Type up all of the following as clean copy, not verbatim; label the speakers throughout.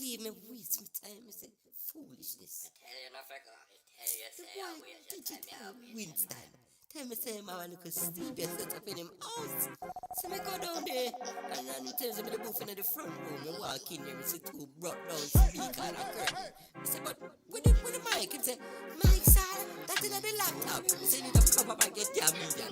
Speaker 1: Believe me, waste my time, I say foolishness. The boy digital Winston. Tell me say my one look Steve set up in him house. So me go down there and he tells me the booth in the front room. I walk in there, I see two brought down speaker and a curtain. I say, but with the mic, he say, Mike sir, that's in the laptop. I say, you need to come up and get your media.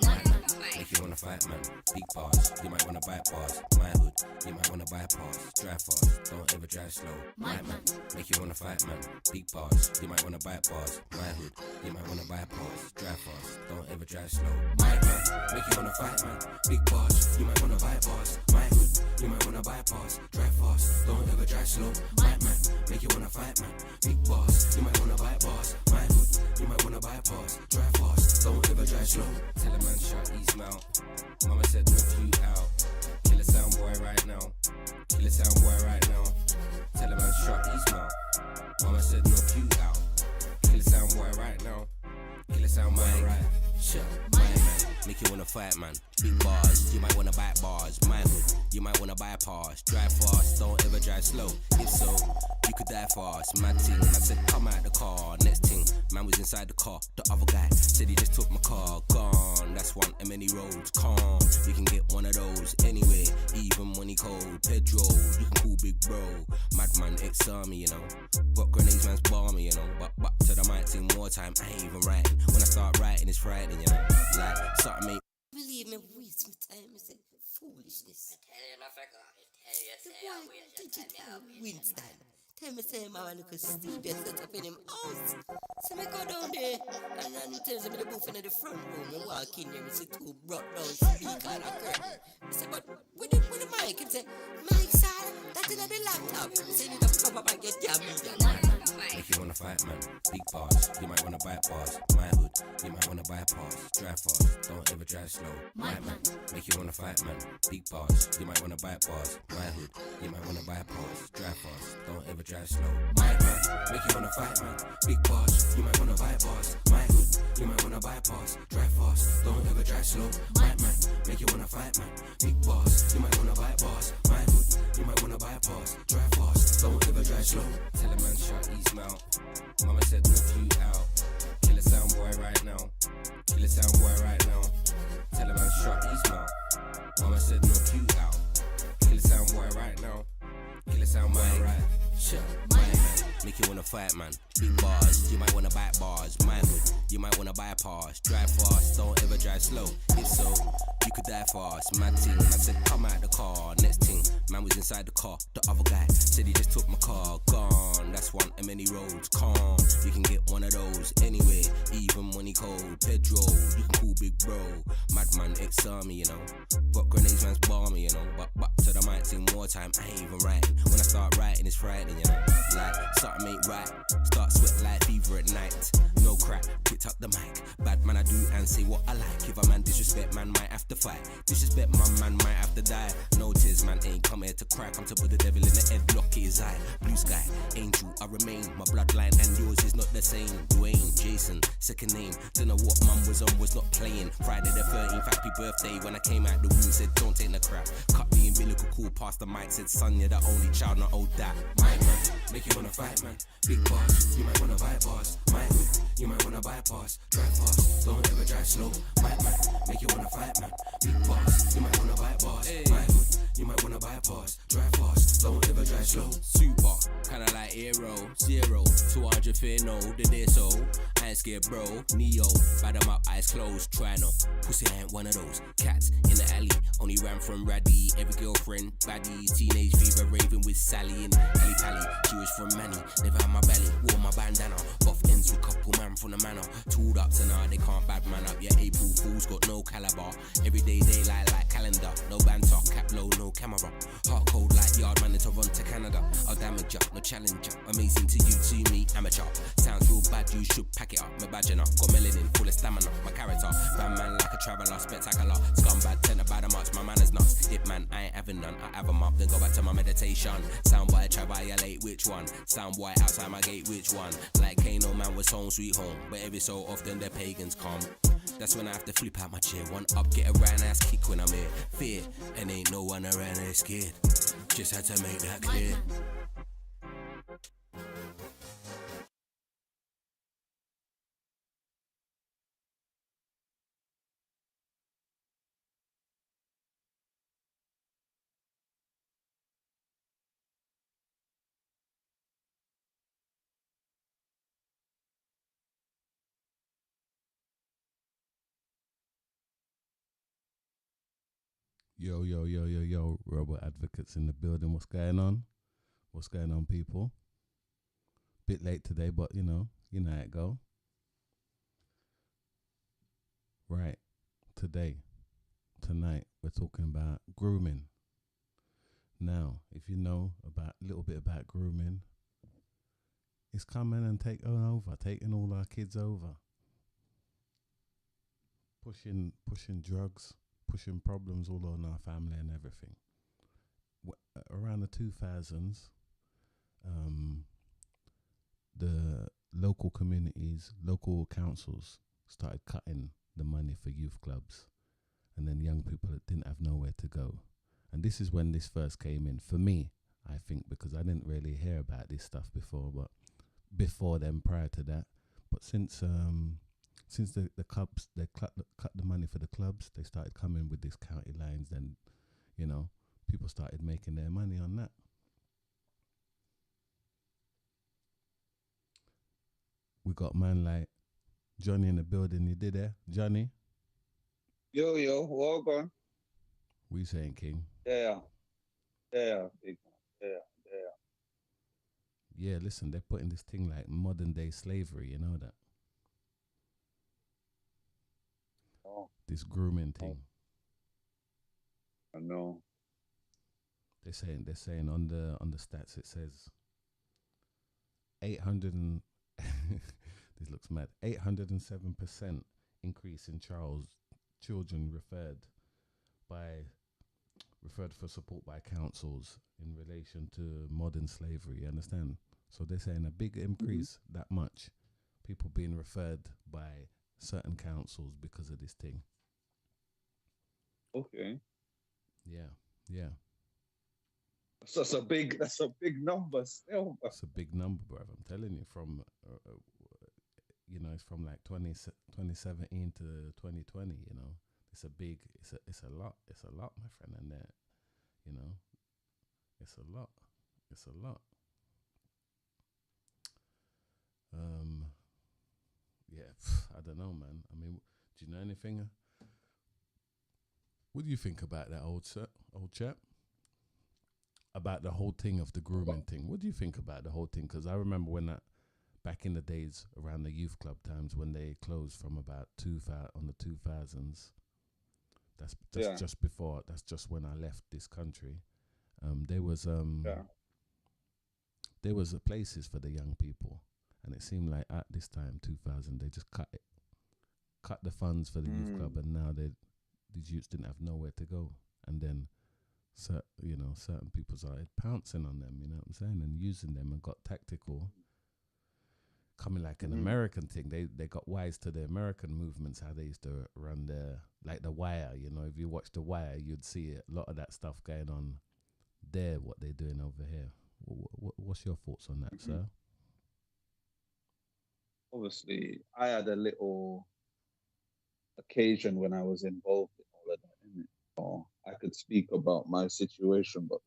Speaker 2: If you wanna fight, man, big bars. You might wanna bypass my hood. You might wanna bypass. Drive fast, don't ever drive slow. My man, make you wanna fight, man, big bars. You might wanna bypass my hood. You might wanna bypass. Drive fast, don't ever drive slow. My man, make you wanna fight, man, big bars. You might wanna bypass my hood. You might wanna bypass. Drive fast, don't ever drive slow. My man, make you wanna fight, man, big bars. You might wanna bypass my hood. You might wanna bypass. Drive fast, don't ever drive slow. Tell a man shut his mouth. Mama said knock you out. Kill a sound boy right now. Kill a sound boy right now. Tell a man shut his mouth. Mama said knock you out. Kill a sound boy right now. Kill a sound boy right. Shut my man. Make you wanna fight, man. Big bars, you might wanna bite bars. My hood, you might wanna bypass. Drive fast, don't ever drive slow. If so, you could die fast. Mad ting, I said come out the car. Next thing, man was inside the car. The other guy said he just took my car. Gone, that's one of many roads. Calm, you can get one of those anywhere, even when he cold. Pedro, you can call big bro. Madman, ex-army, you know. Got grenades, man's balmy, you know. But back to the mic thing more time, I ain't even writing. When I start writing, it's frightening, you know. Like, something ain't.
Speaker 1: Believe me, waste my time, I say foolishness. The boy digital Winston. Tell me say my one look Steve set up in him house. So me go down there and he tells me the booth in the front room. I walk in there, I see two brought down speaker and a curtain. I say, but with the mic, he say, Mike sir, that's in the laptop. I say, you need to come up and get your media.
Speaker 2: If you wanna fight, man, big bars. You might wanna bypass my hood. You might wanna bypass. Drive fast, don't ever drive slow. My man, make you wanna fight, man, big bars. You might wanna bypass my hood. You might wanna bypass. Drive fast, don't ever drive slow. My man, make you wanna fight, man, big bars. You might wanna bypass my hood. You might wanna bypass. Drive fast, don't ever drive slow. My man, make you wanna fight, man, big bars. You might wanna bypass my hood. You might wanna bypass. Drive fast, don't ever drive slow. Tell a man shut his mouth. Mama said knock you out. Kill a sound boy right now. Kill a sound boy right now. Tell a man shut his mouth. Mama said knock you out. Kill a sound boy right now. Kill a sound boy right. Shut my man. Make you wanna fight, man. Big bars, you might wanna bite bars. My hood, you might wanna bypass. Drive fast, don't ever drive slow. If so, you could die fast. Mad ting, I said come out the car. Next thing, man was inside the car. The other guy said he just took my car. Gone, that's one of many roads. Calm, you can get one of those anywhere, even when he cold. Pedro, you can call big bro. Madman, ex-army, you know. Got grenades, man's balmy, you know. But back to the mic thing more time, I ain't even writing. When I start writing, it's frightening, you know. Like, something ain't right. Start sweat like fever at night. No crack, picked up the mic. Bad man I do and say what I like. If a man disrespect, man might have to fight. Disrespect, my man might have to die. No tears, man ain't come here to cry. Come to put the devil in the head, lock his eye. Blue sky, angel, I remain. My bloodline and yours is not the same. Dwayne, Jason, second name. Don't know what mum was on, was not playing. Friday the 13th, happy birthday. When I came out the womb, said don't take the crap. Cut the umbilical cord past the mic, said son, you're the only child, not old that. My man, make you wanna fight, man. Big bars, you might wanna bypass. My hood, you might wanna bypass. Drive fast, don't ever drive slow. My man, make you wanna fight, man. Big bars, you might wanna bypass. My hood, you might wanna bypass. Drive fast, don't ever drive slow. Super, kinda like hero, 0 to 100 fear no, the day so. I ain't scared bro, Neo, bad 'em up, eyes closed, try no. Pussy I ain't one of those cats in the alley. Only ran from Raddy, every girlfriend, baddie. Teenage fever raving with Sally in Ali Pally. She was from Manny, never had my belly, wore my bandana. Buff ends with couple man from the manor. Tooled up to now, they can't bad man up. Yeah, April Fools got no caliber. Everyday daylight like calendar. No banter, cap low, no camera. Heart cold like yard man in Toronto, Canada. I'll damage ya, no challenger. Amazing to you, to me, amateur. Sounds real bad, you should pack it up. My badge enough, got melanin, full of stamina. My character, bad man like a traveller, spectacular. Scumbag, ten about a much, my man is nuts. Hit man, I ain't having none. I have 'em up, then go back to my meditation. Soundboy, try violate, which one? Soundboy outside my gate, which one? Like Kano man was home, sweet home. But every so often the pagans come. That's when I have to flip out my chair. One up, get a round ass kick when I'm here. Fear, and ain't no one around here scared. Just had to make that clear.
Speaker 3: Yo, yo, yo, yo, yo, Robot Advocates in the building. What's going on? What's going on, people? Bit late today, but you know how it go. Right, tonight, we're talking about grooming. Now, if you know about a little bit about grooming, it's coming and taking all our kids over. Pushing drugs, pushing problems all on our family and everything. Around the 2000s, the local communities, local councils started cutting the money for youth clubs, and then young people that didn't have nowhere to go. And this is when this first came in for me, I think, because I didn't really hear about this stuff before, but prior to that. But since the clubs, they cut the money for the clubs, they started coming with these county lines, then people started making their money on that. We got man like Johnny in the building. You did there, Johnny?
Speaker 4: Yo, welcome.
Speaker 3: What you saying, King?
Speaker 4: Yeah, big man. Yeah.
Speaker 3: Yeah, listen, they're putting this thing like modern day slavery, you know that?
Speaker 4: Oh,
Speaker 3: This grooming thing.
Speaker 4: I know.
Speaker 3: They're saying on the stats it says 800 and this looks mad. 807% increase in children referred for support by councils in relation to modern slavery, you understand? So they're saying a big increase, that much people being referred by certain councils because of this thing.
Speaker 4: Okay.
Speaker 3: Yeah.
Speaker 4: So that's a big number still.
Speaker 3: It's a big number, bruv. I'm telling you, from it's from like 2017 to 2020. It's a lot. It's a lot, my friend, and that, it's a lot. Yeah, I don't know, man. I mean, do you know anything? What do you think about that old chap? About the whole thing of the grooming thing. What do you think about the whole thing? Because I remember when back in the days around the youth club times when they closed from about 2000s. That's just before. That's just when I left this country. There was places for the young people, and it seemed like at this time 2000 they just cut the funds for the youth club, and now these youths didn't have nowhere to go, and then certain people started pouncing on them, you know what I'm saying, and using them, and got tactical, coming like an American thing. They got wise to the American movements, how they used to run their, like The Wire. If you watch The Wire, you'd see a lot of that stuff going on there, what they're doing over here. What's your thoughts on that, sir?
Speaker 4: Obviously, I had a little occasion when I was involved in all of that, innit? So I could speak about my situation, but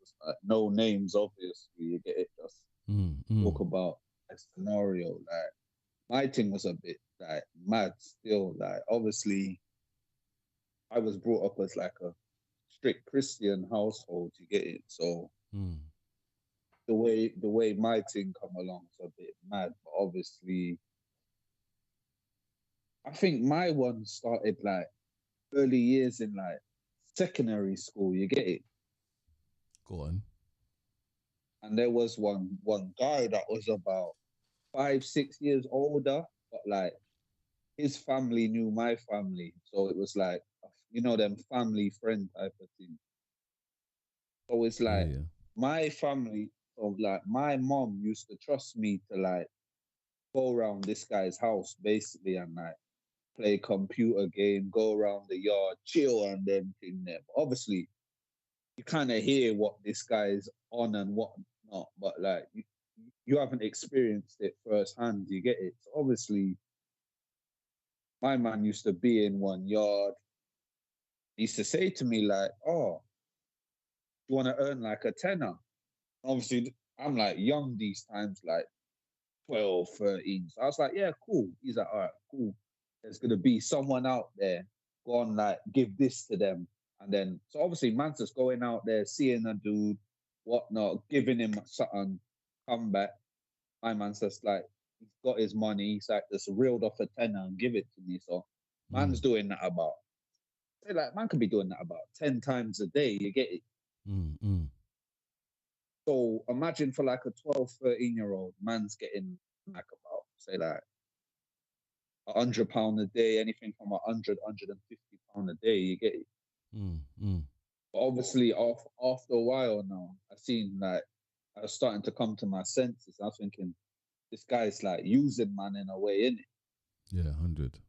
Speaker 4: no names, obviously. You get it? Just talk about a scenario. Like, my thing was a bit like mad still. Like, obviously, I was brought up as like a strict Christian household. You get it? So the way my thing come along is a bit mad. But obviously, I think my one started like early years in like secondary school. You get it?
Speaker 3: Go on.
Speaker 4: And there was one guy that was about 5-6 years older, but like his family knew my family, so it was like them family friend type of thing. So it's like my family, so like my mom used to trust me to like go around this guy's house basically and like play computer game, go around the yard, chill and them thing there. But obviously, you kind of hear what this guy's on and what not, but like you haven't experienced it firsthand. You get it? So obviously, my man used to be in one yard. He used to say to me like, "Oh, you want to earn like a tenner?" Obviously, I'm like young these times, like 12, 13. So I was like, "Yeah, cool." He's like, "All right, cool. There's gonna be someone out there. Go on, like give this to them." And then, so obviously, man's just going out there, seeing a dude, whatnot, giving him something, come back. My man's just like, he's got his money. He's like, just reeled off a tenner and give it to me. So, man's doing that about, say, like, man could be doing that about 10 times a day. You get it? So, imagine for like a 12, 13-year-old, man's getting like about, say, like, £100 a day, anything from 150 pound a day. You get it? But obviously, after a while now, I seen like I was starting to come to my senses. I was thinking, this guy's like using man in a way, innit?
Speaker 3: Yeah, 100.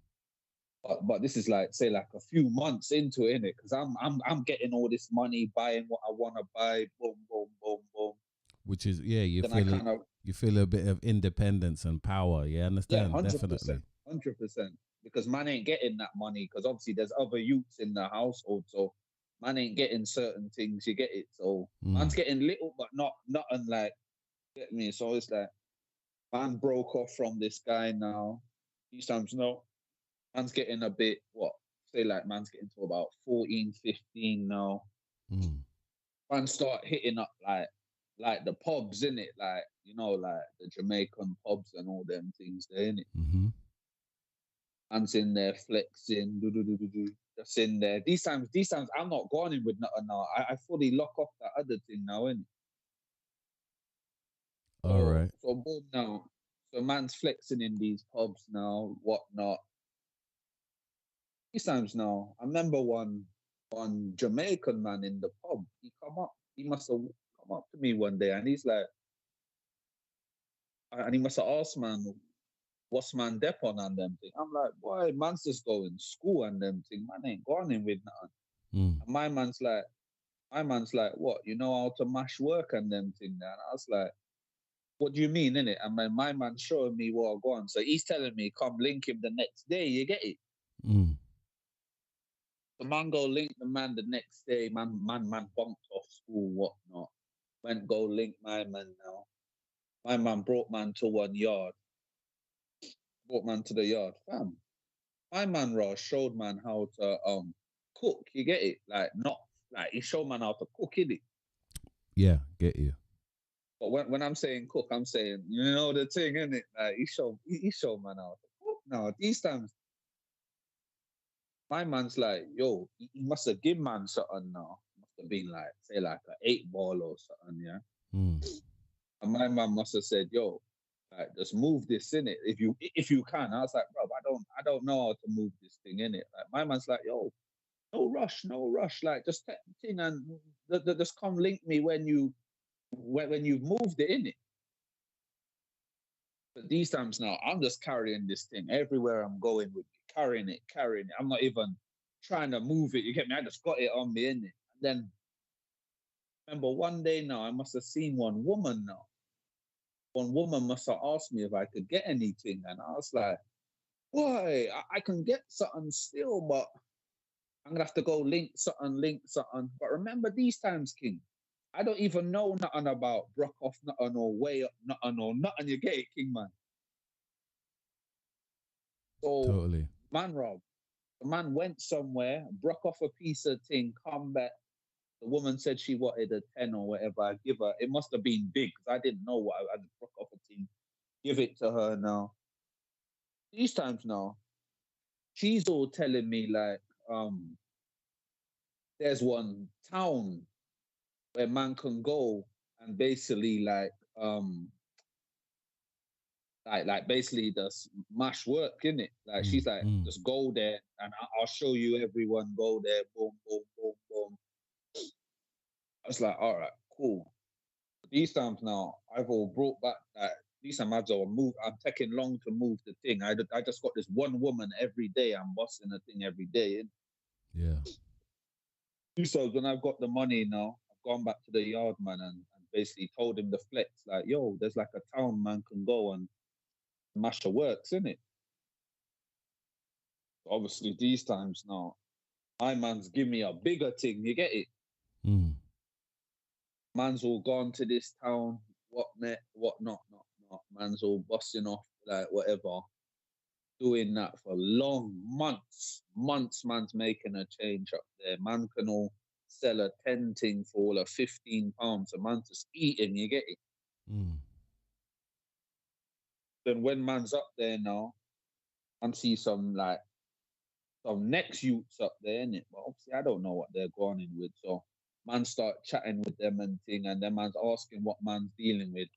Speaker 4: But this is like say like a few months into it, innit? Because I'm getting all this money, buying what I want to buy, boom, boom, boom, boom.
Speaker 3: Which is you
Speaker 4: Then
Speaker 3: feel you feel a bit of independence and power. Yeah, understand?
Speaker 4: 100%,
Speaker 3: Definitely.
Speaker 4: 100%. Because man ain't getting that money because obviously there's other youths in the household, so man ain't getting certain things. You get it? So man's getting little, but not nothing like get me. So it's like man broke off from this guy now. These times no, man's getting a bit what say like man's getting to about 14, 15 now. Man start hitting up like the pubs in it, like you know, like the Jamaican pubs and all them things there in it. Man's in there flexing, just in there. These times, I'm not going in with nothing now. I fully lock off that other thing now, innit?
Speaker 3: All right.
Speaker 4: So boom now. So man's flexing in these pubs now, whatnot. These times now, I remember one Jamaican man in the pub. He must have come up to me one day, and he's like, and he must have asked man, what's man dep on and them thing. I'm like, boy, man's just going school and them thing. Man ain't going in with nothing. And my man's like, what? You know how to mash work and them thing. And I was like, what do you mean, innit? And my man's showing me what I go on. So he's telling me, come link him the next day. You get it? The man go link the man the next day. Man bunked off school, whatnot. Went go link my man now. My man brought man to one yard. Brought man to the yard. Fam. My man Ross showed man how to cook. You get it? Like not like he showed man how to cook, innit?
Speaker 3: Yeah, get you.
Speaker 4: But when I'm saying cook, I'm saying you know the thing, innit? Like he showed man how to cook. Now these times, my man's like, yo, he must have given man something now. Must have been like say like an 8 ball or something, yeah. And my man must have said, yo, like just move this in it if you can. I was like, bro, I don't know how to move this thing in it. Like my man's like, yo, no rush. Like just take the thing and just come link me when you've moved it in it. But these times now, I'm just carrying this thing everywhere I'm going with it, carrying it. I'm not even trying to move it. You get me? I just got it on me in it. And then remember one day now, I must have seen one woman now. One woman must have asked me if I could get anything, and I was like, boy, I can get something still, but I'm gonna have to go link something. But remember these times, King, I don't even know nothing about broke off nothing or way up nothing or nothing. You get it, King man. So
Speaker 3: Totally.
Speaker 4: man, Rob, the man went somewhere, broke off a piece of thing, come back. The woman said she wanted a 10 or whatever. I give her. It must have been big because I didn't know what I just broke off a thing. Give it to her now. These times now, she's all telling me like, there's one town where man can go and basically like basically does mash work in it. Like she's like, just go there and I'll show you everyone. Go there, boom, boom, boom, boom. I was like, all right, cool. These times now, I've all brought back that. These times I'm taking long to move the thing. I just got this one woman every day. I'm bossing the thing every day.
Speaker 3: Yeah.
Speaker 4: So when I've got the money now, I've gone back to the yard man and basically told him the flex, like, yo, there's like a town man can go and mash the works, innit? Obviously, these times now, my man's give me a bigger thing, you get it? Man's all gone to this town, what not. Man's all busting off, like, whatever. doing that for long months. Man's making a change up there. Man can all sell a 10 thing for all of £15 a month just eating, you get it?
Speaker 3: Mm.
Speaker 4: Then when man's up there now and see some next youths up there, innit? But obviously I don't know what they're going in with. So man start chatting with them and thing, and then man's asking what man's dealing with.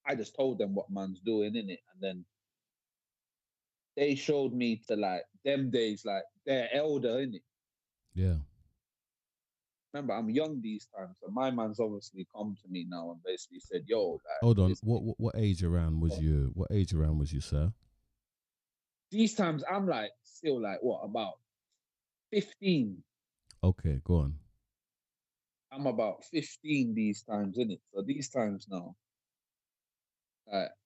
Speaker 4: I just told them what man's doing, innit? And then they showed me to like them days, like they're elder, innit?
Speaker 3: Yeah.
Speaker 4: Remember, I'm young these times, so my man's obviously come to me now and basically said, "Yo, like,
Speaker 3: Hold on.
Speaker 4: basically,
Speaker 3: What age around was you? What age around was you, sir?
Speaker 4: these times I'm like still like what about 15?
Speaker 3: Okay, go on.
Speaker 4: I'm about 15 these times, innit? So these times now,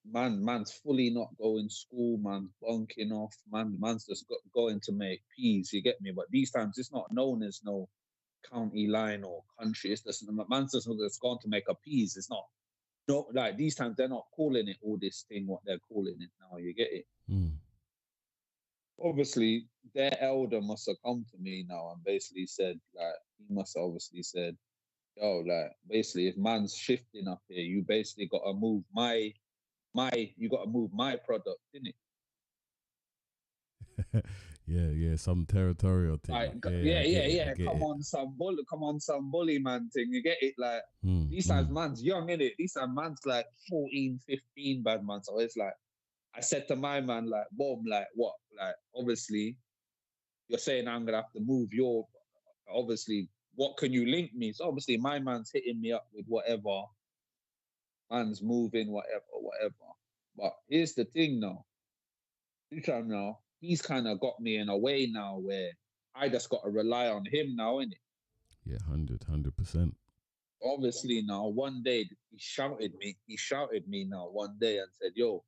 Speaker 4: man's fully not going school, man's bunking off, man's just going to make peas. You get me? But these times it's not known as no county line or country. It's just man's just going to make a peas. It's not. No, like these times they're not calling it all this thing what they're calling it now. You get it?
Speaker 3: Mm.
Speaker 4: Obviously, their elder must have come to me now and basically said, like, he must have obviously said, yo, like, basically, if man's shifting up here, you basically got to move you got to move my product, innit?
Speaker 3: Yeah. Some territorial thing.
Speaker 4: Like,
Speaker 3: Yeah, I get it. I get
Speaker 4: Come
Speaker 3: it.
Speaker 4: on, some bully man thing. You get it? Like,
Speaker 3: Mm,
Speaker 4: these times man's young, innit? These times man's like 14, 15, bad man. So it's like, I said to my man, like, boom, like, what? Like, obviously, you're saying I'm gonna have to move your. Obviously, what can you link me? So obviously, my man's hitting me up with whatever. Man's moving, whatever. But here's the thing, now. Now, he's kind of got me in a way now where I just got to rely on him now, innit?
Speaker 3: yeah, 100%.
Speaker 4: Obviously, now one day he shouted me. He shouted me now one day and said, "Yo,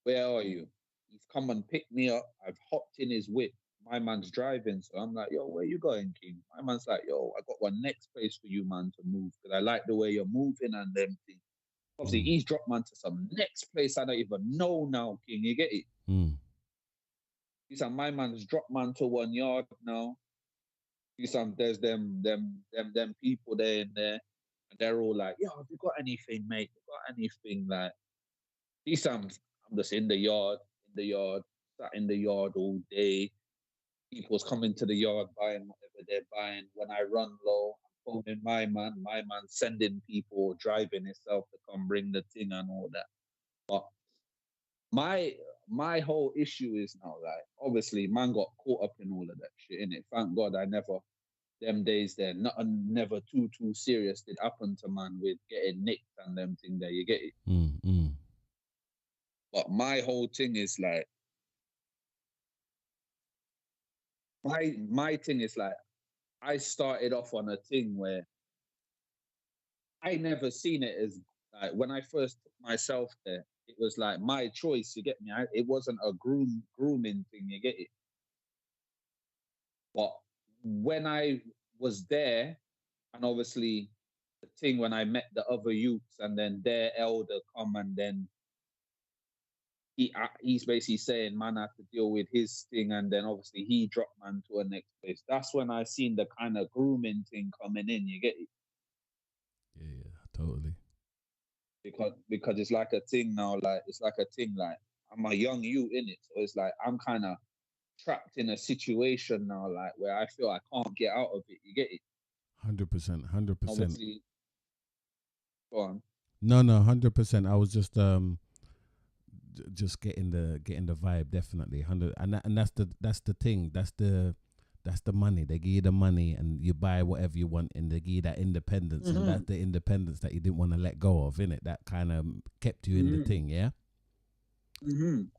Speaker 4: where are you?" He's come and picked me up. I've hopped in his whip. My man's driving, so I'm like, "Yo, where you going, King?" My man's like, "Yo, I got one next place for you, man, to move because I like the way you're moving and them things." Obviously, he's dropped man to some next place I don't even know now, King. You get it?
Speaker 3: Mm.
Speaker 4: He's like, my man's dropped man to 1 yard now. There's them people there in there, and they're all like, "Yo, have you got anything, mate? You got anything?" Like, these times I'm just sat in the yard all day. People's coming to the yard buying whatever they're buying. When I run low, I'm phoning my man sending people or driving himself to come bring the thing and all that. But my whole issue is now, like, obviously man got caught up in all of that shit, innit? Thank God I never them days there, nothing never too serious did happen to man with getting nicked and them thing there, you get it? But my whole thing is like my thing is like I started off on a thing where I never seen it as like when I first took myself there, it was like my choice, you get me? It wasn't a grooming thing, you get it? But when I was there, and obviously the thing when I met the other youths and then their elder come and then he's basically saying man had to deal with his thing and then obviously he dropped man to a next place. That's when I seen the kind of grooming thing coming in, you get it?
Speaker 3: Yeah, totally.
Speaker 4: Because it's like a thing now, like it's like a thing like I'm a young you in it. So it's like I'm kind of trapped in a situation now, like where I feel I can't get out of it. You get it?
Speaker 3: 100%. 100%.
Speaker 4: Obviously, go on.
Speaker 3: No, 100%. I was just getting the vibe, definitely 100. And that's the thing. That's the money. They give you the money and you buy whatever you want, and they give you that independence, and that's the independence that you didn't want to let go of, innit? That kind of kept you in the thing, yeah.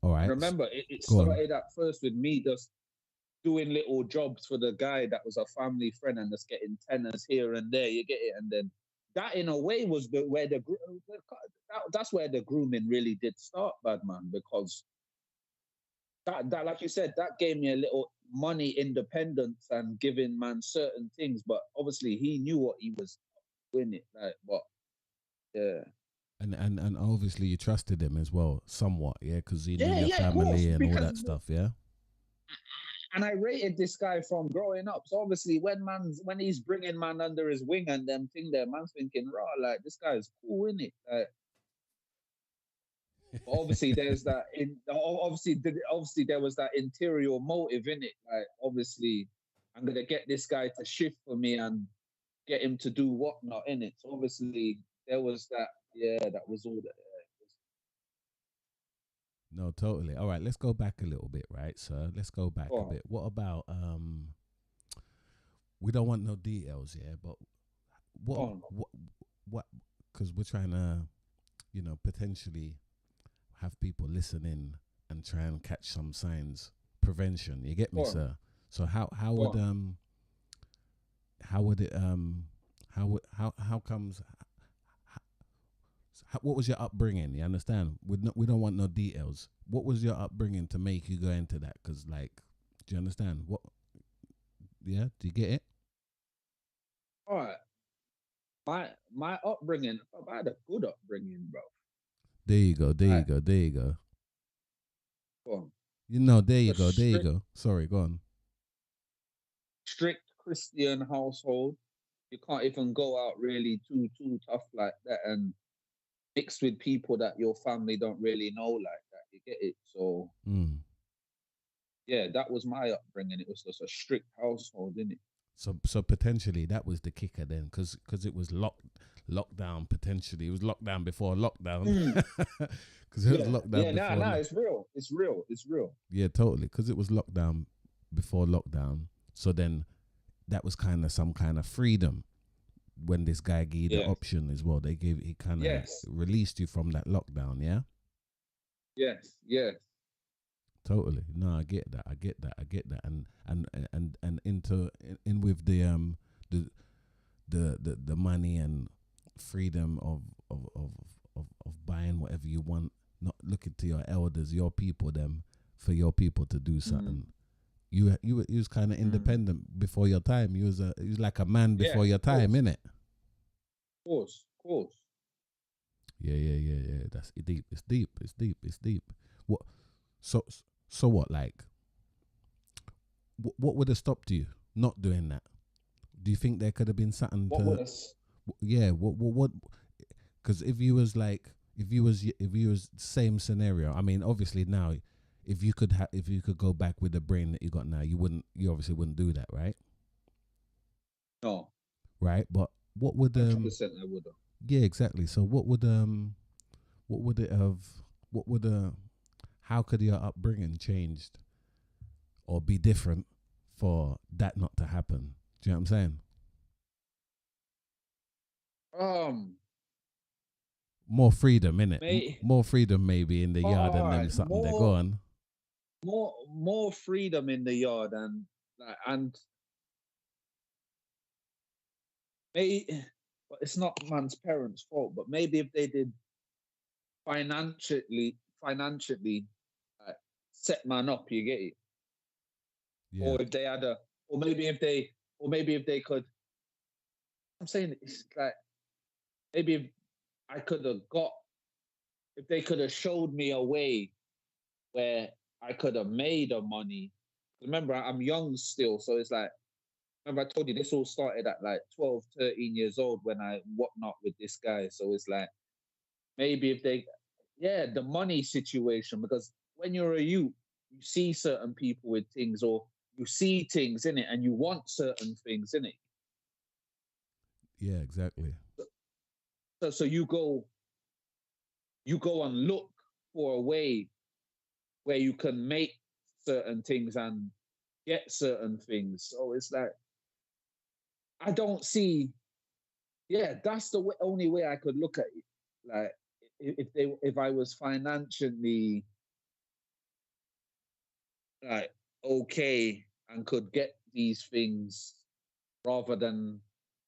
Speaker 3: All right.
Speaker 4: Remember, it started at first with me just doing little jobs for the guy that was a family friend and just getting tenors here and there. You get it, and then that in a way was that's where the grooming really did start, bad man, because that like you said, that gave me a little money independence and giving man certain things. But obviously, he knew what he was doing it like. But yeah.
Speaker 3: And obviously you trusted him as well, somewhat, yeah, because he knew
Speaker 4: Yeah,
Speaker 3: your
Speaker 4: yeah, of course.
Speaker 3: family and all
Speaker 4: Because
Speaker 3: that stuff, yeah.
Speaker 4: and I rated this guy from growing up. So obviously, when he's bringing man under his wing and them thing there, man's thinking, raw, like this guy's cool, isn't it? Like, but obviously, there's that. Obviously, there was that interior motive in it. Like, obviously, I'm gonna get this guy to shift for me and get him to do whatnot in it. So obviously, there was that. Yeah, that was all that.
Speaker 3: No, totally. All right, let's go back a little bit, right, sir? Let's go back a
Speaker 4: Oh,
Speaker 3: bit. What about we don't want no details, yeah, but what
Speaker 4: oh,
Speaker 3: what because we're trying to, potentially have people listen in and try and catch some signs. Prevention, you get me,
Speaker 4: oh,
Speaker 3: sir? So how
Speaker 4: oh.
Speaker 3: would it how comes what was your upbringing? You understand? We don't want no details. What was your upbringing to make you go into that? Because, like, do you understand? What? Yeah, do you get it?
Speaker 4: All right. My upbringing, I had a good upbringing, bro.
Speaker 3: There you go. There you
Speaker 4: Like,
Speaker 3: go. There you go.
Speaker 4: well,
Speaker 3: There you
Speaker 4: a
Speaker 3: go. There you
Speaker 4: strict,
Speaker 3: go. Sorry, go on.
Speaker 4: strict Christian household. You can't even go out really too tough like that and mix with people that your family don't really know like that. You get it? So
Speaker 3: Mm.
Speaker 4: yeah, that was my upbringing. It was just a strict household, innit?
Speaker 3: So potentially that was the kicker then, because it was lockdown. Potentially it was lockdown before lockdown,
Speaker 4: Mm.
Speaker 3: because it was
Speaker 4: Yeah,
Speaker 3: lockdown
Speaker 4: yeah,
Speaker 3: before.
Speaker 4: it's real. It's real. It's real.
Speaker 3: Yeah, totally, because it was lockdown before lockdown. So then that was kind of some kind of freedom when this guy gave the
Speaker 4: Yes,
Speaker 3: option as well. He kind of
Speaker 4: yes,
Speaker 3: released you from that lockdown. Yeah,
Speaker 4: yes, yes.
Speaker 3: totally. No, I get that. I get that. I get that. And into in with the the money and freedom of buying whatever you want, not looking to your elders, your people, them, for your people to do
Speaker 4: Mm,
Speaker 3: something. You was kind of
Speaker 4: mm.
Speaker 3: independent before your time. You was like a man
Speaker 4: Yeah,
Speaker 3: before your
Speaker 4: of
Speaker 3: time,
Speaker 4: course,
Speaker 3: innit?
Speaker 4: of course, of course.
Speaker 3: Yeah. That's deep. It's deep. It's deep. It's deep. What? So so what? Like, what would have stopped you not doing that? Do you think there could have been something
Speaker 4: What
Speaker 3: to?
Speaker 4: was
Speaker 3: Yeah. What? Because if you was same scenario, I mean, obviously now, if you could go back with the brain that you got now, you obviously wouldn't do that, right?
Speaker 4: no?
Speaker 3: Right. But what would
Speaker 4: 100% I would have.
Speaker 3: yeah, exactly. So what would it have what would how could your upbringing changed or be different for that not to happen? Do you know what I'm saying?
Speaker 4: Um,
Speaker 3: More freedom in it,
Speaker 4: May
Speaker 3: more freedom maybe in the yard
Speaker 4: all
Speaker 3: and them
Speaker 4: right,
Speaker 3: something they're gone.
Speaker 4: more freedom in the yard and may but it's not man's parents' fault, but maybe if they did financially uh, set man up, you get it,
Speaker 3: Yeah,
Speaker 4: or if they had a, or maybe if they could. I'm saying it's like maybe if I could have got if they could have showed me a way where I could have made the money. Remember, I'm young still, so it's like remember I told you this all started at like 12, 13 years old when I whatnot with this guy. So it's like maybe if they yeah, the money situation, because when you're a youth, you see certain people with things or you see things in it and you want certain things in it.
Speaker 3: yeah, exactly.
Speaker 4: So you go and look for a way where you can make certain things and get certain things. So it's like I don't see. Yeah, that's the only way I could look at it. Like if I was financially like okay and could get these things rather than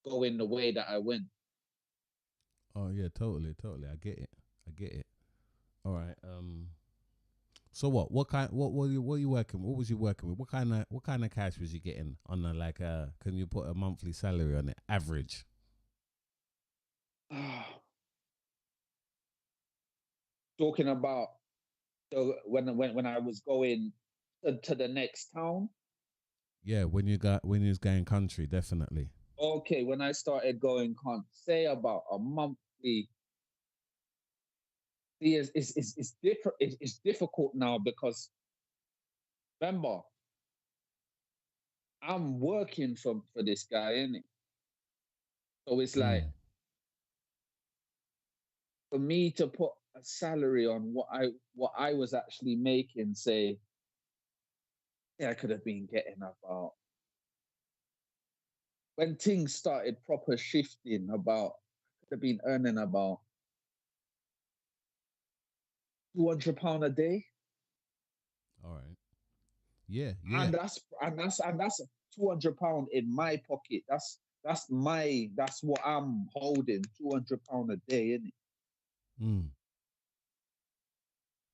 Speaker 4: going the way that I went.
Speaker 3: Oh yeah, totally. I get it. I get it. All right. So what kind what you working? What was you working with? What kind of cash was you getting on a like can you put a monthly salary on it? Average.
Speaker 4: talking about when I was going to the next town.
Speaker 3: Yeah, when you was going country, definitely.
Speaker 4: Okay, when I started going, can't say about a monthly. See, it's different. It's difficult now because remember, I'm working for this guy, innit? So it's like
Speaker 3: Mm.
Speaker 4: for me to put a salary on what I was actually making. Say, yeah, I could have been getting about when things started proper shifting. About could have been earning about £200 a day,
Speaker 3: All right. Yeah, yeah.
Speaker 4: and that's £200 in my pocket. That's what I'm holding, £200 a day, innit?
Speaker 3: Mm.
Speaker 4: And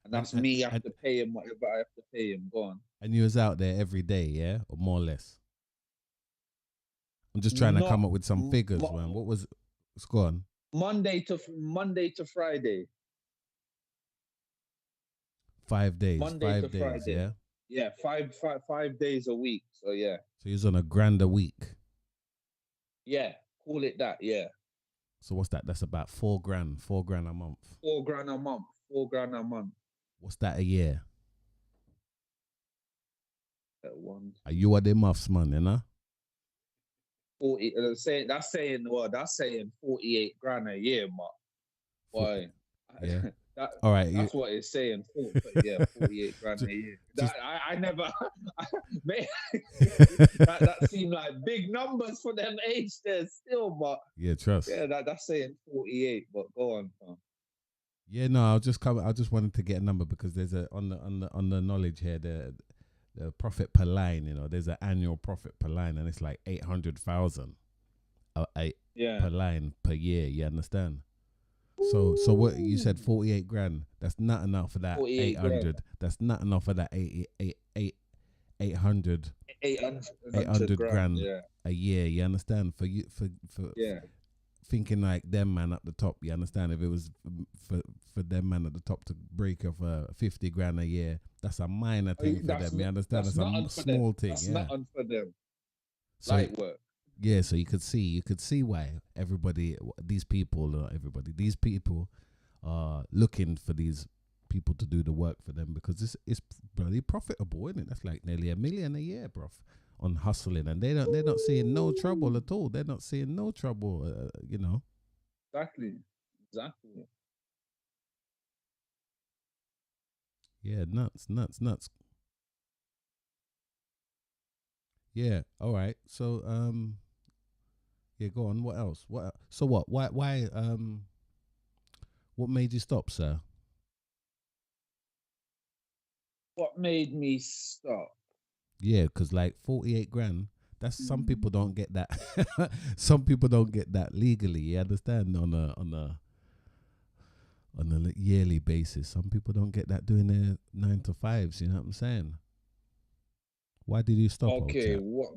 Speaker 3: And
Speaker 4: that's
Speaker 3: and
Speaker 4: me. I have
Speaker 3: and
Speaker 4: to pay him whatever I have to pay him. Go on.
Speaker 3: and you was out there every day, yeah, or more or less. I'm just trying to
Speaker 4: Not
Speaker 3: come up with some figures, man. What's gone?
Speaker 4: Monday to Friday.
Speaker 3: 5 days,
Speaker 4: Monday to
Speaker 3: 5 days,
Speaker 4: Friday.
Speaker 3: yeah.
Speaker 4: Yeah, 5 days a week. So yeah,
Speaker 3: So you're on a grand a week.
Speaker 4: yeah, call it that. Yeah,
Speaker 3: So what's that? That's about 4 grand, 4 grand a month.
Speaker 4: 4 grand a month. 4 grand a month.
Speaker 3: What's that a year?
Speaker 4: That one.
Speaker 3: Are you are the muffs, man, you know?
Speaker 4: 40. That's saying 48 grand a year, Mark.
Speaker 3: For,
Speaker 4: Why?
Speaker 3: yeah.
Speaker 4: that
Speaker 3: All right.
Speaker 4: that's what it's saying. Yeah, 48 grand a year.
Speaker 3: just,
Speaker 4: I never. Man, that seemed like big numbers for them age there still, but
Speaker 3: yeah, trust.
Speaker 4: yeah, that's saying 48. But go on, fam.
Speaker 3: Yeah, no, I'll just cover. I just wanted to get a number because there's a on the knowledge here the profit per line. You know, there's an annual profit per line, and it's like 800,000
Speaker 4: Yeah,
Speaker 3: per line per year. You understand? So what you said, 48 grand. That's not enough for that
Speaker 4: 48 grand,
Speaker 3: 800. That's not enough for that 800
Speaker 4: 800
Speaker 3: 800
Speaker 4: grand.
Speaker 3: grand
Speaker 4: Yeah,
Speaker 3: a year. You understand? For you for
Speaker 4: yeah.
Speaker 3: thinking like them man at the top. You understand? If it was for them man at the top to break off 50 grand a year, that's a minor thing for
Speaker 4: That's
Speaker 3: them. You
Speaker 4: not,
Speaker 3: understand?
Speaker 4: that's
Speaker 3: That's a
Speaker 4: nothing for them.
Speaker 3: small thing.
Speaker 4: That's
Speaker 3: Yeah.
Speaker 4: nothing for them.
Speaker 3: So
Speaker 4: Light work.
Speaker 3: yeah, so you could see why these people are looking for these people to do the work for them because it's bloody profitable, isn't it? That's like nearly $1 million a year, bruv, on hustling, and they're not seeing no trouble at all. They're not seeing no trouble, you know.
Speaker 4: Exactly. Exactly.
Speaker 3: Yeah, nuts. Yeah, all right. So yeah, go on. What else? So what? Why? What made you stop, sir?
Speaker 4: What made me stop?
Speaker 3: Yeah, because like 48 grand, that's some people
Speaker 4: Mm.
Speaker 3: don't get that. Some people don't get that legally. You understand? On a yearly basis, some people don't get that doing their 9 to 5s. You know what I'm saying? Why did you stop, old
Speaker 4: Okay,
Speaker 3: chap?
Speaker 4: what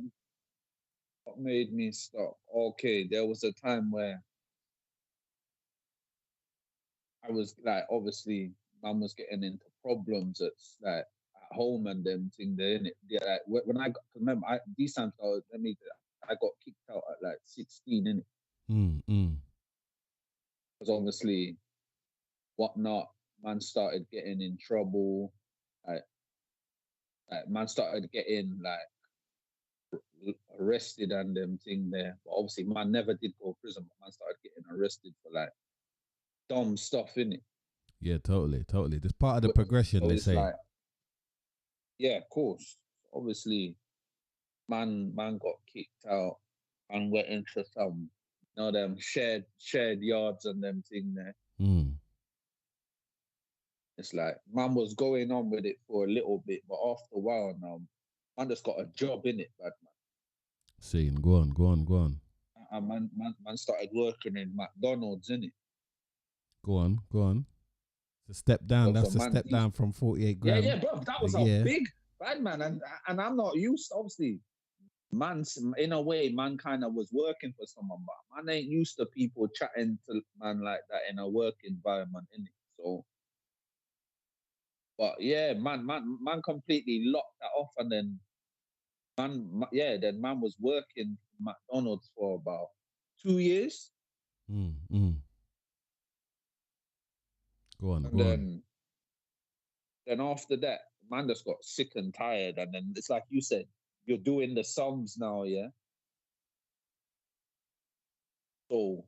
Speaker 4: made me stop? Okay, there was a time where I was like, obviously, mum was getting into problems like at home and them thing there, innit? Yeah, like when I got, remember, these times I got kicked out at like 16, innit?
Speaker 3: Mm.
Speaker 4: Because obviously, whatnot, man started getting in trouble. Like, man started getting like arrested and them thing there. But obviously, man never did go to prison. But man started getting arrested for like dumb stuff, innit?
Speaker 3: Yeah, totally. That's part of the progression,
Speaker 4: So
Speaker 3: they
Speaker 4: it's
Speaker 3: say.
Speaker 4: like, yeah, of course. Obviously, man got kicked out and went into some, them shared yards and them thing there.
Speaker 3: Mm.
Speaker 4: It's like man was going on with it for a little bit, but after a while now, man just got a job in it, bad man.
Speaker 3: Saying, go on.
Speaker 4: And man started working in McDonald's, in it.
Speaker 3: Go on. It's a step down.
Speaker 4: So
Speaker 3: That's a
Speaker 4: man,
Speaker 3: step down from 48 grand
Speaker 4: bro, that
Speaker 3: a
Speaker 4: was a
Speaker 3: year.
Speaker 4: big bad man, and I'm not used. Obviously, man's in a way, man kind of was working for someone, but man ain't used to people chatting to man like that in a work environment, innit? So But yeah, man completely locked that off, and then then man was working McDonald's for about 2 years,
Speaker 3: Mm. Go on,
Speaker 4: and
Speaker 3: go on.
Speaker 4: then after that, man just got sick and tired, and then it's like you said, you're doing the sums now, yeah. So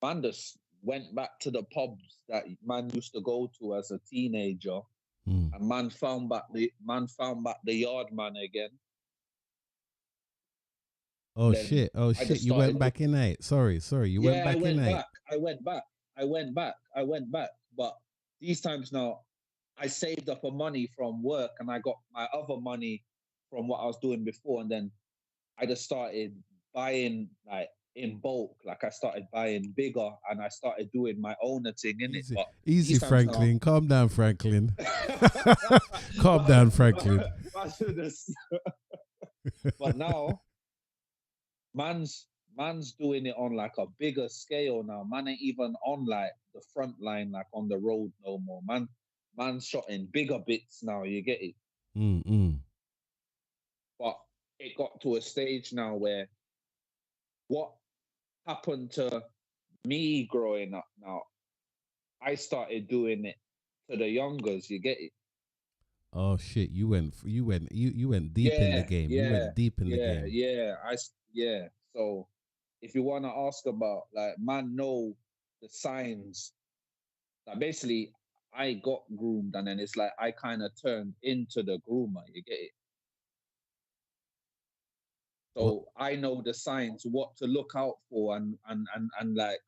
Speaker 4: man just went back to the pubs that man used to go to as a teenager,
Speaker 3: Mm.
Speaker 4: and man found back the yard man again.
Speaker 3: Oh
Speaker 4: Then
Speaker 3: shit! Oh
Speaker 4: I
Speaker 3: shit!
Speaker 4: just
Speaker 3: You went
Speaker 4: started.
Speaker 3: back in eight. Sorry. You went
Speaker 4: Yeah, I
Speaker 3: back in
Speaker 4: went
Speaker 3: eight.
Speaker 4: back. I went back. But these times now, I saved up a money from work, and I got my other money from what I was doing before, and then I just started buying like in bulk. Like I started buying bigger, and I started doing my own thing in it.
Speaker 3: Easy,
Speaker 4: But
Speaker 3: easy,
Speaker 4: these times now,
Speaker 3: Franklin. Calm down, Franklin. Calm down, Franklin.
Speaker 4: but now man's doing it on like a bigger scale now. Man ain't even on like the front line, like on the road no more. Man's shot in bigger bits now. You get it?
Speaker 3: Mm.
Speaker 4: But it got to a stage now where what happened to me growing up now, I started doing it to the youngers. You get it?
Speaker 3: Oh shit! You went deep in the game. You went deep in the game.
Speaker 4: Yeah. So if you want to ask about like man know the signs, like basically I got groomed, and then it's like I kind of turned into the groomer. You get it?
Speaker 3: What?
Speaker 4: So I know the signs, what to look out for, and like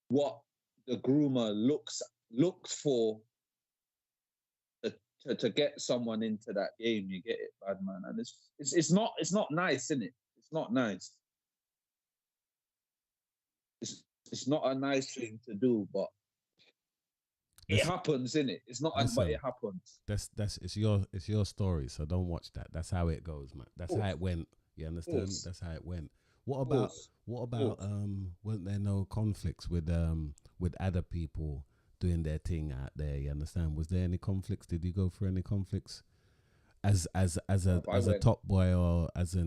Speaker 4: what the groomer looks for to get someone into that game. You get it, bad man, and it's not nice, isn't it? It's not nice. It's not a nice thing to do, but it
Speaker 3: Let's
Speaker 4: happens, isn't it? It's not, but
Speaker 3: listen.
Speaker 4: it happens.
Speaker 3: That's it's your story. So don't watch that. That's how it goes, man. That's how it went. You understand?
Speaker 4: Course.
Speaker 3: That's how it went. What
Speaker 4: Of
Speaker 3: about
Speaker 4: course.
Speaker 3: what
Speaker 4: Of
Speaker 3: about
Speaker 4: course.
Speaker 3: weren't there no conflicts with other people doing their thing out there? You understand? Was there any conflicts? Did you go through any conflicts
Speaker 4: I
Speaker 3: as a
Speaker 4: went,
Speaker 3: top boy or as a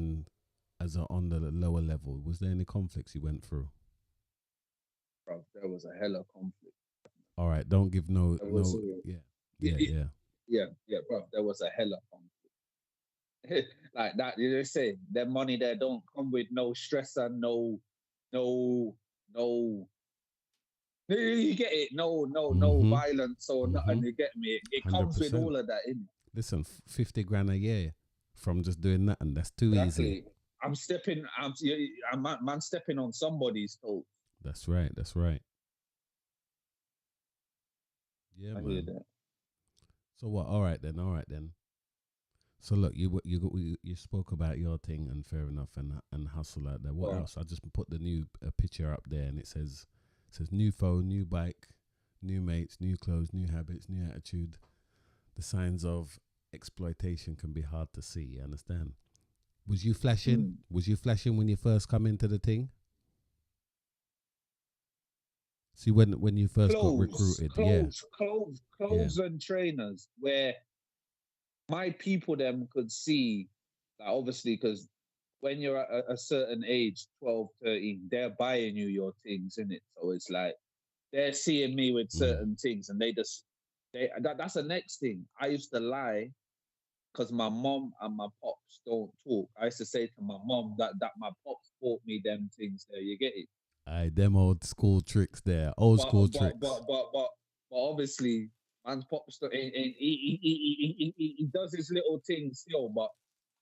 Speaker 3: on the lower level? Was there any conflicts you went through?
Speaker 4: bro, there was a hella conflict.
Speaker 3: All right, don't give
Speaker 4: There was,
Speaker 3: yeah,
Speaker 4: yeah,
Speaker 3: yeah.
Speaker 4: bro. There was a hella conflict. Like that, they say that money there don't come with no stress and no, no. You get it? No
Speaker 3: Mm-hmm.
Speaker 4: violence or
Speaker 3: Mm-hmm.
Speaker 4: nothing. You get me? It comes with
Speaker 3: 100%.
Speaker 4: all of that in.
Speaker 3: Listen, 50 grand a year from just doing nothing. That's too easy.
Speaker 4: Exactly. I'm stepping. Man stepping on somebody's toes.
Speaker 3: That's right. That's right. Yeah,
Speaker 4: I hear
Speaker 3: man.
Speaker 4: that.
Speaker 3: So what? All right then. All right then. So look, you spoke about your thing, and fair enough, and hustle out there. What
Speaker 4: Well,
Speaker 3: else? I just put the new picture up there, and it says new phone, new bike, new mates, new clothes, new habits, new attitude. The signs of exploitation can be hard to see. You understand? Was you flashing?
Speaker 4: mm.
Speaker 3: Was you flashing when you first come into the thing? See, when you first got recruited, yeah, yeah.
Speaker 4: Clothes, and trainers where my people them could see, like obviously, because when you're at a certain age, 12, 13, they're buying you your things, in it. So it's like they're seeing me with
Speaker 3: Mm.
Speaker 4: certain things, and that's the next thing. I used to lie because my mom and my pops don't talk. I used to say to my mom that my pops bought me them things there. You get it?
Speaker 3: Aye, them old school tricks there, old
Speaker 4: But
Speaker 3: school
Speaker 4: but
Speaker 3: tricks.
Speaker 4: but but but, but obviously, man's pops he does his little thing still. But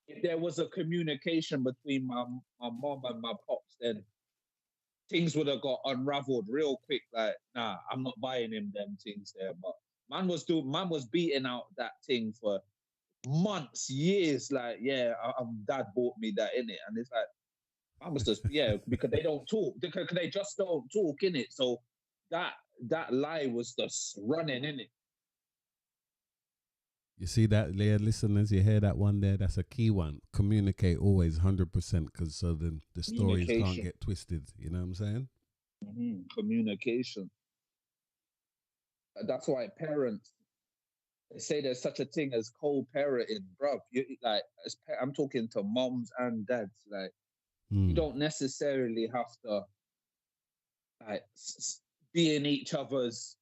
Speaker 4: if there was a communication between my mom and my pops, then things would have got unraveled real quick. Like, nah, I'm not buying him them things there. But man was beating out that thing for months, years. Like, yeah, dad bought me that in it, and it's like man was just because they don't talk, because they just don't talk in it. So that that lie was just running in it.
Speaker 3: You see that, Leah, listeners, you hear that one there? That's a key one. Communicate always 100%, because so then the stories can't
Speaker 4: Communication.
Speaker 3: get twisted. You know what I'm saying?
Speaker 4: Communication. That's why parents. They say there's such a thing as co-parenting, bro. I'm talking to moms and dads. Like, you don't necessarily have to like be in each other's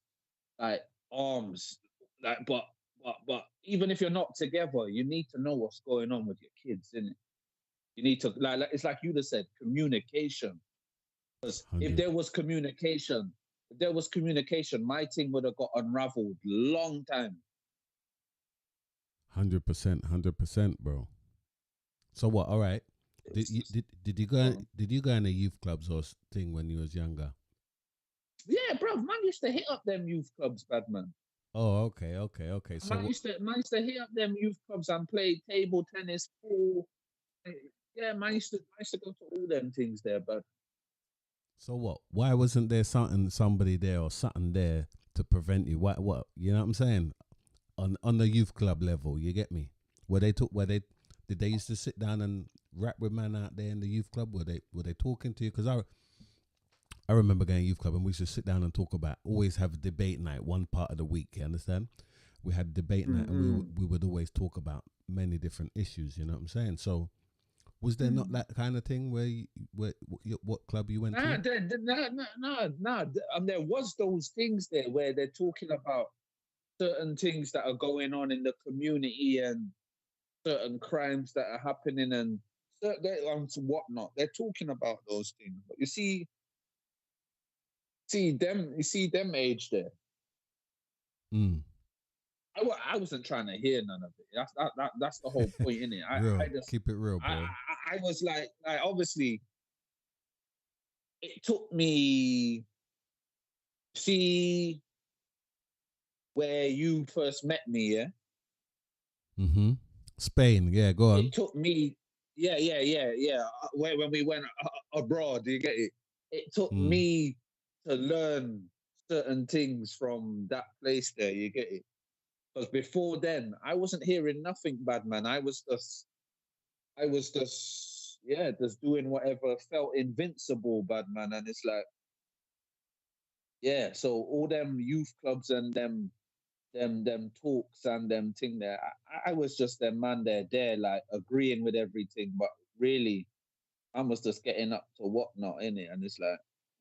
Speaker 4: like arms, like, but even if you're not together, you need to know what's going on with your kids, innit? You need to like it's like you just said, communication. Because if there was communication, my thing would have got unraveled long time.
Speaker 3: 100%, 100%, bro. So what? All right. Did you go in the youth clubs or thing when you was younger?
Speaker 4: Yeah, bro. Man used to hit up them youth clubs, bad man.
Speaker 3: Oh, okay. So
Speaker 4: Man used to hit up them youth clubs and play table tennis, pool. Yeah, man used to go to all them things there, but
Speaker 3: so what? Why wasn't there somebody there or something there to prevent you? What? You know what I'm saying? On the youth club level, you get me? Did they used to sit down and rap with man out there in the youth club? Were they talking to you? Because I remember going to youth club and we used to sit down and talk about, always have a debate night one part of the week. You understand? We had debate night and we would always talk about many different issues. You know what I'm saying? So was there not that kind of thing where what club you went to?
Speaker 4: No. There was those things there where they're talking about certain things that are going on in the community and certain crimes that are happening and whatnot. They're talking about those things, but you see them age there. I wasn't trying to hear none of it. That's the whole point, innit?
Speaker 3: I just keep it real, bro.
Speaker 4: I was like obviously it took me see where you first met me, yeah.
Speaker 3: Spain, yeah, go on.
Speaker 4: It took me, yeah. When we went abroad, you get it. It took me to learn certain things from that place there. You get it. Because before then, I wasn't hearing nothing bad, man. I was just doing whatever felt invincible, bad man. And it's like, yeah. So all them youth clubs and them talks and them thing there. I was just them man there, like agreeing with everything, but really, I was just getting up to whatnot in it, and it's like,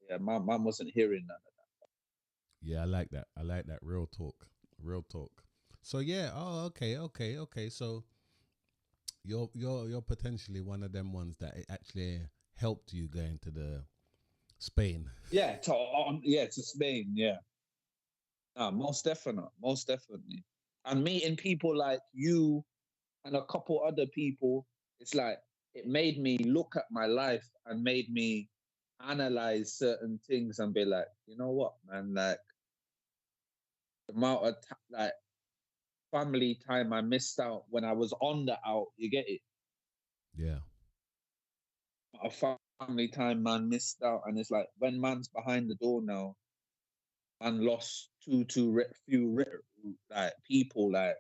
Speaker 4: yeah, my mum wasn't hearing none of that.
Speaker 3: Yeah, I like that. Real talk. So yeah, okay. So you're potentially one of them ones that it actually helped you going to the Spain.
Speaker 4: Yeah, to Spain. Yeah, most definitely. And meeting people like you and a couple other people, it's like it made me look at my life and made me analyze certain things and be like, you know what, man, like the amount of like family time I missed out when I was on the out, you get it?
Speaker 3: Yeah.
Speaker 4: A family time man missed out, and it's like when man's behind the door now, and lost few like people like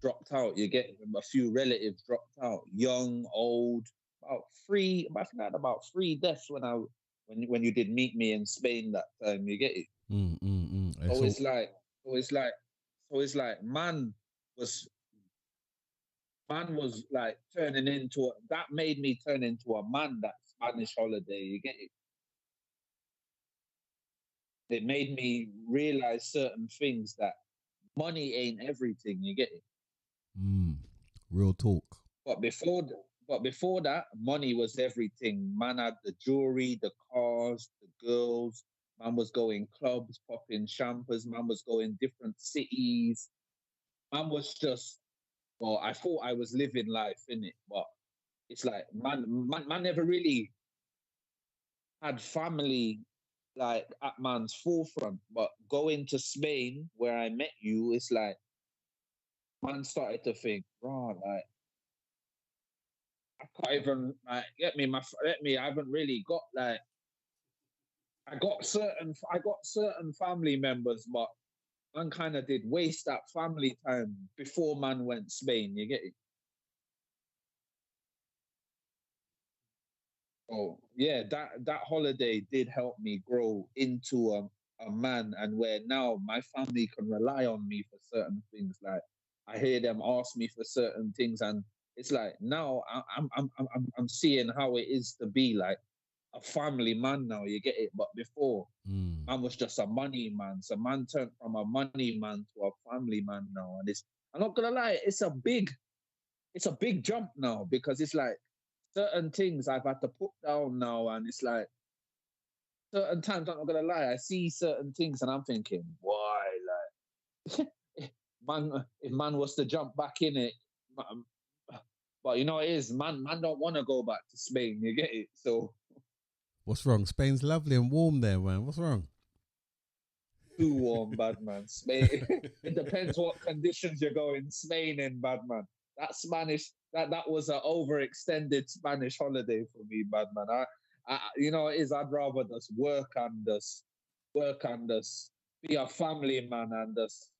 Speaker 4: dropped out. You get a few relatives dropped out, young, old. I think I had about 3 deaths when you did meet me in Spain that time. You get it. So it's like man was like turning into that made me turn into a man that Spanish holiday. You get it. It made me realize certain things that money ain't everything. You get it.
Speaker 3: Real talk.
Speaker 4: But before that, money was everything. Man had the jewelry, the cars, the girls. Man was going clubs, popping champers. Man was going different cities. Man was just, well, I thought I was living life in it, but it's like man never really had family like at man's forefront. But going to Spain, where I met you, it's like man started to think, right, like I can't even like I haven't really got like I got certain family members, but man kind of did waste that family time before man went Spain. You get it? Oh yeah, that holiday did help me grow into a man, and where now my family can rely on me for certain things. Like I hear them ask me for certain things, and it's like now I'm seeing how it is to be like a family man now. You get it, but before man was just a money man. So man turned from a money man to a family man now, and it's I'm not gonna lie, it's a big jump now because it's like certain things I've had to put down now, and it's like certain times I'm not gonna lie, I see certain things and I'm thinking, why, like, man, if man was to jump back in it, but you know it is man don't want to go back to Spain. You get it? So
Speaker 3: what's wrong? Spain's lovely and warm there, man. What's wrong?
Speaker 4: too warm, bad man. Spain. It depends what conditions you're going. Spain in, bad man. That Spanish, that was an overextended Spanish holiday for me, bad man. You know, it is. I'd rather just work and just be a family man and just.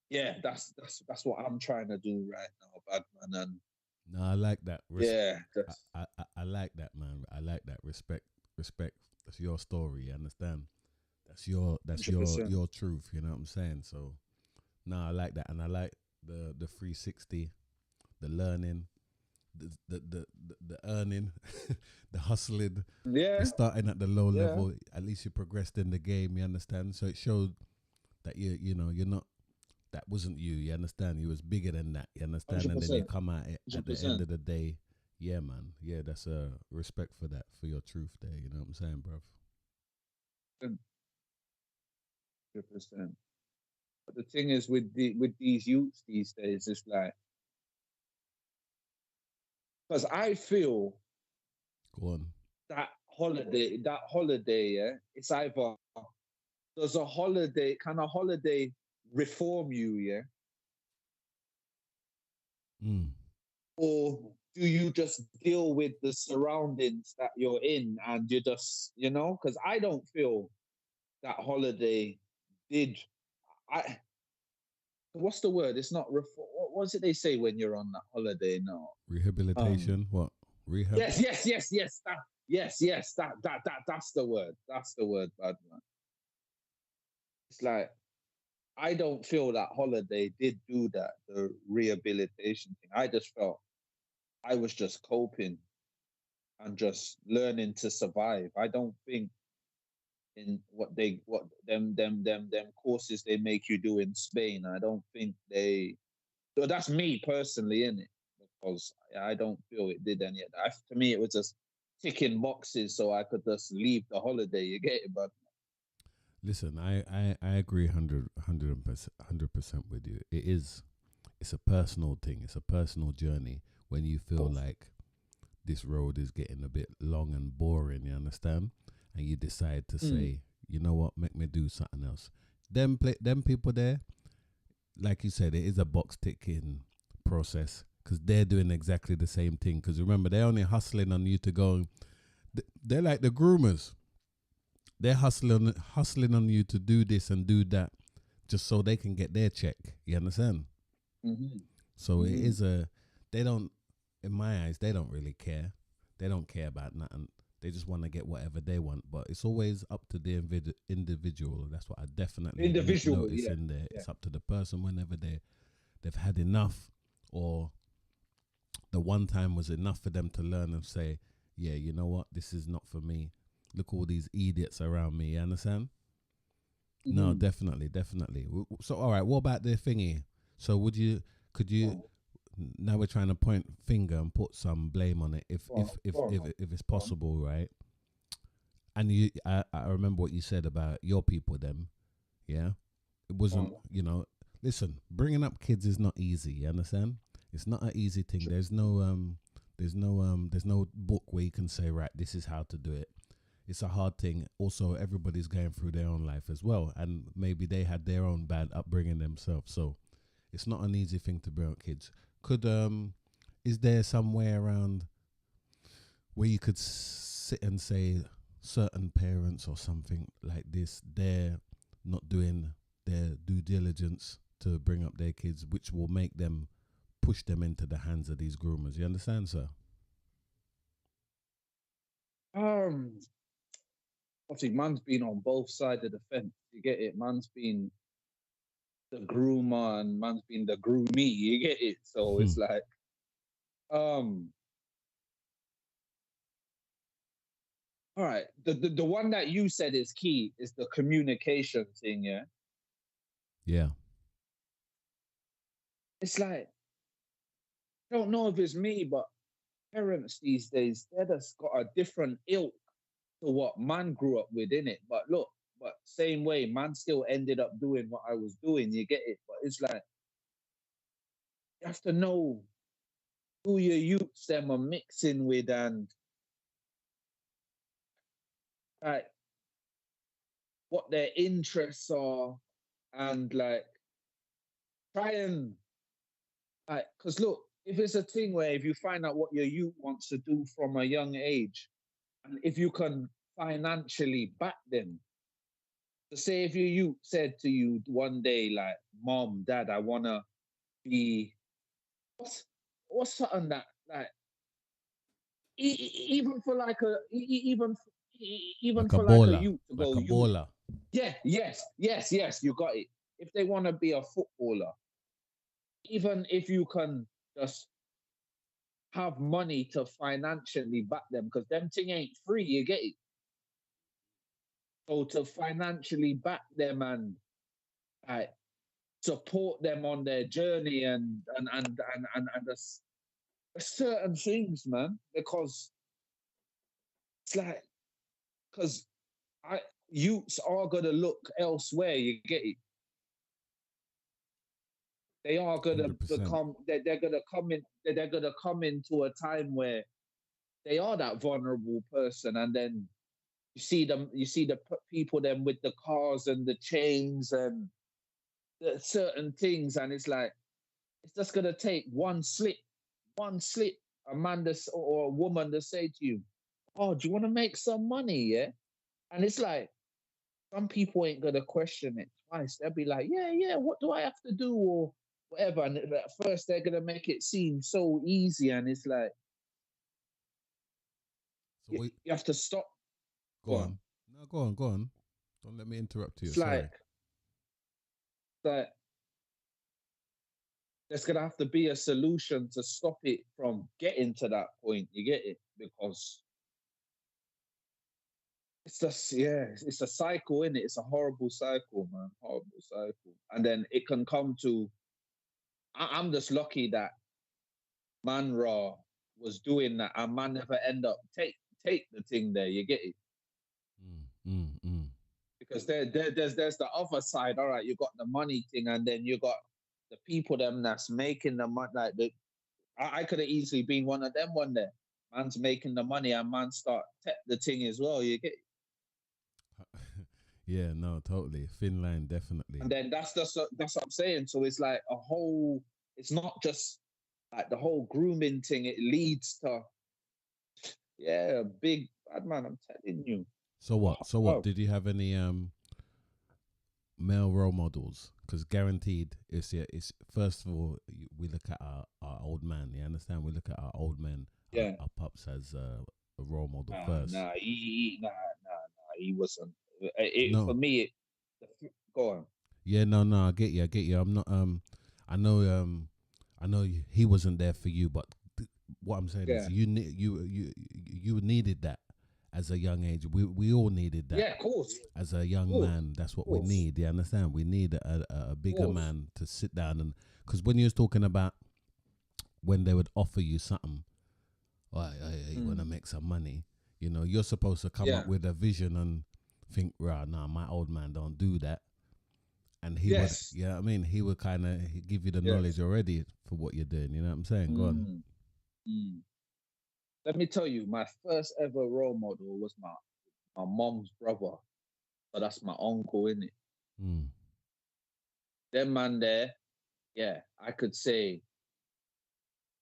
Speaker 4: Yeah, that's what I'm trying to do right now, bad man. And
Speaker 3: no, I like that.
Speaker 4: Yeah,
Speaker 3: I like that, man. I like that. Respect. That's your story. You understand? That's your 100%. Truth. You know what I'm saying? So, no, I like that, and I like the 360, the learning, the earning, the hustling.
Speaker 4: Yeah,
Speaker 3: starting at the low level. At least you progressed in the game. You understand? So it showed that you're not. That wasn't you. You understand? You was bigger than that. You understand? 100%. And then you come out at the end of the day. Yeah, man. Yeah, that's a respect for that, for your truth there. You know what I'm saying, bruv?
Speaker 4: 100%. But the thing is with these youths these days, it's like, because I feel
Speaker 3: go on
Speaker 4: that holiday, yeah, it's either does a holiday reform you, yeah, or do you just deal with the surroundings that you're in and you just, you know? Because I don't feel that holiday did. What's the word? It's not reform. What was it they say when you're on that holiday now?
Speaker 3: Rehabilitation. What? Rehab?
Speaker 4: Yes. That's the word. That's the word, bad man. It's like I don't feel that holiday did do that, the rehabilitation thing. I just felt I was just coping and just learning to survive. I don't think in what them courses they make you do in Spain, I don't think they. So that's me personally, in it, because I don't feel it did any of that. To me, it was just ticking boxes so I could just leave the holiday. You get it, but
Speaker 3: listen, I agree 100% with you. It's a personal thing. It's a personal journey when you feel like this road is getting a bit long and boring, you understand? And you decide to say, you know what, make me do something else. Them people there, like you said, it is a box ticking process because they're doing exactly the same thing. Because remember, they're only hustling on you to go. They're like the groomers. They're hustling on you to do this and do that just so they can get their check. You understand? So it is they don't, in my eyes, they don't really care. They don't care about nothing. They just want to get whatever they want. But it's always up to the individual. That's what I definitely notice in there. Yeah. It's up to the person whenever they've had enough, or the one time was enough for them to learn and say, yeah, you know what, this is not for me. Look, all these idiots around me. You understand? No, definitely. So, all right, what about the thingy? So could you, now we're trying to point finger and put some blame on it if it's possible, right? And I remember what you said about your people, them. Yeah. It wasn't, listen, bringing up kids is not easy, you understand? It's not an easy thing. There's no book where you can say, right, this is how to do it. It's a hard thing. Also, everybody's going through their own life as well, and maybe they had their own bad upbringing themselves. So it's not an easy thing to bring up kids. Is there somewhere around where you could sit and say certain parents or something like this, they're not doing their due diligence to bring up their kids, which will make them push them into the hands of these groomers? You understand, sir?
Speaker 4: obviously man's been on both sides of the fence. You get it? Man's been the groomer and man's been the groomee. You get it? So it's like, all right. The one that you said is key is the communication thing. Yeah.
Speaker 3: Yeah.
Speaker 4: It's like, I don't know if it's me, but parents these days, they're just got a different ilk to what man grew up with, in it. But look, but same way, man still ended up doing what I was doing. You get it? But it's like, you have to know who your youths them are mixing with, and like what their interests are, and like try and like, because look, if it's a thing where if you find out what your youth wants to do from a young age, and if you can financially back them, to say if your youth said to you one day like, "Mom, Dad, I wanna be what's something that like even for like a even
Speaker 3: Like a
Speaker 4: for like a
Speaker 3: baller.
Speaker 4: youth to
Speaker 3: Like
Speaker 4: go
Speaker 3: a
Speaker 4: you
Speaker 3: baller.
Speaker 4: yeah yes you got it. If they want to be a footballer, even if you can just have money to financially back them, because them thing ain't free, you get it. So to financially back them and like support them on their journey and there's certain things, man, because it's like because I youths are gonna look elsewhere. You get it. They are gonna
Speaker 3: 100%.
Speaker 4: become. They're gonna come in. They're gonna come into a time where they are that vulnerable person, and then you see them. You see the people then with the cars and the chains and the certain things, and it's like it's just gonna take one slip, a man or a woman to say to you, "Oh, do you want to make some money?" Yeah, and it's like some people ain't gonna question it twice. They'll be like, yeah, what do I have to do or whatever? And at first they're gonna make it seem so easy, and it's like
Speaker 3: So wait,
Speaker 4: you have to stop.
Speaker 3: go on. No, go on, go on. Don't let me interrupt you.
Speaker 4: It's
Speaker 3: Sorry.
Speaker 4: like there's gonna have to be a solution to stop it from getting to that point. You get it? Because it's just it's a cycle, in it. It's a horrible cycle, man. Horrible cycle. And then it can come to I'm just lucky that Man Ra was doing that, and man never end up take the thing there. You get it? Because there's the other side. All right, you got the money thing, and then you got the people them that's making the money. Like I could have easily been one of them one day. Man's making the money, and man start take the thing as well. You get it?
Speaker 3: Yeah, no, totally. Thin line, definitely.
Speaker 4: And then that's what I'm saying. So it's like a whole. It's not just like the whole grooming thing. It leads to big bad man. I'm telling you.
Speaker 3: So what? So what? Did you have any male role models? Because guaranteed, it's first of all we look at our old man. You understand? We look at our old men, our pups as a role model first.
Speaker 4: Nah, he wasn't.
Speaker 3: No.
Speaker 4: For me, go on.
Speaker 3: Yeah, no, I get you. I'm not. I know he wasn't there for you, but what I'm saying is you needed that as a young age. We all needed that.
Speaker 4: Yeah, of course.
Speaker 3: As a young man, that's what we need. You understand? We need a bigger man to sit down and because when you was talking about when they would offer you something, you want to make some money. You know, you're supposed to come up with a vision and think, right, nah, my old man don't do that. And he would, I mean, he would kind of give you the knowledge already for what you're doing. You know what I'm saying? Go on.
Speaker 4: Let me tell you, my first ever role model was my mom's brother. So that's my uncle, innit? Them man there, I could say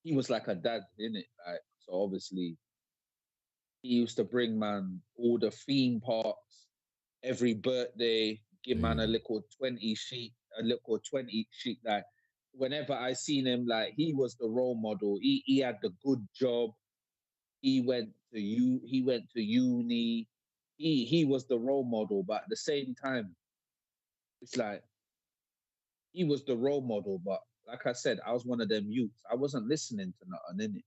Speaker 4: he was like a dad, innit? Like, so obviously he used to bring man all the theme parks every birthday, give man a little 20 sheet. Like whenever I seen him, like he was the role model. He had the good job. He went to uni. he was the role model, but at the same time, it's like he was the role model, but like I said, I was one of them youths. I wasn't listening to nothing in it.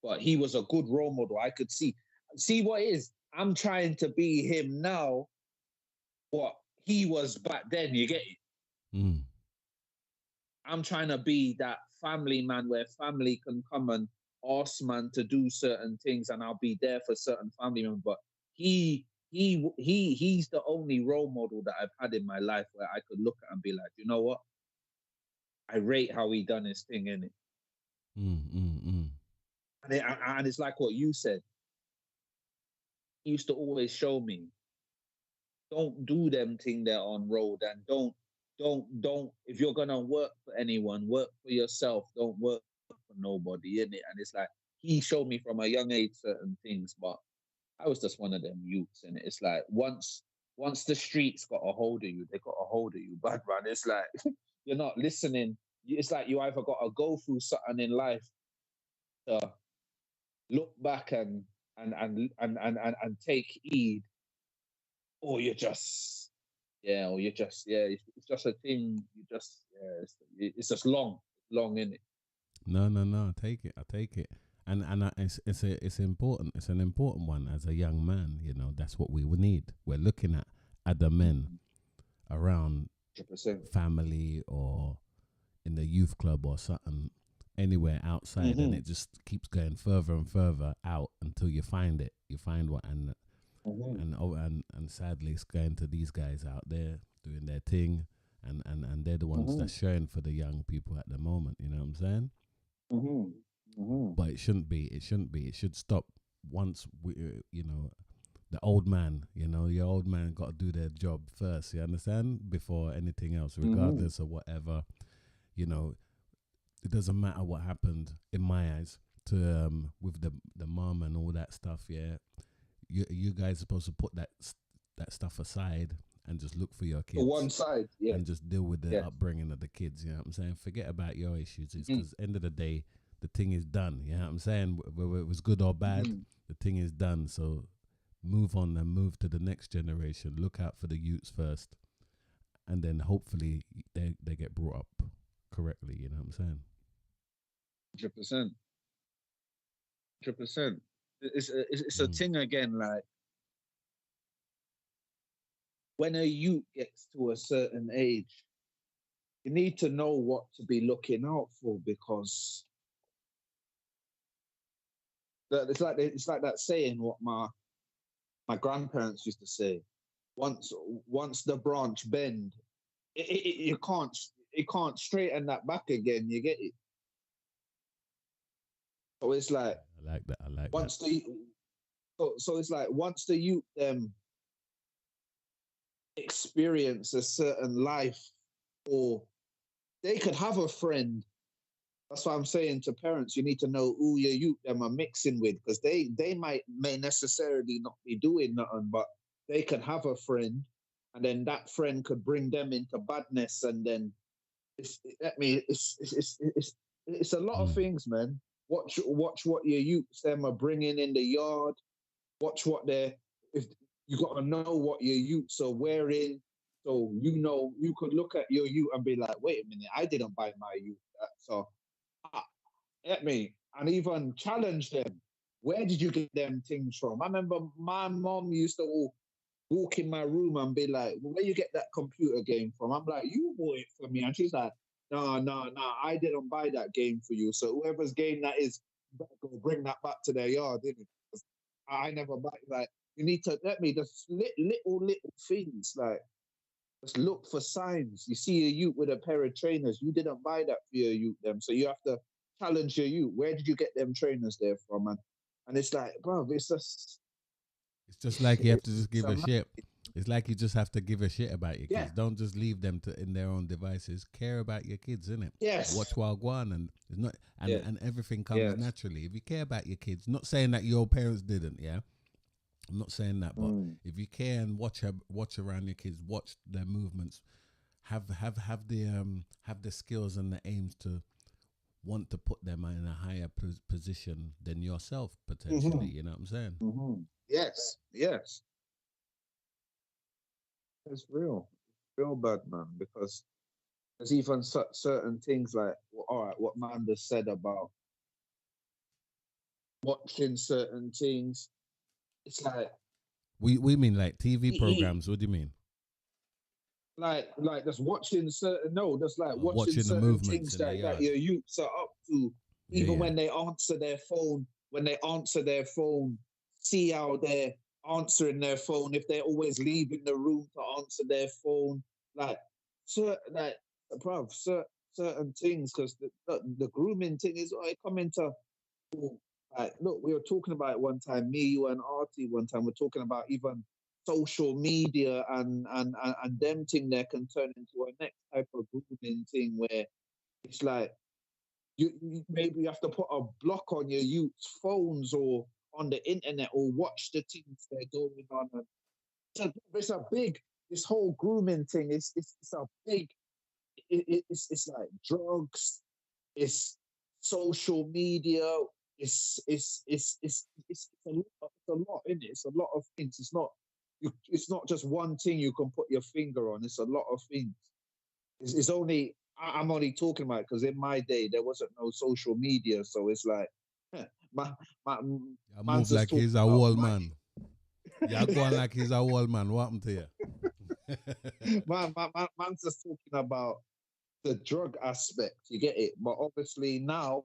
Speaker 4: But he was a good role model. I could see what it is. I'm trying to be him now, what he was back then. You get it?
Speaker 3: Mm.
Speaker 4: I'm trying to be that family man where family can come and ask man to do certain things, and I'll be there for certain family members. But he's the only role model that I've had in my life where I could look at and be like, you know what? I rate how he done his thing in it. And it's like what you said. He used to always show me, don't do them thing there on road, and don't if you're gonna work for anyone, work for yourself. Don't work for nobody in it. And it's like he showed me from a young age certain things, but I was just one of them youths in it. It's like once the streets got a hold of you, they got a hold of you, bad man. It's like you're not listening. It's like you either got to go through something in life to look back and take heed, or you're just it's just a thing. You just it's just long in it.
Speaker 3: No. I take it. And it's important. It's an important one as a young man. You know, that's what we would need. We're looking at other men around
Speaker 4: 100%.
Speaker 3: family or in the youth club or something, anywhere outside, and it just keeps going further and further out until you find it. You find what, and sadly, it's going to these guys out there doing their thing, and they're the ones that's showing for the young people at the moment. You know what I'm saying? But it shouldn't be. It should stop once we, the old man. Your old man got to do their job first. You understand? Before anything else, regardless of whatever. It doesn't matter what happened in my eyes to with the mom and all that stuff. Yeah, you guys are supposed to put that stuff aside and just look for your kids.
Speaker 4: To one side, yeah,
Speaker 3: and just deal with the upbringing of the kids. You know what I'm saying? Forget about your issues. It's because end of the day, the thing is done. You know what I'm saying? Whether it was good or bad, the thing is done. So move on and move to the next generation. Look out for the youths first, and then hopefully they get brought up correctly. You know what I'm saying?
Speaker 4: 100%. 100%. It's a thing again. Like when a youth gets to a certain age, you need to know what to be looking out for, because it's like that saying what my grandparents used to say. Once the branch bend, you can't straighten that back again. You get it? So it's like
Speaker 3: I like that.
Speaker 4: Once so it's like once the youth experience a certain life, or they could have a friend. That's why I'm saying to parents, you need to know who your youth them are mixing with, because they may necessarily not be doing nothing, but they could have a friend, and then that friend could bring them into badness, and then it's a lot of things, man. Watch what your youths them are bringing in the yard. Watch what if you got to know what your youths are wearing, so you could look at your youth and be like, wait a minute, I didn't buy my youth that, so and even challenge them. Where did you get them things from? I remember my mom used to walk in my room and be like, where you get that computer game from? I'm like, you bought it for me. And she's like, no, I didn't buy that game for you. So whoever's game that is, go bring that back to their yard, didn't it? I never buy it. Like, you need to just little things, like just look for signs. You see a youth with a pair of trainers, you didn't buy that for your youth them. So you have to challenge your youth. Where did you get them trainers there from? And it's like, bro, it's
Speaker 3: just like you have to just give a shit. It's like you just have to give a shit about your kids. Don't just leave them in their own devices. Care about your kids, innit?
Speaker 4: Yes.
Speaker 3: Watch while gone, and it's not, and everything comes naturally. If you care about your kids, not saying that your parents didn't, yeah. I'm not saying that, but if you care and watch around your kids, watch their movements, have the skills and the aims to want to put them in a higher position than yourself potentially. You know what I'm saying?
Speaker 4: Yes. It's real bad, man. Because there's even certain things like, well, all right, what Manda said about watching certain things. It's like
Speaker 3: We mean like TV
Speaker 4: he,
Speaker 3: programs. What do you mean?
Speaker 4: like just watching certain no, just like watching
Speaker 3: Watching the
Speaker 4: certain
Speaker 3: movements
Speaker 4: things
Speaker 3: in the
Speaker 4: that
Speaker 3: yard.
Speaker 4: your youths are up to,
Speaker 3: Yeah,
Speaker 4: even
Speaker 3: yeah.
Speaker 4: when they answer their phone, see how they're answering their phone, if they're always leaving the room to answer their phone, like certain like bruv, certain things, because the grooming thing is I come into like, look, we were talking about it one time, me, you, and Artie one time. We're talking about even social media and them thing there can turn into a next type of grooming thing where it's like you maybe you have to put a block on your youth's phones or on the internet or watch the things they're going on. And it's a big this whole grooming thing. It's a big. It's like drugs, it's social media, it's a lot in it. It's a lot of things. It's not just one thing you can put your finger on. It's a lot of things. It's only I'm only talking about because in my day there wasn't no social media, so it's like my my
Speaker 3: I
Speaker 4: man's
Speaker 3: move
Speaker 4: just
Speaker 3: like he's
Speaker 4: talking
Speaker 3: a
Speaker 4: about
Speaker 3: wall
Speaker 4: my
Speaker 3: man. Yeah, go on like he's a wall man. What happened to you?
Speaker 4: man's just talking about the drug aspect, you get it. But obviously now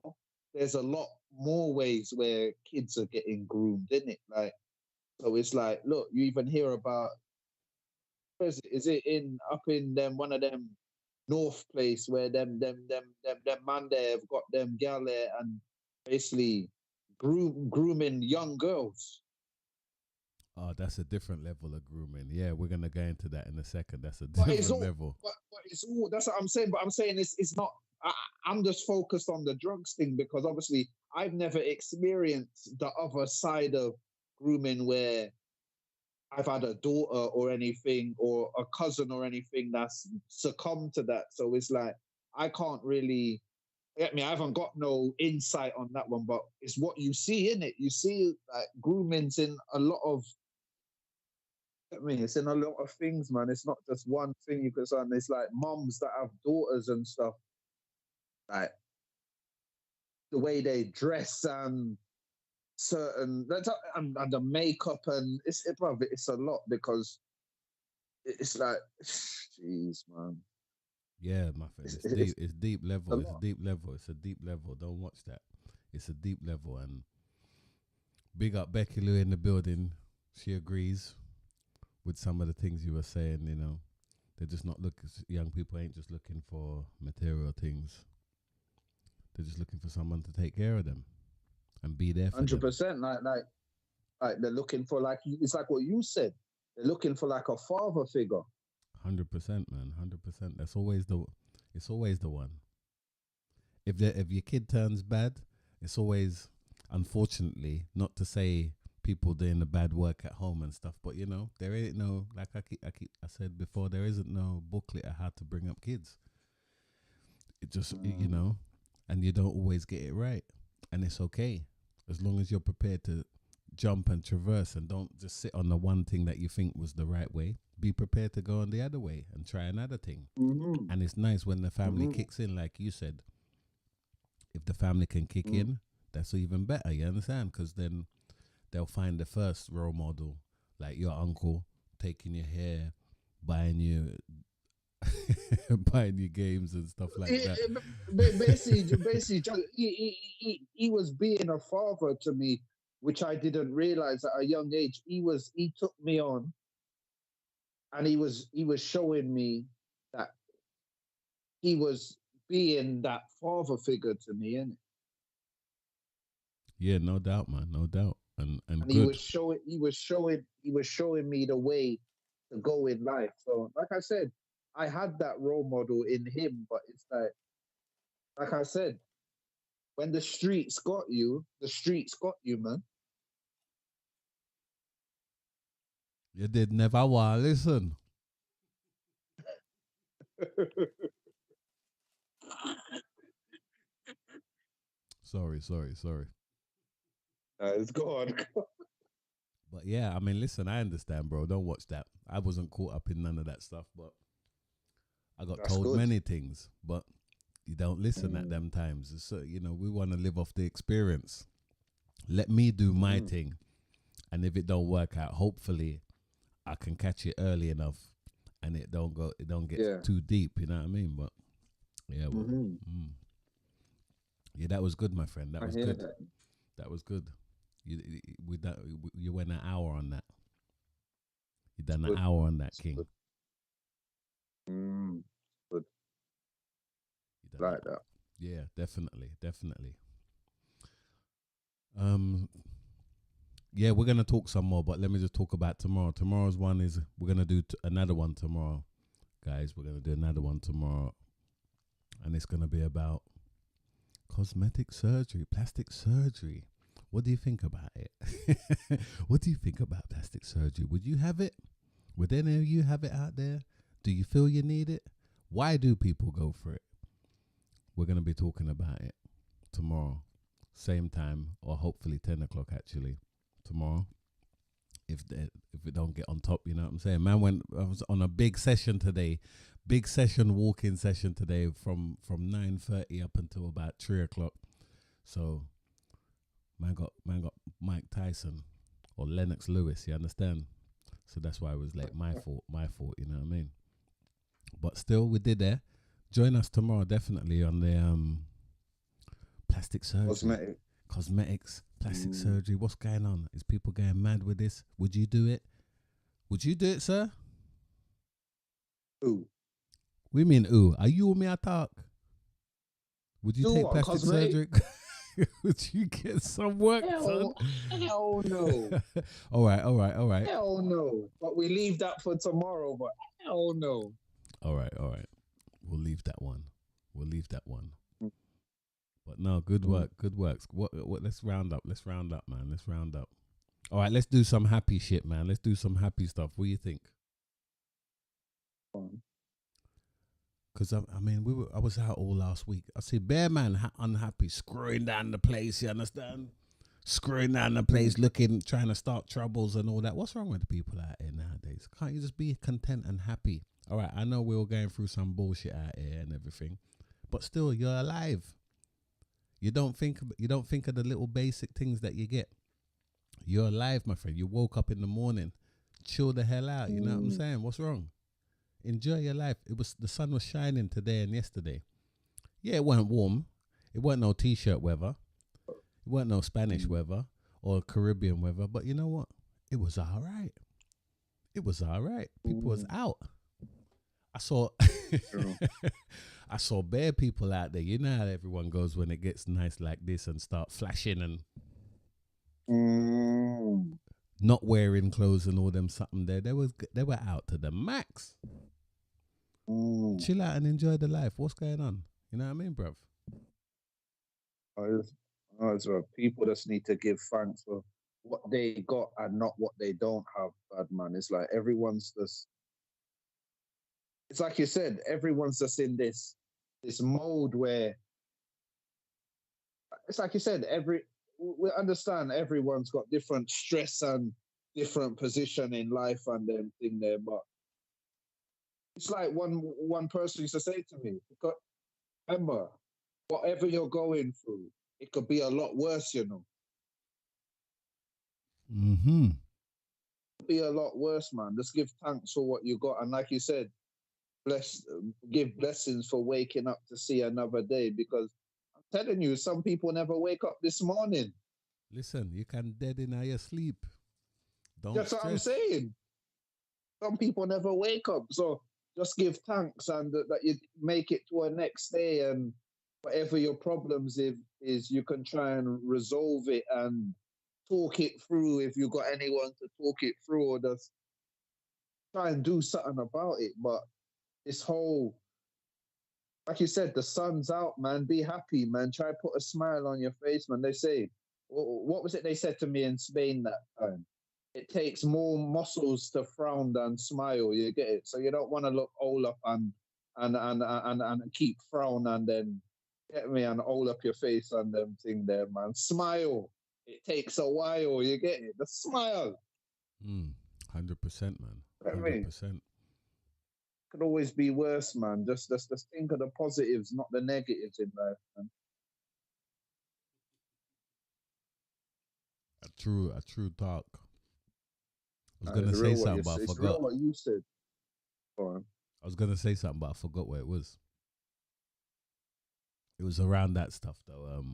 Speaker 4: there's a lot more ways where kids are getting groomed, isn't it? Like, so it's like, look, you even hear about is it in up in them one of them North place where them man there have got them gal there and basically grooming young girls.
Speaker 3: Oh, that's a different level of grooming. Yeah, we're gonna go into that in a second. That's a
Speaker 4: But it's
Speaker 3: different
Speaker 4: all,
Speaker 3: level.
Speaker 4: but it's all. That's what I'm saying. But I'm saying it's not. I'm just focused on the drugs thing because obviously I've never experienced the other side of grooming where I've had a daughter or anything or a cousin or anything that's succumbed to that. So it's like I can't really. I mean, I haven't got no insight on that one, but it's what you see in it. You see like grooming's in a lot of I mean, it's in a lot of things, man. It's not just one thing you can say. It's like moms that have daughters and stuff. Like the way they dress and certain and the makeup and bro, it's a lot because it's like, jeez, man.
Speaker 3: Yeah, my friend. It's
Speaker 4: It's
Speaker 3: deep. It's deep
Speaker 4: a
Speaker 3: level. It's
Speaker 4: lot.
Speaker 3: deep level. It's a deep level. Don't watch that. It's a deep level. And big up Becky Lou in the building. She agrees with some of the things you were saying. You know, they're just not looking. Young people ain't just looking for material things. They're just looking for someone to take care of them and be there for them.
Speaker 4: 100%. Like they're looking for it's like what you said. They're looking for like a father figure.
Speaker 3: 100%, man. 100%. That's always the. It's always the one. If your kid turns bad, it's always, unfortunately, not to say people doing the bad work at home and stuff, but you know there ain't no like I said before, there isn't no booklet on how to bring up kids. It just you know, and you don't always get it right, and it's okay as long as you're prepared to jump and traverse and don't just sit on the one thing that you think was the right way. Be prepared to go on the other way and try another thing.
Speaker 4: Mm-hmm.
Speaker 3: And it's nice when the family
Speaker 4: Mm-hmm.
Speaker 3: kicks in, like you said. If the family can kick
Speaker 4: Mm-hmm.
Speaker 3: in, that's even better. You understand? Because then they'll find the first role model, like your uncle, taking your hair, buying you, buying you games and stuff like that.
Speaker 4: Basically, he was being a father to me, which I didn't realize at a young age. He took me on, and he was showing me that he was being that father figure to me,
Speaker 3: Yeah, no doubt, man, no doubt, and
Speaker 4: and he was
Speaker 3: good.
Speaker 4: showing me the way to go in life. So, like I said, I had that role model in him, but it's like I said, when the streets got you, man.
Speaker 3: You did never want listen. Sorry.
Speaker 4: It's gone.
Speaker 3: But yeah, I mean, listen, I understand, bro. Don't watch that. I wasn't caught up in none of that stuff, but I got
Speaker 4: That's
Speaker 3: told
Speaker 4: good.
Speaker 3: many things, but you don't listen at them times. So, we want to live off the experience. Let me do my thing. And if it don't work out, hopefully I can catch it early enough and it don't get too deep, you know what I mean? But yeah, well, yeah, that was good, my friend. That was good. That was good. You went an hour on that. You done an hour on that, King.
Speaker 4: Good. Good.
Speaker 3: You done
Speaker 4: Like that.
Speaker 3: Yeah, definitely. Yeah, we're gonna talk some more, but let me just talk about tomorrow. Tomorrow's one is we're gonna do another one tomorrow, guys. We're gonna do another one tomorrow, and it's gonna be about cosmetic surgery, plastic surgery. What do you think about it? What do you think about plastic surgery? Would you have it? Would any of you have it out there? Do you feel you need it? Why do people go for it? We're gonna be talking about it tomorrow, same time, or hopefully 10 o'clock actually. Tomorrow, if it don't get on top, you know what I'm saying, man. I was on a big session today, walk-in session today from 9:30 up until about 3 o'clock. So man got Mike Tyson or Lennox Lewis, you understand? So that's why it was like my fault, you know what I mean? But still, we did there. Join us tomorrow definitely on the plastic surgery. Cosmetics, plastic surgery. What's going on? Is people going mad with this? Would you do it? Would you do it, sir?
Speaker 4: Ooh.
Speaker 3: We mean ooh. Are you or me I talk? Would you take plastic surgery? Would you get some work done?
Speaker 4: Hell no.
Speaker 3: All right.
Speaker 4: Hell no. But we leave that for tomorrow, but hell no.
Speaker 3: All right. We'll leave that one. But no, good work. What? Let's round up, man. Let's round up. All right, let's do some happy shit, man. Let's do some happy stuff. What do you think? Because I was out all last week. I see Bear Man unhappy, screwing down the place. You understand? Screwing down the place, trying to start troubles and all that. What's wrong with the people out here nowadays? Can't you just be content and happy? All right, I know we're all going through some bullshit out here and everything, but still, you're alive. You don't think of the little basic things that you get. You're alive, my friend. You woke up in the morning, chill the hell out. You know what I'm saying? What's wrong? Enjoy your life. The sun was shining today and yesterday. Yeah, it wasn't warm. It wasn't no t-shirt weather. It wasn't no Spanish weather or Caribbean weather. But you know what? It was all right. People was out. I saw I saw bare people out there. You know how everyone goes when it gets nice like this and start flashing and not wearing clothes and all them something there. They were out to the max. Chill out and enjoy the life. What's going on? You know what I mean, bruv?
Speaker 4: People just need to give thanks for what they got and not what they don't have, bad man. It's like everyone's just. It's like you said, everyone's just in this mode where it's like you said, we understand everyone's got different stress and different position in life and them thing there, but it's like one person used to say to me, remember, whatever you're going through, it could be a lot worse, you know. It could be a lot worse, man. Just give thanks for what you got, and like you said, give blessings for waking up to see another day, because I'm telling you, some people never wake up this morning.
Speaker 3: Listen, you can dead in your sleep.
Speaker 4: That's what I'm saying. Some people never wake up, so just give thanks and that you make it to a next day, and whatever your problems is, you can try and resolve it and talk it through if you've got anyone to talk it through, or just try and do something about it. But this whole, like you said, the sun's out, man. Be happy, man. Try to put a smile on your face, man. They say, what was it they said to me in Spain that time? It takes more muscles to frown than smile. You get it? So you don't want to look all up and keep frown and then get me and all up your face and them thing there, man. Smile. It takes a while. You get it? The smile.
Speaker 3: 100%, man.
Speaker 4: I mean,
Speaker 3: 100%.
Speaker 4: could always be worse, man. Just think of the positives, not the negatives in life, man.
Speaker 3: A true talk. I was
Speaker 4: It's
Speaker 3: gonna say
Speaker 4: real what
Speaker 3: something, but I
Speaker 4: it's real
Speaker 3: forgot.
Speaker 4: what you said. Go on.
Speaker 3: I was gonna say something, but I forgot what it was. It was around that stuff, though.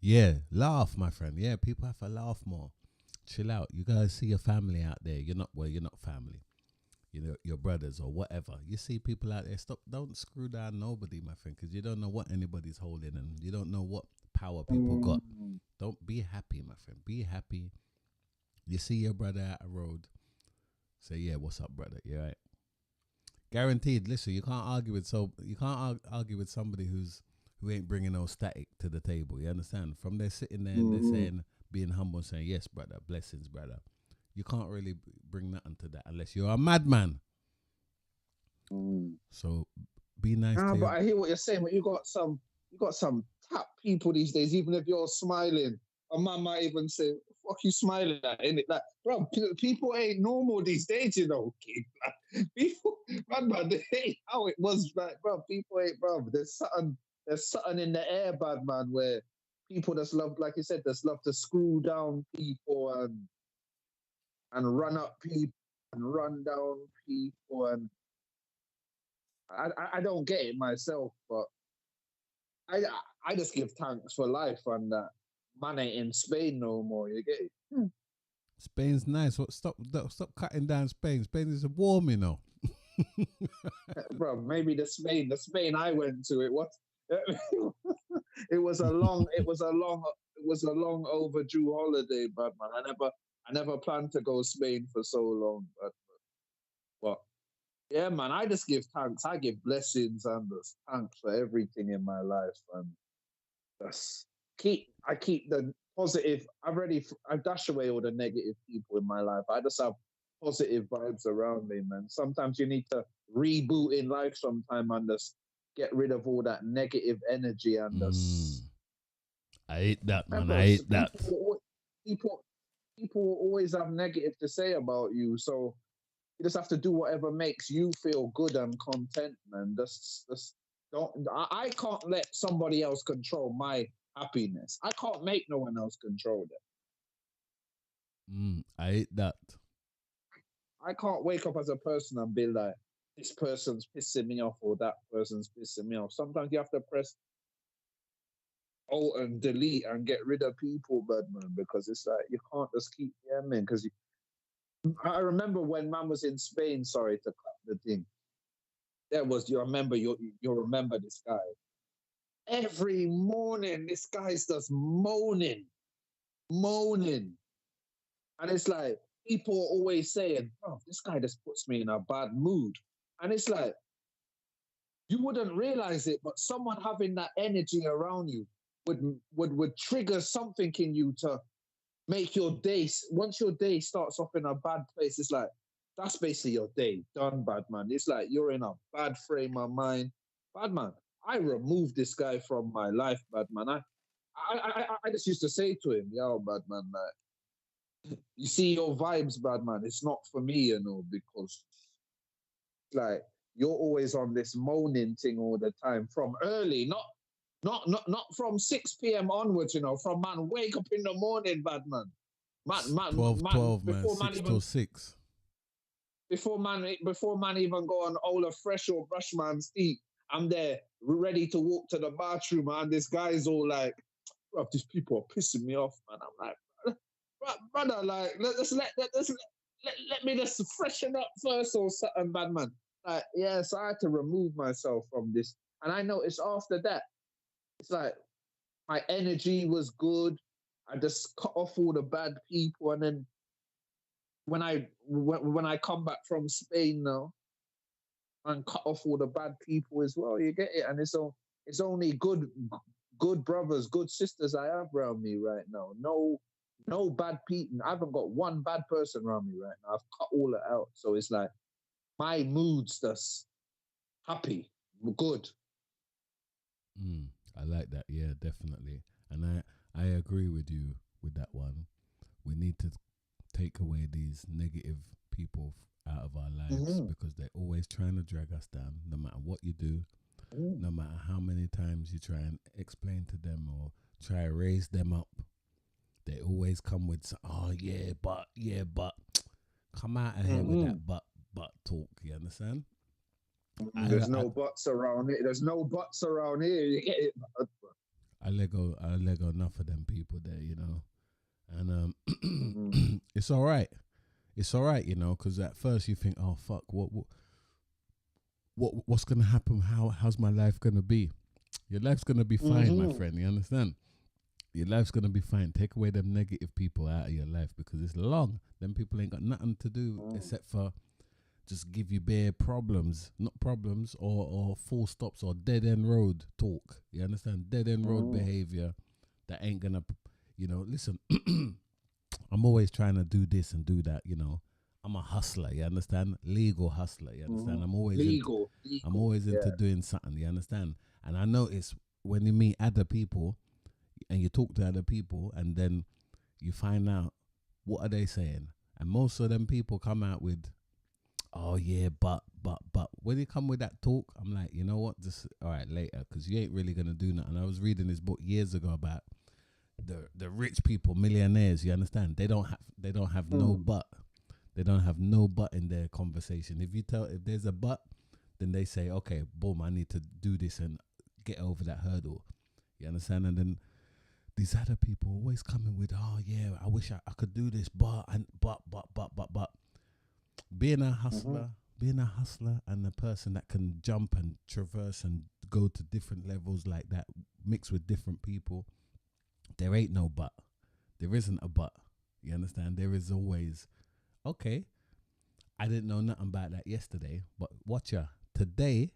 Speaker 3: Yeah, laugh, my friend. Yeah, people have to laugh more. Chill out. You guys see your family out there. You're not family. You know, your brothers or whatever. You see people out there. Don't screw down nobody, my friend, because you don't know what anybody's holding and you don't know what power people got. Don't be happy, my friend. Be happy. You see your brother out the road. Say, yeah, what's up, brother? You right? Guaranteed. Listen, you can't argue with argue with somebody who ain't bringing no static to the table. You understand? From they're sitting there and they're saying, being humble and saying, yes, brother, blessings, brother. You can't really bring nothing to that unless you're a madman. So be nice to
Speaker 4: but I hear what you're saying, but you got some tap people these days, even if you're smiling. A man might even say, fuck you smiling at, innit? Like, bro, people ain't normal these days, you know, kid. Like, people, man, they ain't how it was, like, bro, people ain't, bro. There's something in the air, bad man, where people just love, like you said, just love to screw down people and run up people and run down people, and I don't get it myself, but I just give thanks for life and that man ain't in Spain no more. You get it?
Speaker 3: Spain's nice. Stop cutting down Spain. Spain is warm, you know.
Speaker 4: Bro, maybe the Spain I went to, it was it was a long overdue holiday, but man, I never planned to go Spain for so long, but yeah, man, I just give thanks. I give blessings and just thanks for everything in my life, and just I keep the positive. I dash away all the negative people in my life. I just have positive vibes around me, man. Sometimes you need to reboot in life sometime and just get rid of all that negative energy and just.
Speaker 3: I hate that, man.
Speaker 4: Bro,
Speaker 3: I hate that.
Speaker 4: People always have negative to say about you, so you just have to do whatever makes you feel good and content, man. Just don't. I can't let somebody else control my happiness. I can't make no one else control that.
Speaker 3: I hate that.
Speaker 4: I can't wake up as a person and be like, this person's pissing me off or that person's pissing me off. Sometimes you have to press Alt and delete and get rid of people, man, because it's like you can't just keep man. Because I remember when man was in Spain. Sorry to cut the thing. You remember this guy. Every morning, this guy's just moaning. And it's like, people are always saying, oh, this guy just puts me in a bad mood. And it's like, you wouldn't realize it, but someone having that energy around you would trigger something in you to make your day. Once your day starts off in a bad place, it's like, that's basically your day done, bad man. It's like you're in a bad frame of mind. Bad man, I removed this guy from my life, bad man. I just used to say to him, yo, bad man, like, you see your vibes, bad man. It's not for me, you know, because like you're always on this moaning thing all the time from early, not from 6 p.m. onwards, you know, from man, wake up in the morning, bad man. Man,
Speaker 3: 12, man, 6 till 6.
Speaker 4: Before man even go on Ola Fresh or brush man's teeth, I'm there ready to walk to the bathroom, and this guy's all like, bro, these people are pissing me off, man. I'm like, brother, like, let me just freshen up first or something, bad man. Like, yeah, so I had to remove myself from this. And I noticed after that, it's like my energy was good. I just cut off all the bad people, and then when I come back from Spain now and cut off all the bad people as well, you get it. And it's only good brothers, good sisters I have around me right now. No bad people. I haven't got one bad person around me right now. I've cut all it out. So it's like my mood's just happy, good.
Speaker 3: I like that. Yeah, definitely. And I agree with you with that one. We need to take away these negative people out of our lives
Speaker 4: Mm-hmm.
Speaker 3: because they're always trying to drag us down. No matter what you do,
Speaker 4: Mm.
Speaker 3: no matter how many times you try and explain to them or try to raise them up, they always come with, oh yeah, but come out of here with
Speaker 4: Mm-hmm.
Speaker 3: that but talk. You understand?
Speaker 4: There's
Speaker 3: I
Speaker 4: no buts around it. There's no buts around here. You get it?
Speaker 3: I Lego enough of them people there, you know, and
Speaker 4: Mm-hmm.
Speaker 3: it's all right. It's all right, you know, because at first you think, oh fuck, what's gonna happen? How's my life gonna be? Your life's gonna be fine, my
Speaker 4: Mm-hmm.
Speaker 3: friend. You understand? Your life's gonna be fine. Take away them negative people out of your life because it's long. Them people ain't got nothing to do except for just give you bare problems, not problems or full stops or dead end road talk. You understand? Dead end road behavior that ain't gonna, you know. Listen, I'm always trying to do this and do that. You know, I'm a hustler. You understand? Legal hustler. You understand? I'm always
Speaker 4: Legal.
Speaker 3: into
Speaker 4: Yeah.
Speaker 3: doing something. You understand? And I notice when you meet other people and you talk to other people, and then you find out what are they saying, and most of them people come out with, oh yeah, but when you come with that talk, I'm like, you know what, just all right later, because you ain't really gonna do nothing. I was reading this book years ago about the rich people, millionaires. You understand? They don't have no but. They don't have no but in their conversation. If there's a but, then they say, okay, boom, I need to do this and get over that hurdle. You understand? And then these other people always coming with, oh yeah, I wish I could do this, but being a hustler, and a person that can jump and traverse and go to different levels like that, mix with different people, there ain't no but. There isn't a but. You understand? There is always, okay, I didn't know nothing about that yesterday, but watch ya. Today,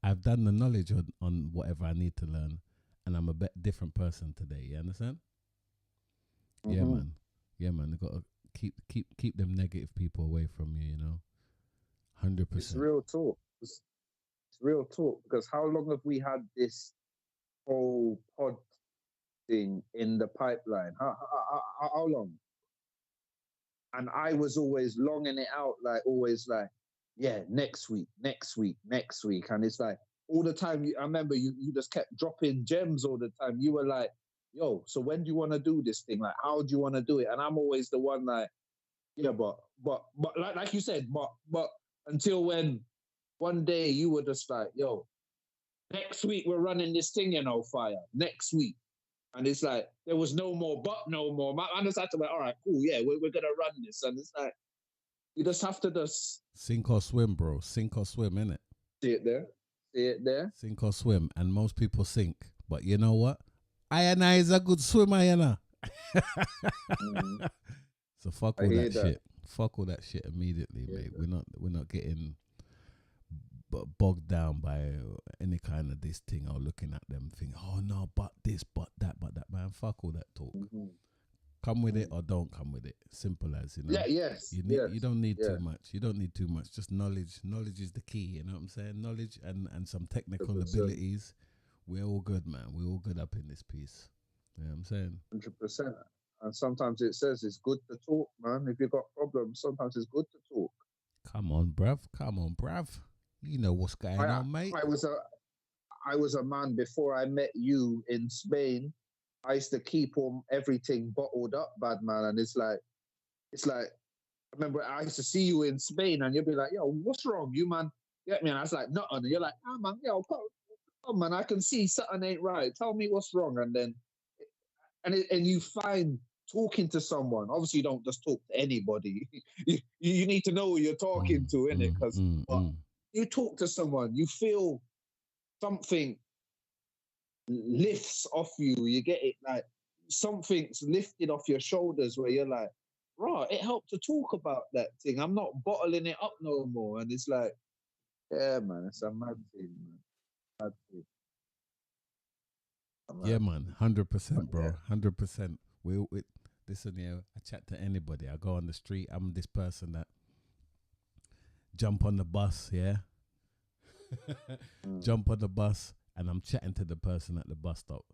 Speaker 3: I've done the knowledge on whatever I need to learn, and I'm a bit different person today. You understand? Yeah, man. Yeah, man. You gotta keep them negative people away from you. You know,
Speaker 4: It's
Speaker 3: 100%.
Speaker 4: real talk. It's real talk because how long have we had this whole pod thing in the pipeline? How long? And I was always longing it out, like always, like, yeah, next week, next week, next week, and it's like all the time. I remember you just kept dropping gems all the time. You were like, yo, so when do you want to do this thing? Like, how do you want to do it? And I'm always the one like, yeah, but like you said, but until when one day you were just like, yo, next week we're running this thing, fire. Next week. And it's like, there was no more but no more. I just had to be like, all right, cool, yeah, we're going to run this. And it's like, you just have to just
Speaker 3: Sink or swim, bro. Sink or swim, innit?
Speaker 4: see it there. See it there.
Speaker 3: Sink or swim. And most people sink. But you know what? I and I is a good swimmer, you know. So fuck all that shit. Fuck all that shit immediately, mate. We're not getting bogged down by any kind of this thing or looking at them think, oh no, but this, but that, man. Fuck all that talk. Come with it or don't come with it. Simple as, you know.
Speaker 4: Yeah, yes.
Speaker 3: You don't need too much. You don't need too much. Just knowledge. Knowledge is the key. You know what I'm saying? Knowledge and some technical
Speaker 4: 100%.
Speaker 3: abilities. We're all good, man. We're all good up in this piece. You know what I'm saying?
Speaker 4: 100%. And sometimes it says it's good to talk, man. If you've got problems, sometimes it's good to talk.
Speaker 3: Come on, bruv. You know what's going on, mate.
Speaker 4: I was a man before I met you in Spain. I used to keep everything bottled up, bad man. And it's like, I remember I used to see you in Spain and you'd be like, yo, what's wrong? You, man, get me? And I was like, nothing. And you're like, oh, man, yo, come, man, I can see something ain't right. Tell me what's wrong. And then, and you find talking to someone, obviously you don't just talk to anybody. you need to know who you're talking to, innit? Because you talk to someone, you feel something lifts off you. You get it, like something's lifted off your shoulders where you're like, right, it helped to talk about that thing. I'm not bottling it up no more. And it's like, yeah, man, it's a mad thing, man. Mad thing.
Speaker 3: Yeah, man, 100%, bro, 100%. Listen, yeah, I chat to anybody. I go on the street. I'm this person that jump on the bus, yeah. Jump on the bus, and I'm chatting to the person at the bus stop.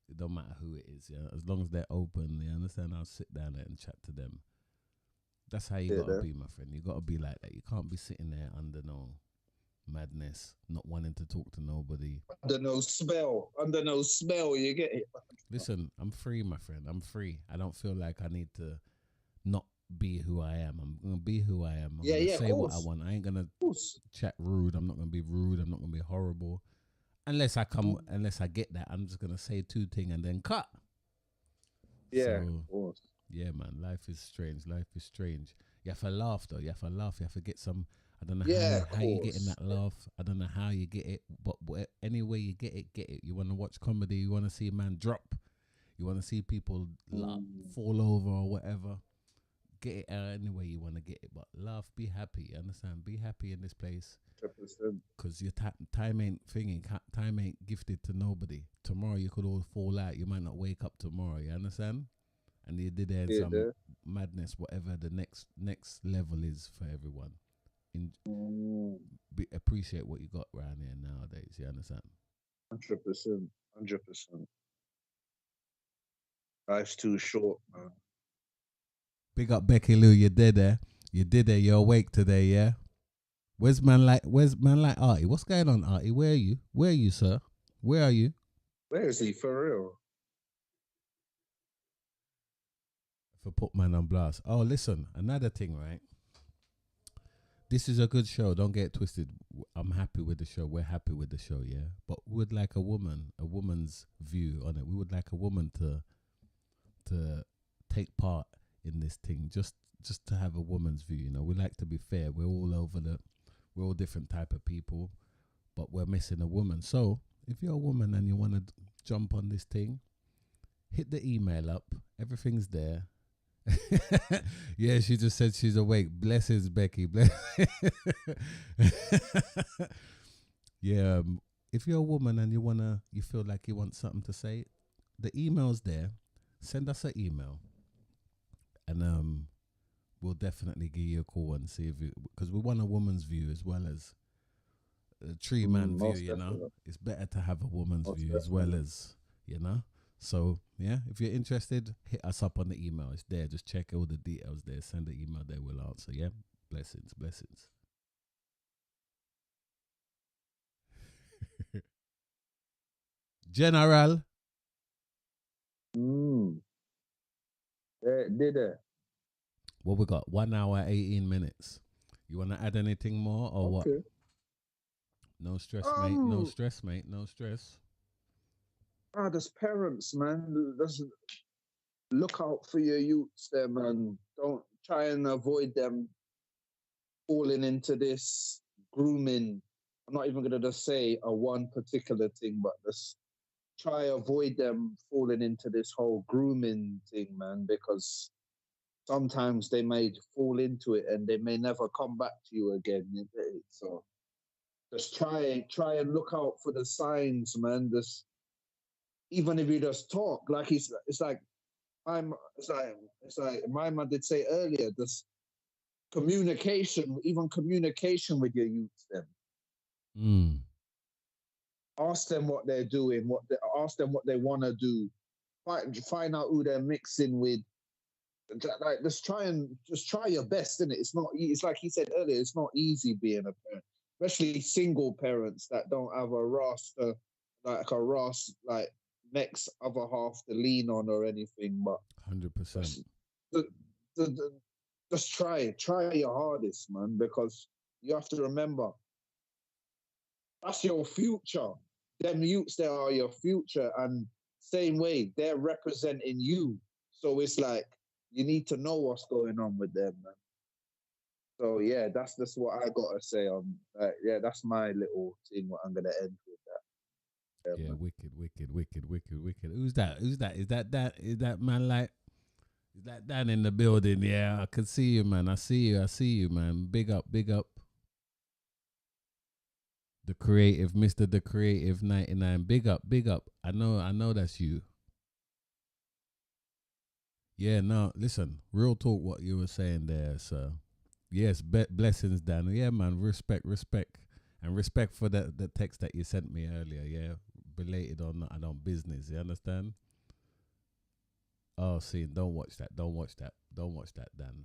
Speaker 3: It don't matter who it is, yeah. As long as they're open, you understand. I'll sit down there and chat to them. That's how you gotta be, my friend. You gotta be like that. You can't be sitting there under no madness, not wanting to talk to nobody.
Speaker 4: Under no spell, you get it.
Speaker 3: Listen, I'm free, my friend. I'm free. I don't feel like I need to not be who I am. I'm gonna be who I am. I'm gonna say what I want. I ain't gonna chat rude. I'm not gonna be rude. I'm not gonna be horrible. Unless I get that, I'm just gonna say two things and then cut.
Speaker 4: Yeah,
Speaker 3: so,
Speaker 4: of course.
Speaker 3: Yeah, man. Life is strange. Life is strange. You have to laugh though. You have to laugh. You have to get some. I don't know how you getting that laugh. I don't know how you get it, but any way you get it, get it. You want to watch comedy. You want to see a man drop. You want to see people fall over or whatever. Get it any way you want to get it, but laugh. Be happy. Understand? Be happy in this place.
Speaker 4: 100%.
Speaker 3: Because your time ain't thinking. Time ain't gifted to nobody. Tomorrow you could all fall out. You might not wake up tomorrow. You understand? And you did some madness, whatever the next level is for everyone. Appreciate what you got around here nowadays. You understand?
Speaker 4: 100%. 100%. Life's too short, man.
Speaker 3: Big up Becky Lou. You did there. You're awake today, yeah. Where's man like Artie? What's going on, Artie? Where are you, sir? Where are you?
Speaker 4: Where is he for real?
Speaker 3: For put man on blast. Oh, listen, another thing, right? This is a good show. Don't get it twisted. I'm happy with the show. We're happy with the show, yeah. But we would like a woman's view on it. We would like a woman to take part in this thing. Just to have a woman's view, you know. We like to be fair. We're all different type of people, but we're missing a woman. So if you're a woman and you want to jump on this thing, hit the email up. Everything's there. Yeah, she just said she's awake. Blessings, Becky. Yeah, if you're a woman and you feel like you want something to say, the email's there. Send us an email, and we'll definitely give you a call and see if because we want a woman's view as well as a tree man view. You know, it's better to have a woman's view as well as, you know. So, yeah, if you're interested, hit us up on the email. It's there. Just check all the details there. Send the email there. We'll answer. Yeah. Blessings. General.
Speaker 4: Did it.
Speaker 3: What we got? 1 hour, 18 minutes. You want to add anything more or what? No stress, mate. No stress, mate. No stress.
Speaker 4: There's parents, man. Look out for your youths there, man. Don't try and avoid them falling into this grooming. I'm not even going to just say a one particular thing, but just try avoid them falling into this whole grooming thing, man, because sometimes they may fall into it and they may never come back to you again. So just try and look out for the signs, man. Just even if you just talk, like it's like my mum did say earlier, this communication with your youths then. Ask them what they're doing, ask them what they want to do, find out who they're mixing with. Like just try your best, innit? It's like he said earlier, it's not easy being a parent, especially single parents that don't have a roster, like next other half to lean on or anything. But
Speaker 3: 100%.
Speaker 4: Just try your hardest, man, because you have to remember that's your future. Them youths there are your future, and same way they're representing you. So it's like you need to know what's going on with them, man. So yeah, that's just what I gotta say on. Yeah, that's my little thing. What I'm gonna end with that.
Speaker 3: Yeah, wicked. Who's that? Is that man like? Is that Dan in the building? Yeah, I can see you, man. I see you, man. Big up. The creative, Mr. The Creative 99. Big up. I know that's you. Yeah, no, listen, real talk what you were saying there, sir. Yes, blessings, Dan. Yeah, man, respect. And respect for the text that you sent me earlier, yeah? Related or not, and on business, you understand? Oh, see, don't watch that, Dan.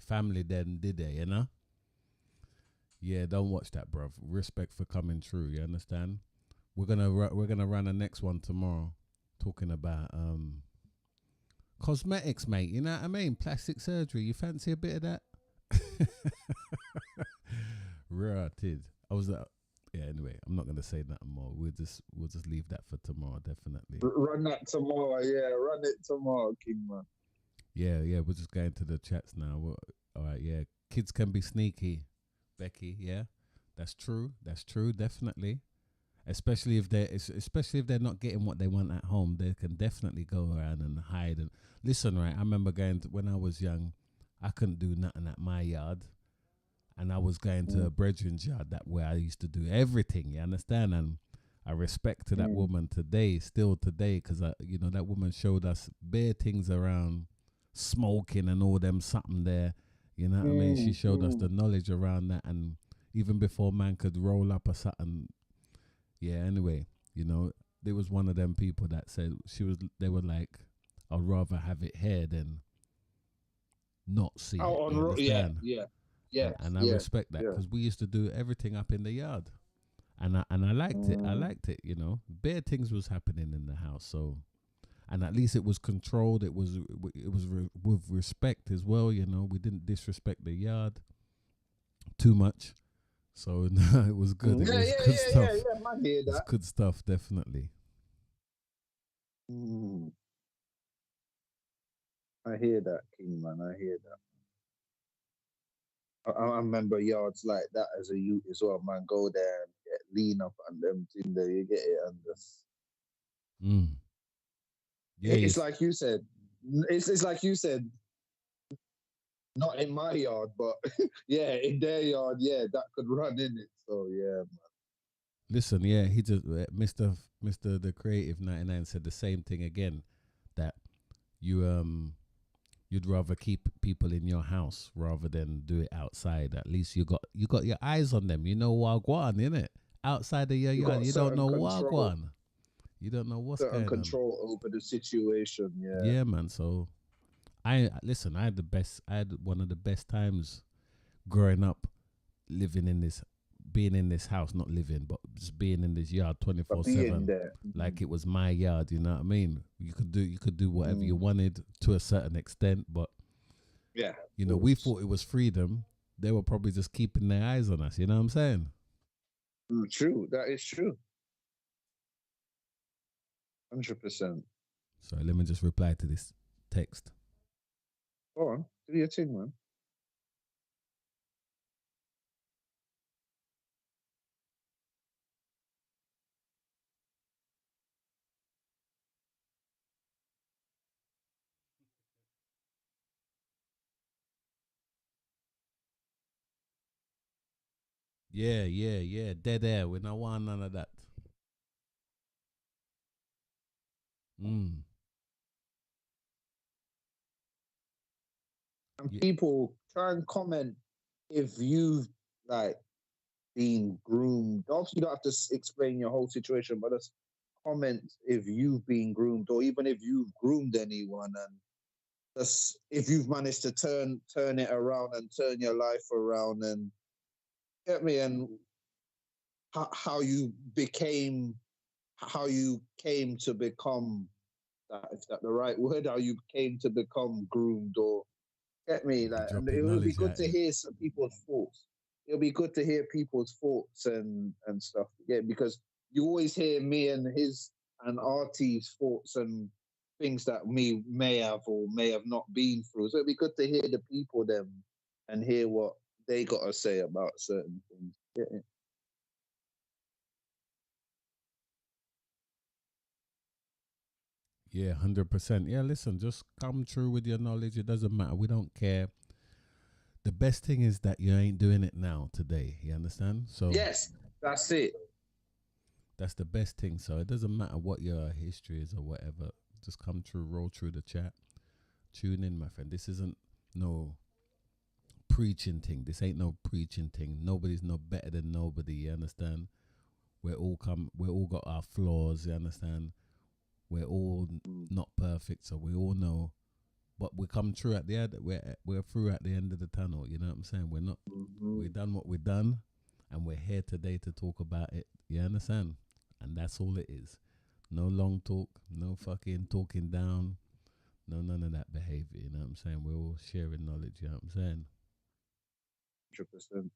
Speaker 3: Family then did they, you know? Yeah, don't watch that, bruv. Respect for coming true, you understand? We're gonna run the next one tomorrow, talking about cosmetics, mate. You know what I mean? Plastic surgery. You fancy a bit of that? Rotted. I was yeah. Anyway, I'm not gonna say nothing more. We'll just leave that for tomorrow, definitely.
Speaker 4: Run that tomorrow, yeah. Run it tomorrow, King man.
Speaker 3: Yeah. We're just going to the chats now. All right, yeah. Kids can be sneaky, Becky. Yeah, that's true. Definitely. Especially if they're not getting what they want at home, they can definitely go around and hide. And listen, right? I remember when I was young, I couldn't do nothing at my yard, and I was going to a brethren's yard where I used to do everything. You understand? And I respect to that woman still today, because that woman showed us bare things around smoking and all them something there. You know what I mean? She showed us the knowledge around that, and even before man could roll up or something. Yeah, anyway, there was one of them people that said they were like, I'd rather have it here than not see it. You understand?
Speaker 4: Yeah.
Speaker 3: And I respect that, because we used to do everything up in the yard. And I liked it. I liked it, Bare things was happening in the house. So, and at least it was controlled. It was with respect as well, We didn't disrespect the yard too much. So no, it was good. It was good stuff.
Speaker 4: Yeah, man, hear that.
Speaker 3: It's good stuff, definitely.
Speaker 4: I hear that, King man. I hear that. I remember yards like that as a youth as well, man. Go there and lean up on them thing there, you get it, and just. Yeah, it's like you said. It's like you said. Not in my yard, but yeah, in their yard, yeah, that could run in it. So yeah, man.
Speaker 3: Listen, yeah, he just Mr. the Creative 99 said the same thing again, that you'd rather keep people in your house rather than do it outside. At least you got your eyes on them. You know wagwan, innit? Outside of your yard, you don't know wagwan. You don't know what's going on.
Speaker 4: Control over the situation, yeah.
Speaker 3: Yeah, man. So I had one of the best times growing up, being in this house, not living, but just being in this yard 24/7, like it was my yard. You know what I mean? You could do whatever you wanted to a certain extent, but
Speaker 4: yeah,
Speaker 3: we thought it was freedom. They were probably just keeping their eyes on us. You know what I'm saying?
Speaker 4: True. That is true. 100%.
Speaker 3: So let me just reply to this text.
Speaker 4: Go on, do your thing, man.
Speaker 3: Yeah. Dead air. We don't want none of that.
Speaker 4: And people try and comment if you've been groomed. Obviously, you don't have to explain your whole situation, but just comment if you've been groomed, or even if you've groomed anyone, and just if you've managed to turn it around and turn your life around, and get me, and how you came to become, is that the right word? How you came to become groomed, or get me, and it would be good to hear some people's thoughts. It'll be good to hear people's thoughts and stuff. Yeah, because you always hear me and his and Artie's thoughts and things that me may have or may have not been through. So it'd be good to hear the people them and hear what they got to say about certain things. Yeah.
Speaker 3: Yeah, 100%. Yeah, listen, just come true with your knowledge. It doesn't matter. We don't care. The best thing is that you ain't doing it now, today. You understand? So
Speaker 4: yes, that's it.
Speaker 3: That's the best thing. So it doesn't matter what your history is or whatever. Just come through, roll through the chat. Tune in, my friend. This isn't no preaching thing. This ain't no preaching thing. Nobody's no better than nobody. You understand? We're all got our flaws. You understand? We're all not perfect, so we all know. But we come through at the end. We're through at the end of the tunnel. You know what I'm saying? We're not. We've done what we've done, and we're here today to talk about it. You understand? And that's all it is. No long talk. No fucking talking down. No, none of that behavior. You know what I'm saying? We're all sharing knowledge. You know what I'm saying?
Speaker 4: 100%.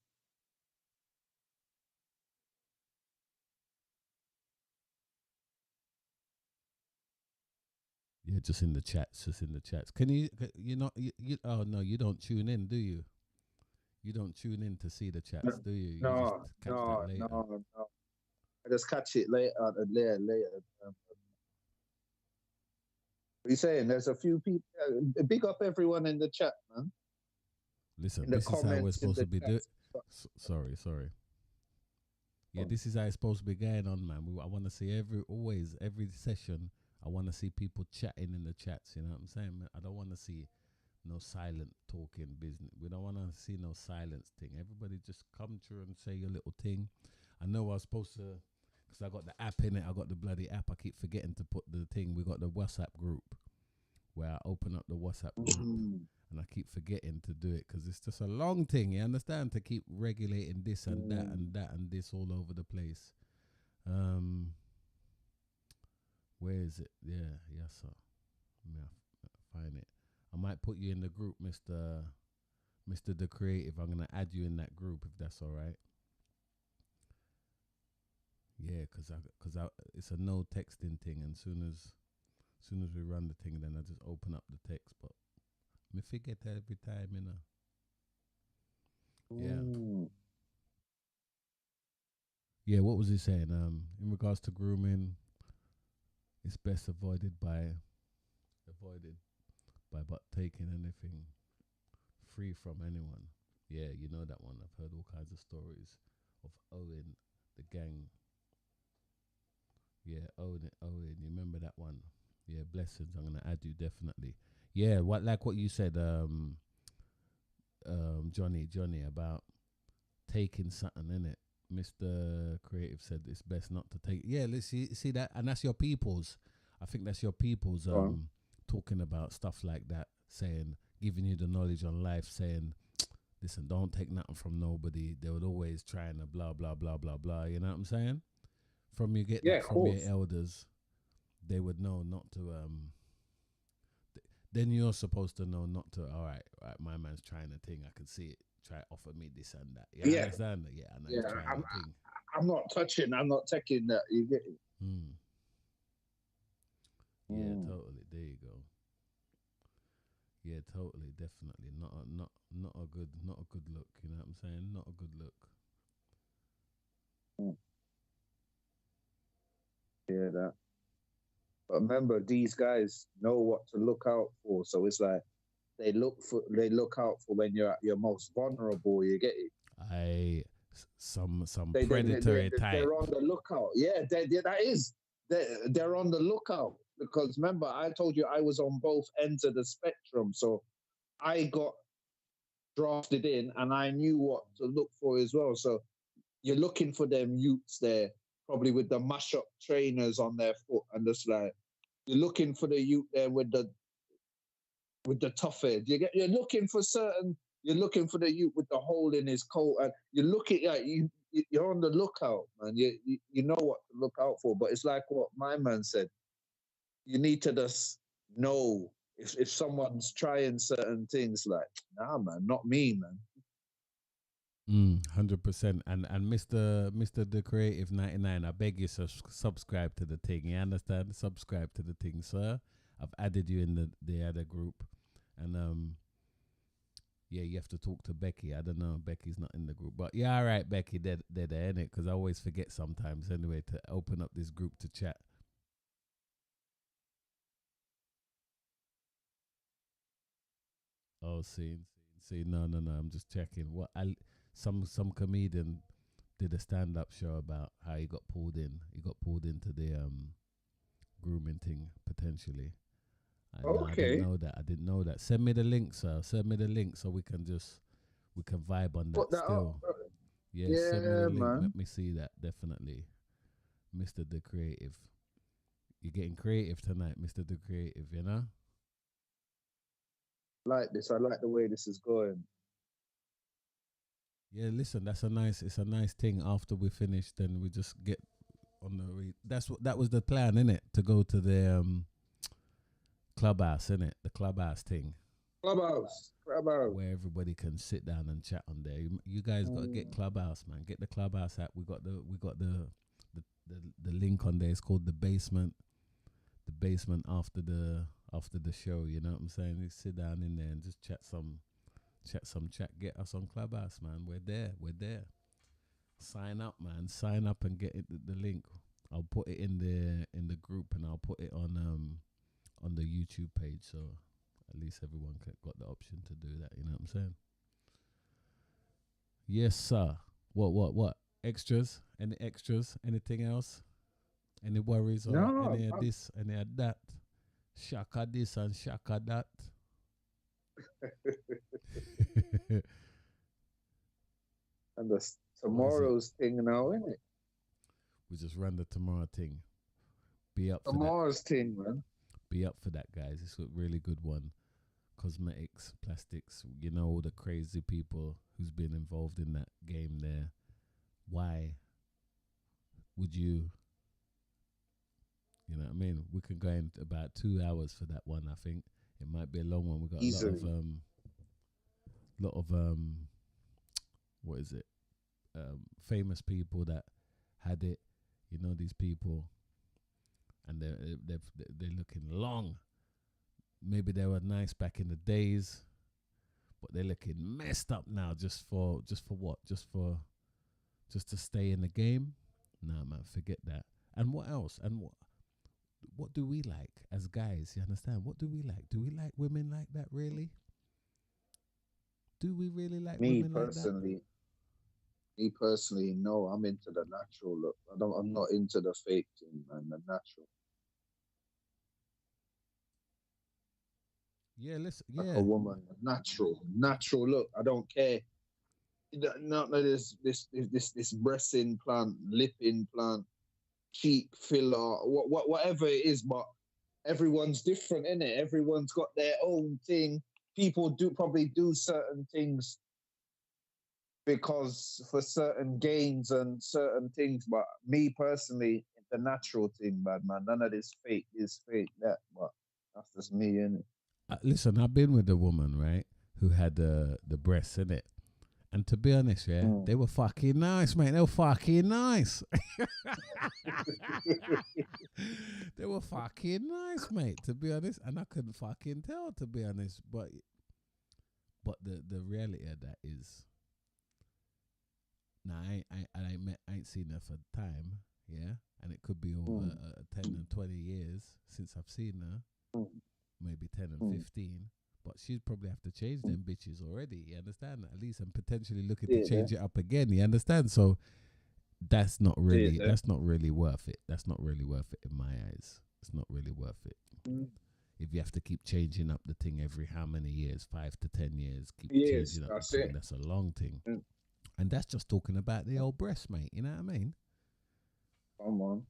Speaker 3: Yeah, just in the chats. Can you not? Oh no, you don't tune in, do you? You don't tune in to see the chats, do you? You just catch that later.
Speaker 4: No. I just catch it later. What are you saying? There's a few people. Big up everyone in the chat, man.
Speaker 3: Listen, this is how we're supposed to be doing. Sorry. Yeah, this is how it's supposed to be going on, man. I want to see every session. I want to see people chatting in the chats. You know what I'm saying, man? I don't want to see no silent talking business. We don't want to see no silence thing. Everybody just come through and say your little thing. I know I was supposed to, because I got the app in it. I got the bloody app. I keep forgetting to put the thing. We got the WhatsApp group where I open up the WhatsApp group. And I keep forgetting to do it because it's just a long thing, you understand? To keep regulating this and that and that and this all over the place. Where is it? Yeah, yes, sir. Let me find it. I might put you in the group, Mr. The Creative. I'm gonna add you in that group if that's all right. Yeah, cause it's a no texting thing, and soon as we run the thing, then I just open up the text, but. Me forget every time, you know. Yeah. Yeah, what was he saying? In regards to grooming, it's best avoided by but taking anything free from anyone. Yeah, you know that one. I've heard all kinds of stories of Owen, the gang. Yeah, Owen, you remember that one? Yeah, blessings. I'm gonna add you definitely. Yeah, what you said, Johnny, about taking something in it. Mr. Creative said it's best not to take. Yeah, let's see that, and that's your people's. I think that's your people's talking about stuff like that, saying, giving you the knowledge on life, saying, listen, don't take nothing from nobody. They would always try and blah blah blah blah blah. You know what I'm saying? From you get that from your elders, they would know not to then you're supposed to know not to. All right, my man's trying a thing. I can see it. Try offer me this and that. You understand that? Yeah, I know he's trying a thing.
Speaker 4: I'm not touching. I'm not taking that. You get it?
Speaker 3: Yeah, totally. There you go. Yeah, totally, definitely. Not a good look. You know what I'm saying? Not a good look.
Speaker 4: Yeah, that. But remember, these guys know what to look out for. So it's like they look out for when you're at your most vulnerable. You get it?
Speaker 3: Some predatory type.
Speaker 4: They're on the lookout. Yeah, that is. They're on the lookout because remember, I told you I was on both ends of the spectrum. So I got drafted in, and I knew what to look for as well. So you're looking for them youths there, probably with the mash-up trainers on their foot, and just like you're looking for the youth there with the tough head. You're looking for the youth with the hole in his coat, and you're looking at you're on the lookout, man. You know what to look out for. But it's like what my man said. You need to just know if someone's trying certain things. Like, nah, man, not me, man.
Speaker 3: 100%. And Mr. The Creative 99, I beg you subscribe to the thing. You understand? Subscribe to the thing, sir. I've added you in the other group, and yeah, you have to talk to Becky. I don't know, Becky's not in the group, but yeah, all right, Becky, they're there, innit? Because I always forget sometimes anyway to open up this group to chat. Oh, see, no, I'm just checking. Some comedian did a stand-up show about how he got pulled in. He got pulled into the grooming thing potentially.
Speaker 4: Okay.
Speaker 3: I didn't know that. Send me the link, sir. Send me the link so we can just we can vibe on
Speaker 4: Put
Speaker 3: that
Speaker 4: that
Speaker 3: still.
Speaker 4: up, bro.
Speaker 3: Yeah, send me
Speaker 4: Yeah,
Speaker 3: the link.
Speaker 4: man.
Speaker 3: Let me see that. Definitely, Mr. The Creative. You're getting creative tonight, Mr. The Creative. You know.
Speaker 4: I like this. I like the way this is going.
Speaker 3: Yeah, listen, it's a nice thing. After we finish, then we just get on the that was the plan, innit? To go to the clubhouse, innit? The clubhouse thing.
Speaker 4: Clubhouse.
Speaker 3: Where everybody can sit down and chat on there. You guys got to get Clubhouse, man. Get the Clubhouse app. We got the link on there. It's called the basement. The basement after the show. You know what I'm saying? You sit down in there and just chat. Get us on Clubhouse, man. We're there. Sign up, man. Sign up and get the link. I'll put it in the group, and I'll put it on the YouTube page, so at least everyone got the option to do that. You know what I'm saying? Yes, sir. What? Extras? Any extras? Anything else? Any worries or
Speaker 4: No,
Speaker 3: any of this, any of that? Shaka this and shaka that.
Speaker 4: and the tomorrow's thing now, isn't it?
Speaker 3: We just run the tomorrow thing. Be up for
Speaker 4: Tomorrow's thing, man.
Speaker 3: Be up for that, guys. It's a really good one. Cosmetics, plastics, you know, all the crazy people who's been involved in that game there. Why would you know what I mean? We could go in about 2 hours for that one. I think it might be a long one. We got
Speaker 4: Easily.
Speaker 3: lot of what is it? Famous people that had it. You know, these people, and they're looking long. Maybe they were nice back in the days, but they're looking messed up now. Just for what? Just to stay in the game? Nah, man, forget that. And what else? And what do we like as guys? You understand? What do we like? Do we like women like that? Really? Do we really like women like that?
Speaker 4: Me personally, no. I'm into the natural look. I'm not into the fake thing, man. The natural.
Speaker 3: Yeah, listen.
Speaker 4: Like
Speaker 3: Yeah,
Speaker 4: a woman, natural look. I don't care. Not this breast implant, lip implant, cheek filler, whatever it is. But everyone's different, innit? Everyone's got their own thing. People probably do certain things because for certain gains and certain things. But me personally, the natural thing, bad man. None of this fake, that. But that's just me, innit?
Speaker 3: listen. I've been with a woman, right, who had the breasts in it, and to be honest, yeah, they were fucking nice, mate. They were fucking nice. They were fucking nice, mate. To be honest, and I couldn't fucking tell, to be honest. But the reality of that is, nah, I ain't seen her for time, yeah, and it could be over 10 and 20 years since I've seen her, maybe 10 and 15. But she'd probably have to change them bitches already. You understand? At least, and potentially looking to change it up again. You understand? So that's not really worth it. That's not really worth it in my eyes. It's not really worth it. If you have to keep changing up the thing every how many years, 5 to 10 years, keep changing up the thing. That's a long thing. And that's just talking about the old breast, mate. You know what I mean?
Speaker 4: Come on.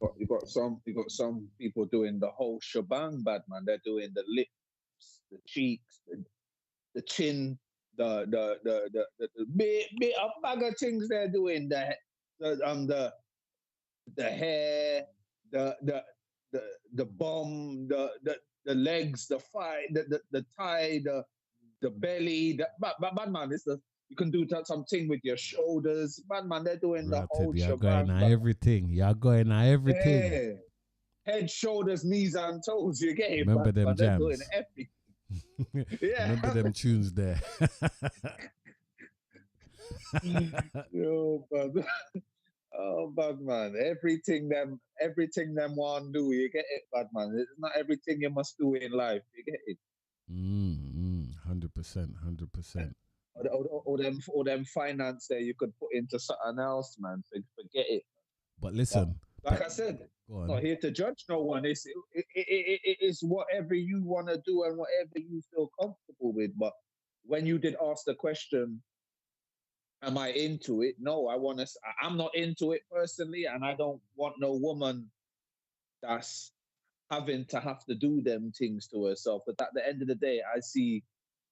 Speaker 4: But you got some people doing the whole shebang, bad man. They're doing the lips, the cheeks, the chin, the bit of bag of things they're doing. The hair, the bum, the legs, the thigh, the thigh, the belly. But bad man, you can do something with your shoulders. Bad man, they're doing the whole
Speaker 3: You're
Speaker 4: shebang.
Speaker 3: going at everything. You're going at everything.
Speaker 4: Yeah. Head, shoulders, knees, and toes. You get it?
Speaker 3: Remember them
Speaker 4: they're
Speaker 3: jams.
Speaker 4: doing everything. Yeah.
Speaker 3: Remember them tunes there.
Speaker 4: Yo, bad. Oh, bad man. Everything them want do. You get it, bad man. It's not everything you must do in life. You get it.
Speaker 3: 100%.
Speaker 4: Or them finance there you could put into something else, man. Forget it.
Speaker 3: But listen,
Speaker 4: like I said, I'm not here to judge no one. It's whatever you want to do and whatever you feel comfortable with. But when you did ask the question, am I into it? No, I'm not into it personally, and I don't want no woman that's having to have to do them things to herself. But at the end of the day, I see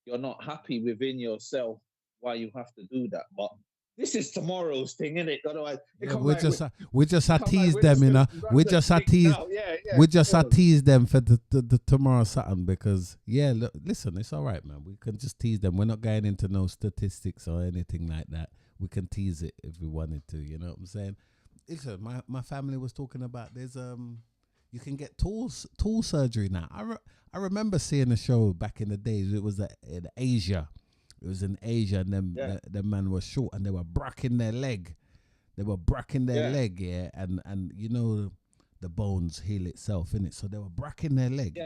Speaker 4: you're not happy within yourself why you have to do that. But this is tomorrow's thing, isn't it? Otherwise,
Speaker 3: Yeah, we just tease them, you know. We just tease.
Speaker 4: Yeah,
Speaker 3: We just tease them for the tomorrow something because look, listen, it's all right, man. We can just tease them. We're not going into no statistics or anything like that. We can tease it if we wanted to. You know what I'm saying? Listen, my family was talking about there's you can get tool surgery now. I remember seeing a show back in the days. It was in Asia. It was in Asia, and then the man was short, and they were bracking their leg. They were bracking their leg, and you know the bones heal itself, innit? So they were bracking their leg,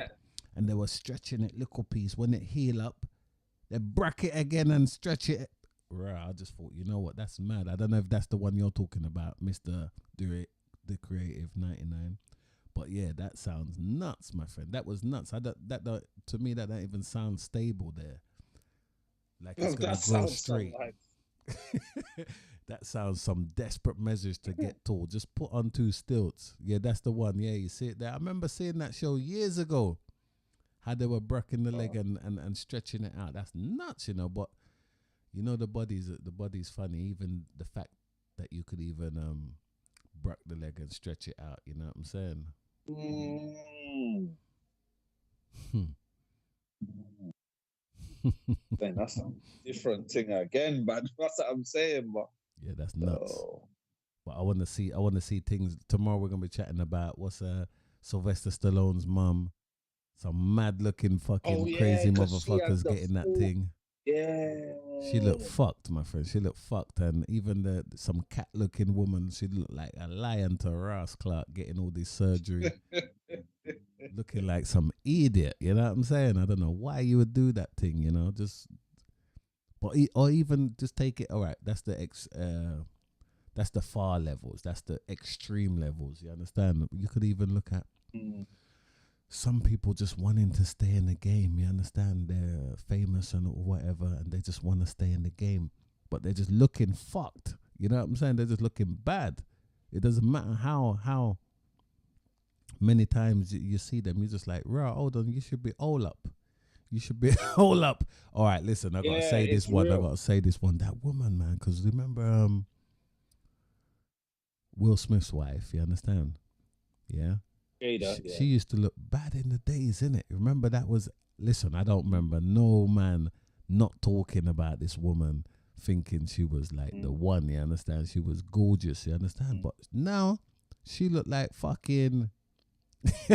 Speaker 3: and they were stretching it little piece. When it heal up, they brack it again and stretch it. Right, I just thought, you know what, that's mad. I don't know if that's the one you're talking about, Mr. The Creative 99. But yeah, that sounds nuts, my friend. That was nuts. To me, that don't even sound stable there. Like it's gonna grow straight. That sounds some desperate measures to get tall. Just put on 2 stilts. Yeah, that's the one. Yeah, you see it there. I remember seeing that show years ago. How they were breaking the leg and stretching it out. That's nuts, you know. But you know the body's funny. Even the fact that you could even break the leg and stretch it out. You know what I'm saying?
Speaker 4: Then that's a different thing again, but that's what I'm saying. But
Speaker 3: yeah, that's nuts. But I want to see things. Tomorrow we're gonna be chatting about what's Sylvester Stallone's mum. Some mad looking fucking crazy motherfuckers getting that thing.
Speaker 4: Yeah.
Speaker 3: She looked fucked, my friend. She looked fucked, and even some cat looking woman, she looked like a lion to Ross Clark getting all this surgery. Looking like some idiot, you know what I'm saying? I don't know why you would do that thing, you know, or even just take it. All right, that's the far levels, that's the extreme levels. You understand? You could even look at some people just wanting to stay in the game. You understand? They're famous and whatever, and they just want to stay in the game, but they're just looking fucked. You know what I'm saying? They're just looking bad. It doesn't matter how many times you see them, you're just like, right, hold on, you should be all up. You should be all up. All right, listen, I gotta say this one. That woman, man, because remember Will Smith's wife, you understand? Yeah. She used to look bad in the days, innit? Remember that was, listen, I don't remember no man not talking about this woman, thinking she was like the one, you understand? She was gorgeous, you understand? But now she looked like fucking she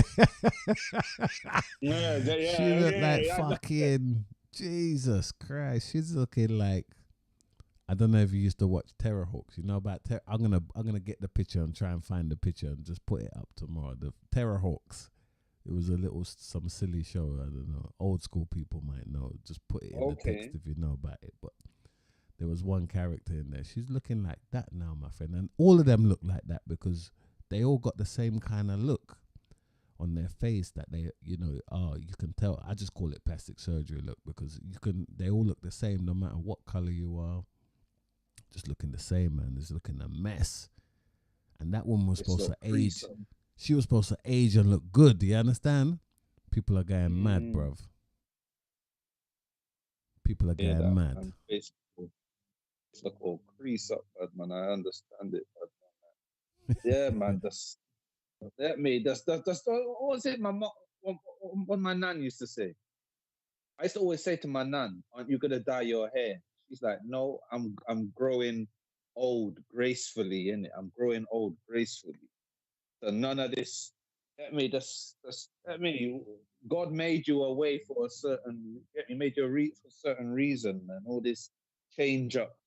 Speaker 3: looked like fucking Jesus Christ. She's looking like, I don't know if you used to watch Terror Hawks. You know about I'm gonna get the picture and try and find the picture and just put it up tomorrow. The Terror Hawks. It was some silly show. I don't know. Old school people might know. Just put it in the text if you know about it. But there was one character in there. She's looking like that now, my friend. And all of them look like that because they all got the same kind of look on their face that they, you can tell. I just call it plastic surgery look because they all look the same no matter what color you are. Just looking the same, man. Just looking a mess. And that woman was supposed to age. She was supposed to age and look good. Do you understand? People are going mad, bruv. People are going mad.
Speaker 4: It's look all crease up, man. I understand it. Yeah, man. That's what was it my mom, what my nan used to say? I used to always say to my nan, "Aren't you gonna dye your hair?" She's like, "No, I'm growing old gracefully, innit? I'm growing old gracefully. So none of this. God made you away for a certain. He made you for a certain reason, and all this change up,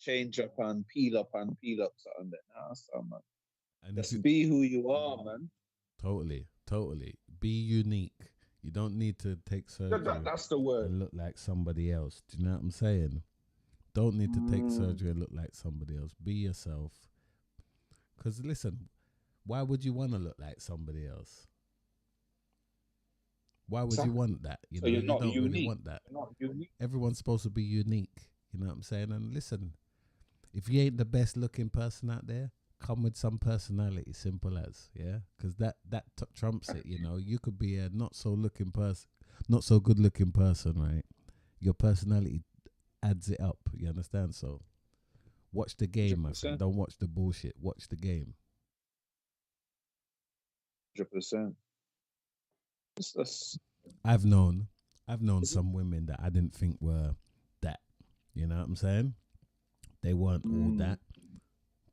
Speaker 4: and peel up, something that. Nah, so man. And just be who you are, man.
Speaker 3: Totally. Be unique. You don't need to take surgery.
Speaker 4: That's the word.
Speaker 3: And look like somebody else. Do you know what I'm saying? Don't need to take surgery and look like somebody else. Be yourself. Because listen, why would you want to look like somebody else? Why would you
Speaker 4: Exactly.
Speaker 3: want that? You
Speaker 4: So
Speaker 3: know,
Speaker 4: you're
Speaker 3: you
Speaker 4: not
Speaker 3: don't really
Speaker 4: unique.
Speaker 3: want that.
Speaker 4: You're not unique.
Speaker 3: Everyone's supposed to be unique. You know what I'm saying? And listen, if you ain't the best looking person out there, come with some personality. Simple as, yeah. Because that trumps it. You know, you could be a not so good looking person, right? Your personality adds it up. You understand? So watch the game, my friend.
Speaker 4: 100%.
Speaker 3: Don't watch the bullshit. Watch the game.
Speaker 4: 100%. That's
Speaker 3: I've known some women that I didn't think were that. You know what I'm saying? They weren't all that,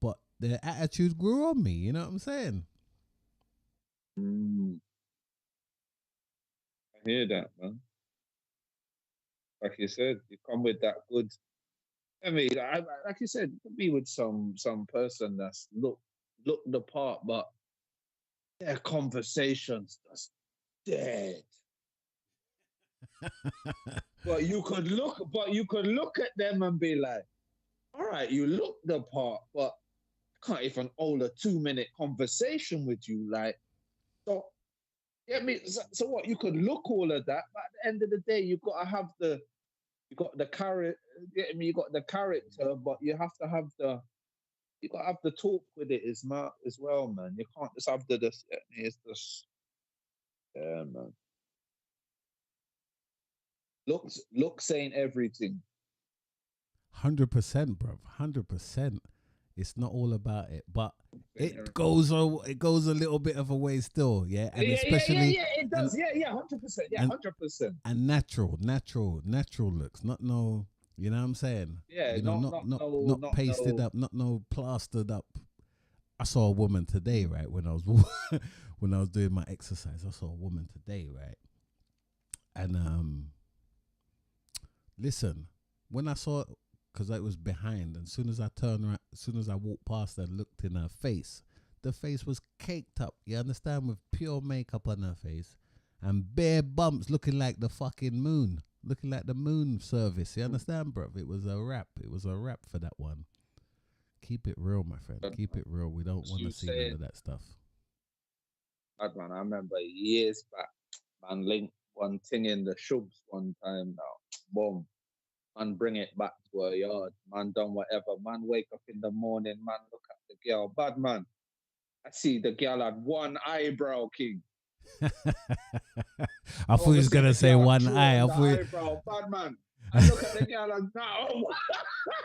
Speaker 3: but their attitudes grew on me. You know what I'm saying?
Speaker 4: I hear that, man. Like you said, you come with that good. I mean, like you said, you could be with some person that's look the part, but their conversations just dead. But you could look at them and be like, all right, you look the part, but I can't even hold a 2-minute conversation with you. Like, so yeah, I mean, so what? You could look all of that, but at the end of the day, you got the character. I mean, you got the character, but you got to have the talk with it as well, man. You can't just have it's just, yeah, man. Looks ain't everything.
Speaker 3: 100%, bro. 100%. It's not all about it, but it goes a little bit of a way still, yeah. And especially
Speaker 4: it does, 100%, 100%.
Speaker 3: And natural looks, not no. You know what I'm saying?
Speaker 4: Yeah,
Speaker 3: you know, not pasted up, not no plastered up. I saw a woman today, right? When I was doing my exercise, I saw a woman today, right? And listen, when I saw, because I was behind, and as soon as I turned around, as soon as I walked past and looked in her face, the face was caked up. You understand? With pure makeup on her face and bare bumps, looking like the fucking moon. Looking like the moon service. You understand, bruv? It was a wrap. It was a wrap for that one. Keep it real, my friend. Keep it real. We don't want to see none of that stuff.
Speaker 4: Man, I remember years back, man, linked one thing in the shubs one time now. Boom. Man, bring it back to a yard. Man, done whatever. Man, wake up in the morning. Man, look at the girl. Bad man. I see the girl had one eyebrow, king.
Speaker 3: I thought he was gonna say one eye.
Speaker 4: Eyebrow, bad man. I look at the girl and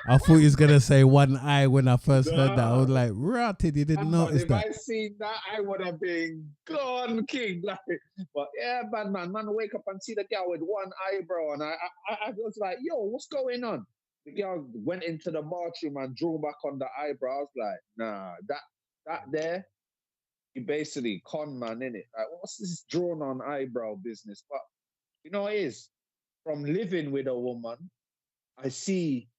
Speaker 3: I thought he was gonna say one eye when I first heard that. I was like, rotted, you didn't notice that.
Speaker 4: If I seen that, I would have been gone, king. Like, but yeah, bad man. Man, wake up and see the girl with one eyebrow, and I was like, yo, what's going on? The girl went into the bathroom and drew back on the eyebrow. I was like, nah, that there. You basically con man, innit? Like, what's this drawn on eyebrow business? But you know what it is? From living with a woman, I see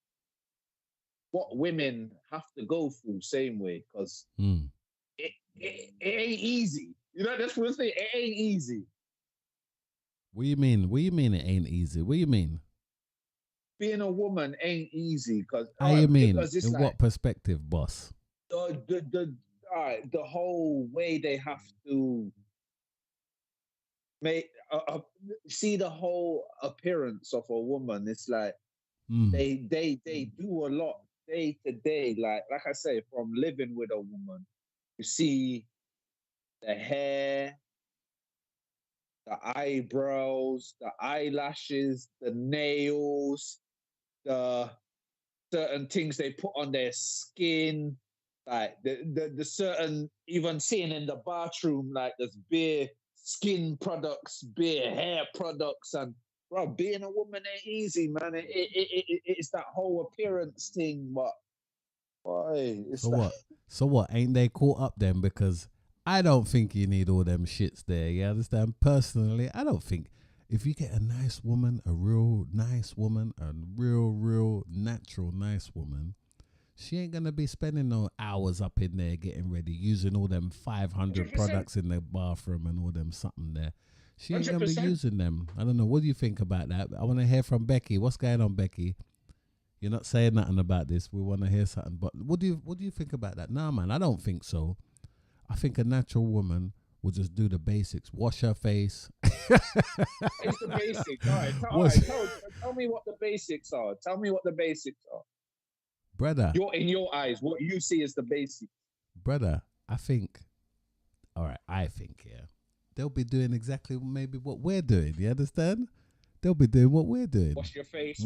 Speaker 4: what women have to go through same way, because it ain't easy. You know, that's what I say. It ain't easy.
Speaker 3: What do you mean? What do you mean it ain't easy? What do you mean?
Speaker 4: Being a woman ain't easy, because
Speaker 3: how you mean?
Speaker 4: In
Speaker 3: like, what perspective, boss?
Speaker 4: The whole way they have to make see the whole appearance of a woman. It's like they do a lot day to day. Like I say, from living with a woman, you see the hair, the eyebrows, the eyelashes, the nails, the certain things they put on their skin. Like the certain, even seeing in the bathroom, like there's bare skin products, bare hair products, and bro, being a woman ain't easy, man. It's that whole appearance thing, but boy, it's
Speaker 3: So what? Ain't they caught up then? Because I don't think you need all them shits there. You understand? Personally, I don't think if you get a nice woman, a real nice woman, a real natural nice woman, she ain't gonna be spending no hours up in there getting ready, using all them 500 100%. Products in the bathroom and all them something there. She ain't 100%. Gonna be using them. I don't know. What do you think about that? I want to hear from Becky. What's going on, Becky? You're not saying nothing about this. We want to hear something. But what do you think about that? Nah, man, I don't think so. I think a natural woman We'll just do the basics. Wash her face.
Speaker 4: It's the basics. All right, tell me what the basics are. Tell me what the basics are.
Speaker 3: Brother.
Speaker 4: In your eyes, what you see as the basics.
Speaker 3: Brother, I think, yeah, they'll be doing exactly maybe what we're doing. You understand? They'll be doing what we're doing.
Speaker 4: Wash your face.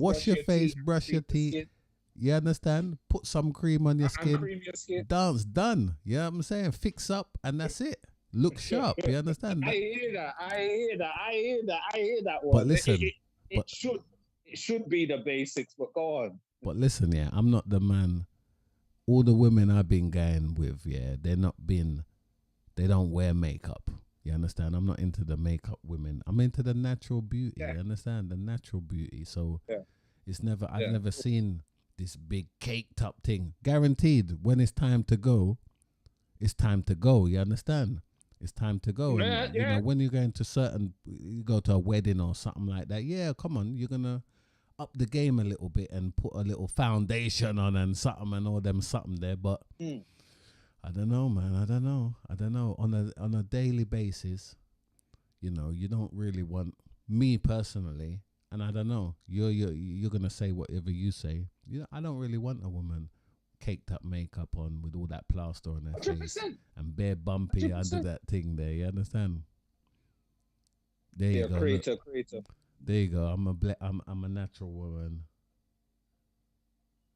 Speaker 3: Brush your teeth. You understand? Put some cream on your skin.
Speaker 4: And cream your skin.
Speaker 3: Dance done. You know what I'm saying? Fix up and that's it. Look sharp. You understand?
Speaker 4: I hear that one.
Speaker 3: But listen,
Speaker 4: it should be the basics, but go on.
Speaker 3: But listen, yeah, I'm not the man. All the women I've been going with, yeah, they don't wear makeup. You understand? I'm not into the makeup women. I'm into the natural beauty. Yeah. You understand? The natural beauty. So it's I've never seen this big caked up thing. Guaranteed, when it's time to go, it's time to go. You understand? It's time to go. And, you know, when you're going to you go to a wedding or something like that, yeah, come on, you're going to up the game a little bit and put a little foundation on and something and all them something there. But I don't know, man. I don't know. On a daily basis, you know, you don't really want me personally, and I don't know. You're gonna say whatever you say. You know, I don't really want a woman caked up makeup on with all that plaster on her 100%. Face and bare bumpy 100%. Under that thing there. You understand? There you go.
Speaker 4: Creator.
Speaker 3: There you go. I'm a natural woman.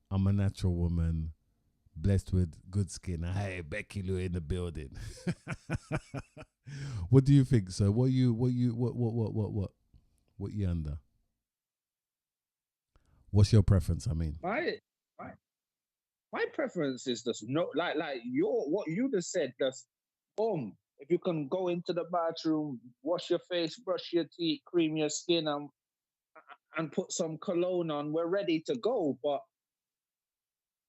Speaker 3: I'm a natural woman, blessed with good skin. Hey, Becky Lou in the building. What do you think, sir? What you under? What's your preference? I mean,
Speaker 4: my preference is just like what you just said. Just boom. If you can go into the bathroom, wash your face, brush your teeth, cream your skin, and put some cologne on, we're ready to go. But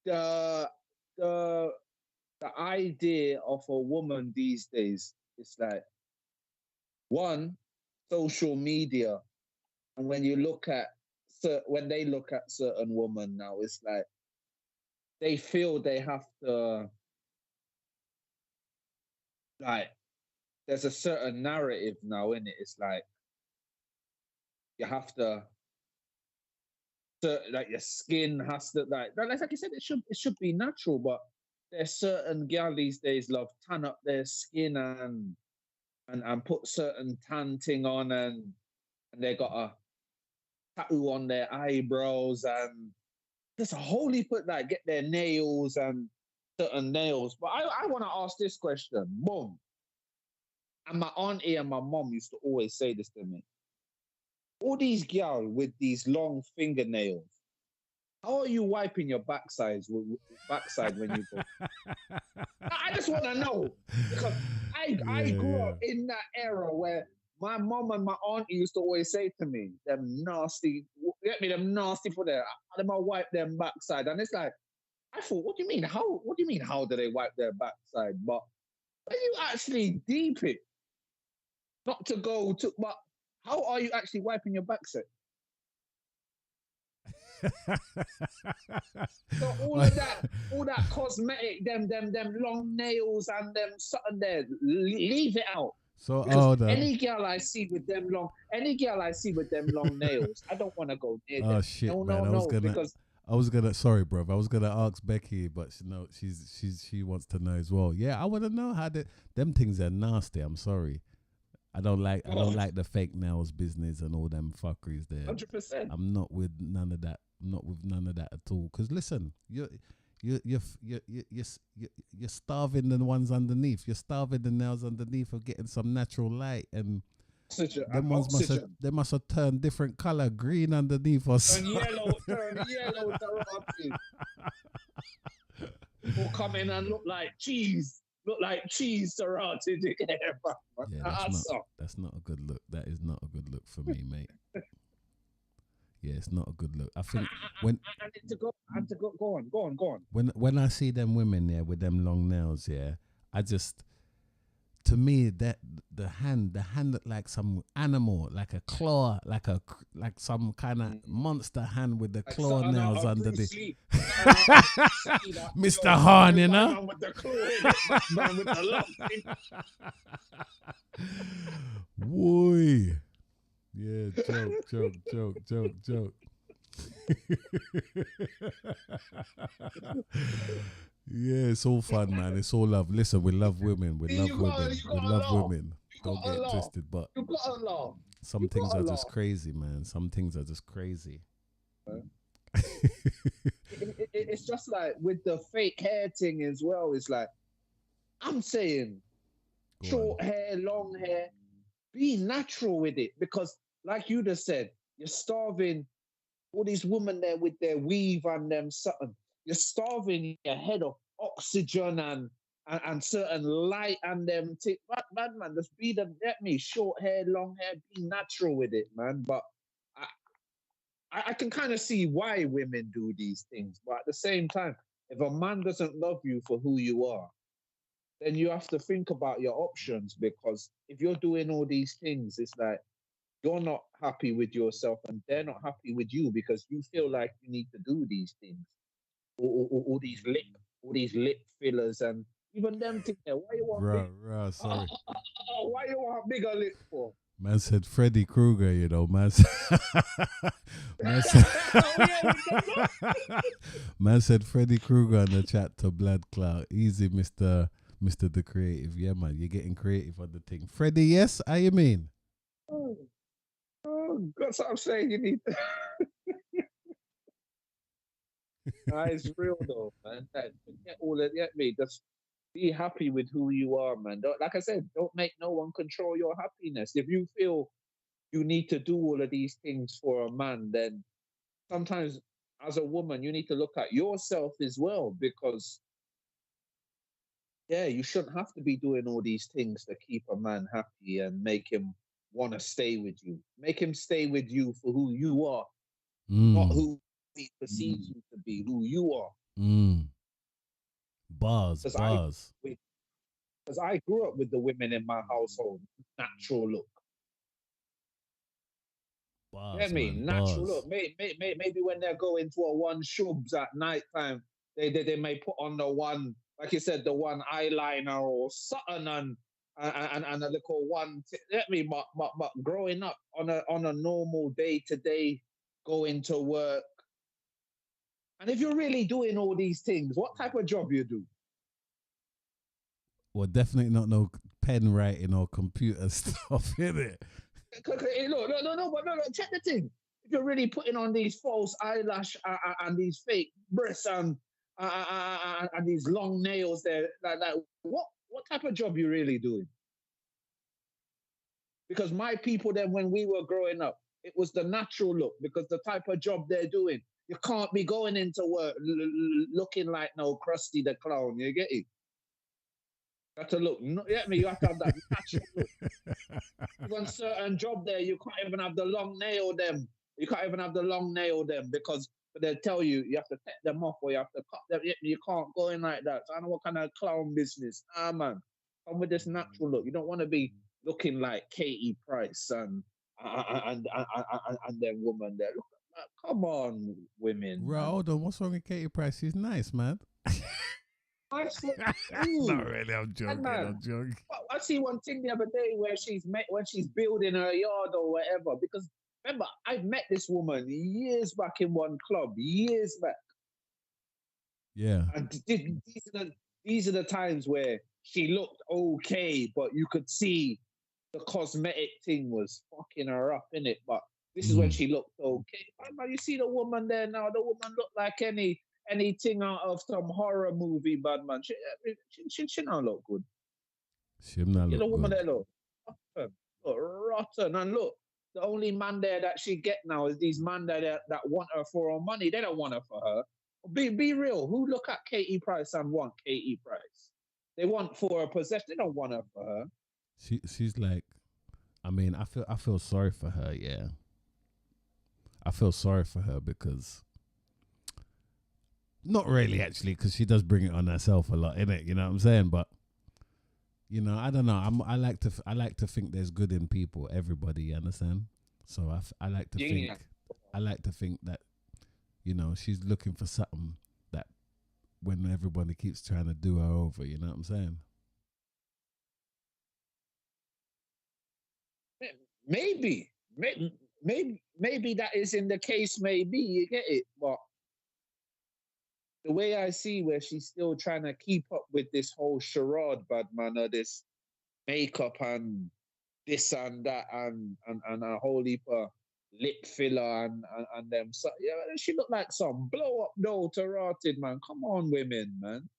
Speaker 4: the idea of a woman these days is like, one, social media, and when they look at certain women now, it's like they feel they have to, like, there's a certain narrative now in it. It's like you have to, like, your skin has to, like you said, it should be natural. But there's certain girls these days love tan up their skin and put certain tan thing on, and they got a tattoo on their eyebrows, and there's a whole heap of, like, get their nails and certain nails. But I want to ask this question, boom. And my auntie and my mom used to always say this to me. All these girls with these long fingernails, how are you wiping your backside when you go? I just want to know. Because I grew up in that era where my mom and my auntie used to always say to me, them nasty for there. I'm going to wipe them backside. And it's like, I thought, what do you mean? How do they wipe their backside? But when you actually deep it, not to go to, but how are you actually wiping your backside? So all that cosmetic, them long nails and them something there, leave it out.
Speaker 3: So
Speaker 4: any girl I see with them long nails, I don't want to go near them.
Speaker 3: Oh shit, man! I was gonna. Sorry, bro. I was gonna ask Becky, but she wants to know as well. Yeah, I want to know how them things are nasty. I'm sorry. I don't like the fake nails business and all them fuckeries there.
Speaker 4: 100%.
Speaker 3: I'm not with none of that. I'm not with none of that at all. Because listen, you're starving the ones underneath. You're starving the nails underneath of getting some natural light, and they must have turned different color, green underneath or something.
Speaker 4: Turn yellow. Or come in and look like cheese. Look like cheese surrounded in there, bro.
Speaker 3: Yeah, that's not a good look. That is not a good look for me, mate. Yeah, it's not a good look. I think when
Speaker 4: I need to go. Go on.
Speaker 3: When I see them women there with them long nails, yeah, to me, that the hand looked like some animal, like a claw, like some kind of monster hand with the
Speaker 4: Like
Speaker 3: claw
Speaker 4: something out
Speaker 3: nails
Speaker 4: of
Speaker 3: under
Speaker 4: Bruce
Speaker 3: the
Speaker 4: Lee. Something out of Bruce Lee, that,
Speaker 3: Mr.
Speaker 4: yo,
Speaker 3: Horn,
Speaker 4: the
Speaker 3: you know?
Speaker 4: Batman with the claw in it, Batman with the long thing.
Speaker 3: Boy. Yeah, joke. Yeah, it's all fun, man. It's all love. Listen, we love women. We love
Speaker 4: You
Speaker 3: women. We
Speaker 4: gotta
Speaker 3: love
Speaker 4: laugh.
Speaker 3: women.
Speaker 4: You
Speaker 3: Don't
Speaker 4: gotta
Speaker 3: get
Speaker 4: laugh.
Speaker 3: twisted, but
Speaker 4: You gotta laugh.
Speaker 3: some
Speaker 4: You
Speaker 3: things
Speaker 4: gotta
Speaker 3: are just
Speaker 4: laugh.
Speaker 3: crazy, man. Some things are just crazy.
Speaker 4: It's just like with the fake hair thing as well. It's like, I'm saying,
Speaker 3: Go
Speaker 4: short
Speaker 3: on.
Speaker 4: hair, long hair, be natural with it. Because, like you just said, you're starving all these women there with their weave and them something. You're starving your head of oxygen and certain light and them. Bad man, just be the, get me, short hair, long hair, be natural with it, man. But I can kind of see why women do these things. But at the same time, if a man doesn't love you for who you are, then you have to think about your options, because if you're doing all these things, it's like you're not happy with yourself and they're not happy with you because you feel like you need to do these things. All these lip fillers, and even them things there. Why you want big,
Speaker 3: Sorry.
Speaker 4: why you want bigger lip for?
Speaker 3: Man said Freddy Krueger, you know, man. Man said, man said Freddy Krueger on the chat to Blood Cloud. Easy, Mr. The Creative. Yeah, man, you're getting creative on the thing. Freddy, yes, how you mean?
Speaker 4: Oh, that's what I'm saying. You need. It's real though, man. Forget all that. Get me. Just be happy with who you are, man. Don't, like I said, don't make no one control your happiness. If you feel you need to do all of these things for a man, then sometimes as a woman, you need to look at yourself as well, because yeah, you shouldn't have to be doing all these things to keep a man happy and make him want to stay with you. Make him stay with you for who you are, not who he perceives you to be, who you are.
Speaker 3: Bars.
Speaker 4: Because I grew up with the women in my household, natural look.
Speaker 3: Bars,
Speaker 4: Man, natural look. Maybe when they're going to a one shubs at night time, they may put on the one, like you said, the one eyeliner or something, and a little one. But growing up on a normal day to day, going to work, and if you're really doing all these things, what type of job you do?
Speaker 3: Well, definitely not no pen writing or computer stuff, is it?
Speaker 4: No. Check the thing. If you're really putting on these false eyelash and these fake breasts and these long nails, there, like what type of job you really doing? Because my people then, when we were growing up, it was the natural look, because the type of job they're doing, you can't be going into work looking like no Krusty the Clown. You get it? You have to look. Get me? You have to have that natural look. Even certain job there, you can't even have the long nail them. You can't even have the long nail them, because they tell you have to take them off or you have to cut them. You can't go in like that. So I don't know what kind of clown business. Man, come with this natural look. You don't want to be looking like Katie Price and them woman there. Look at that. Come on, women.
Speaker 3: Bro, hold on. What's wrong with Katie Price? She's nice, man. Not really. I'm joking.
Speaker 4: I see one thing the other day where when she's building her yard or whatever. Because remember, I met this woman years back in one club, years back.
Speaker 3: Yeah.
Speaker 4: And these are the times where she looked okay, but you could see the cosmetic thing was fucking her up, innit? But this is when she looked okay. But you see the woman there now. The woman looked like anything out of some horror movie, bad man. She not look good.
Speaker 3: She not look
Speaker 4: the woman
Speaker 3: good.
Speaker 4: there look rotten. And look, the only man there that she get now is these man there that want her for her money. They don't want her for her. Be real. Who look at Katie Price and want Katie Price? They want for her possession. They don't want her for her.
Speaker 3: She's like, I mean, I feel sorry for her. Yeah, I feel sorry for her because. Not really, actually, because she does bring it on herself a lot, innit? You know what I'm saying? But, You know, I don't know. I like to think there's good in people, everybody. You understand? So I like to
Speaker 4: Yeah.
Speaker 3: think that, you know, she's looking for something that when everybody keeps trying to do her over, you know what I'm saying?
Speaker 4: Maybe that is in the case. Maybe you get it, but the way I see where she's still trying to keep up with this whole charade, bad man, or this makeup and this and that and a whole heap of lip filler and them. So yeah, she looked like some blow up doll to rotted, man. Come on, women, man.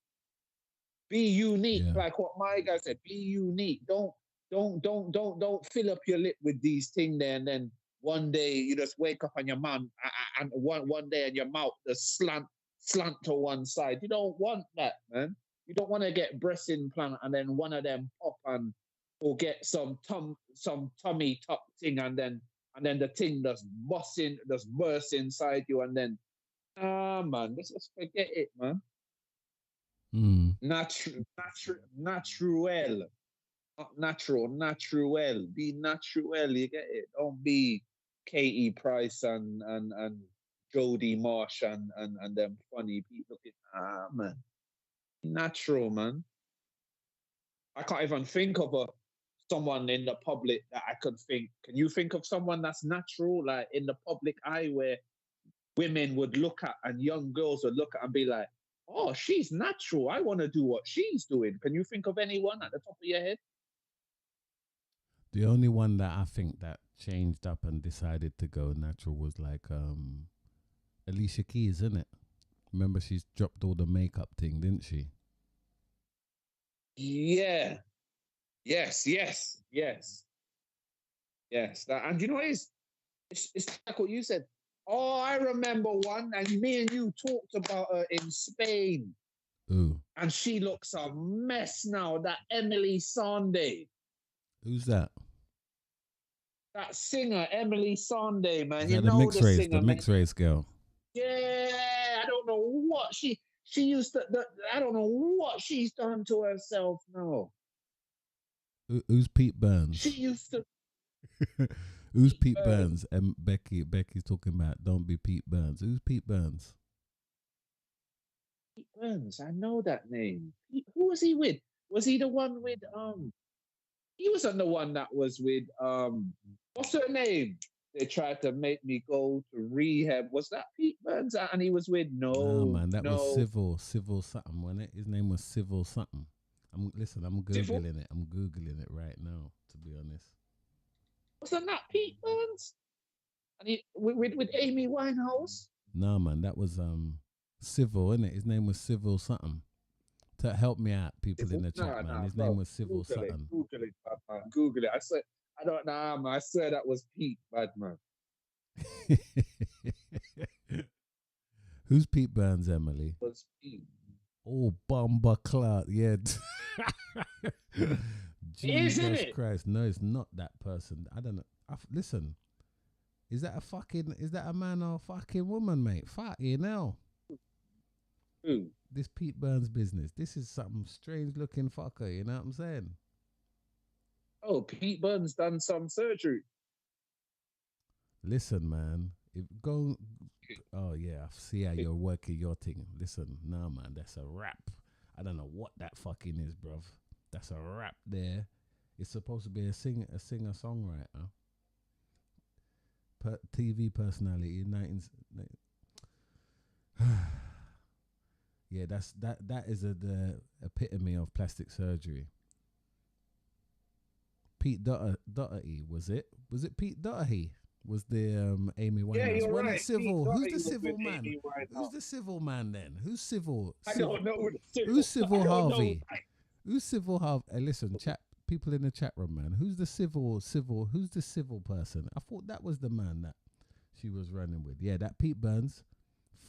Speaker 4: Be unique,
Speaker 3: Yeah.
Speaker 4: like what my guy said. Be unique. Don't fill up your lip with these things there, and then one day you just wake up and your man and one day and your mouth just slant to one side. You don't want that, man. You don't want to get breast implant and then one of them pop and or get some tummy tuck thing and then the thing just burst inside you and then man, let's just forget it, man.
Speaker 3: Mm.
Speaker 4: Natural, not natural. Be natural. You get it. Don't be Katie Price and Jodie Marsh and them funny people. Man, natural, man. I can't even think of someone in the public that I could think. Can you think of someone that's natural, like in the public eye, where women would look at and young girls would look at and be like, "Oh, she's natural. I want to do what she's doing." Can you think of anyone at the top of your head?
Speaker 3: The only one that I think that changed up and decided to go natural was like Alicia Keys, isn't it? Remember she's dropped all the makeup thing, didn't she?
Speaker 4: Yeah. Yes. That, and you know what it is? It's like what you said. Oh, I remember one, and me and you talked about her in Spain.
Speaker 3: Ooh.
Speaker 4: And she looks a mess now. That Emily Sande.
Speaker 3: Who's that?
Speaker 4: That singer, Emily Sande, man.
Speaker 3: Is
Speaker 4: You
Speaker 3: that the
Speaker 4: know
Speaker 3: mixed
Speaker 4: the
Speaker 3: race,
Speaker 4: singer,
Speaker 3: the mixed
Speaker 4: man.
Speaker 3: race girl?
Speaker 4: Yeah, I don't know what she used to. I don't know what she's done to herself now.
Speaker 3: Who's Pete Burns?
Speaker 4: She used to.
Speaker 3: Who's Pete Burns? And Becky's talking about don't be Pete Burns. Who's Pete Burns?
Speaker 4: Pete Burns, I know that name. Who was he with? Was he the one with He wasn't the one that was with what's her name? They tried to make me go to rehab. Was that Pete Burns? And he was with
Speaker 3: No, man, that was Civil something, wasn't it? His name was Civil something. I'm googling it. I'm googling it right now, to be honest.
Speaker 4: Wasn't that Pete Burns? And he with Amy Winehouse?
Speaker 3: No, man, that was Civil, innit? His name was Civil something. To help me out, people in the chat, man. His name was Civil something.
Speaker 4: Google it, bad man. Google it. I said, I don't know, man. I swear that was Pete, bad man.
Speaker 3: Who's Pete Burns, Emily?
Speaker 4: Was Pete.
Speaker 3: Oh, Bumba Clark, yeah. Jesus Christ. No, it's not that person. I don't know. Listen, is that a man or a fucking woman, mate? Fucking hell.
Speaker 4: Who?
Speaker 3: This Pete Burns business. This is some strange looking fucker, you know what I'm saying?
Speaker 4: Oh, Pete Burns done some surgery.
Speaker 3: Listen, man. Oh yeah, I see how you're working your thing. Listen, nah, man, that's a rap. I don't know what that fucking is, bruv. That's a rap there. It's supposed to be a singer-songwriter. TV personality, 19... Yeah, that is the epitome of plastic surgery. Pete Doherty, was it? Was it Pete Doherty? Was the Amy Winehouse?
Speaker 4: Yeah, you're right.
Speaker 3: Civil. Who's the civil man? Who's the civil man then? Who's civil?
Speaker 4: I don't know.
Speaker 3: Who's Civil Harvey? Who's Civil Harvey? Hey, listen, chat people in the chat room, man. Who's the civil? Who's the civil person? I thought that was the man that she was running with. Yeah, that Pete Burns.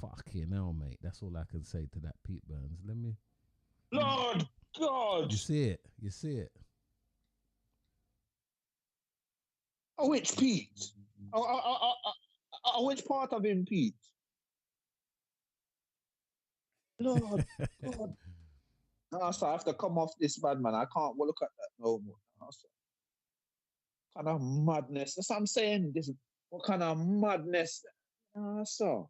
Speaker 3: Fucking hell, mate. That's all I can say to that Pete Burns. Let me.
Speaker 4: Lord God.
Speaker 3: You see it. You see it.
Speaker 4: Oh, which Pete? Which part of him, Pete? Lord God. No, so I have to come off this bad man. I can't look at that no more. No, so kind of madness. That's what I'm saying. This what kind of madness. So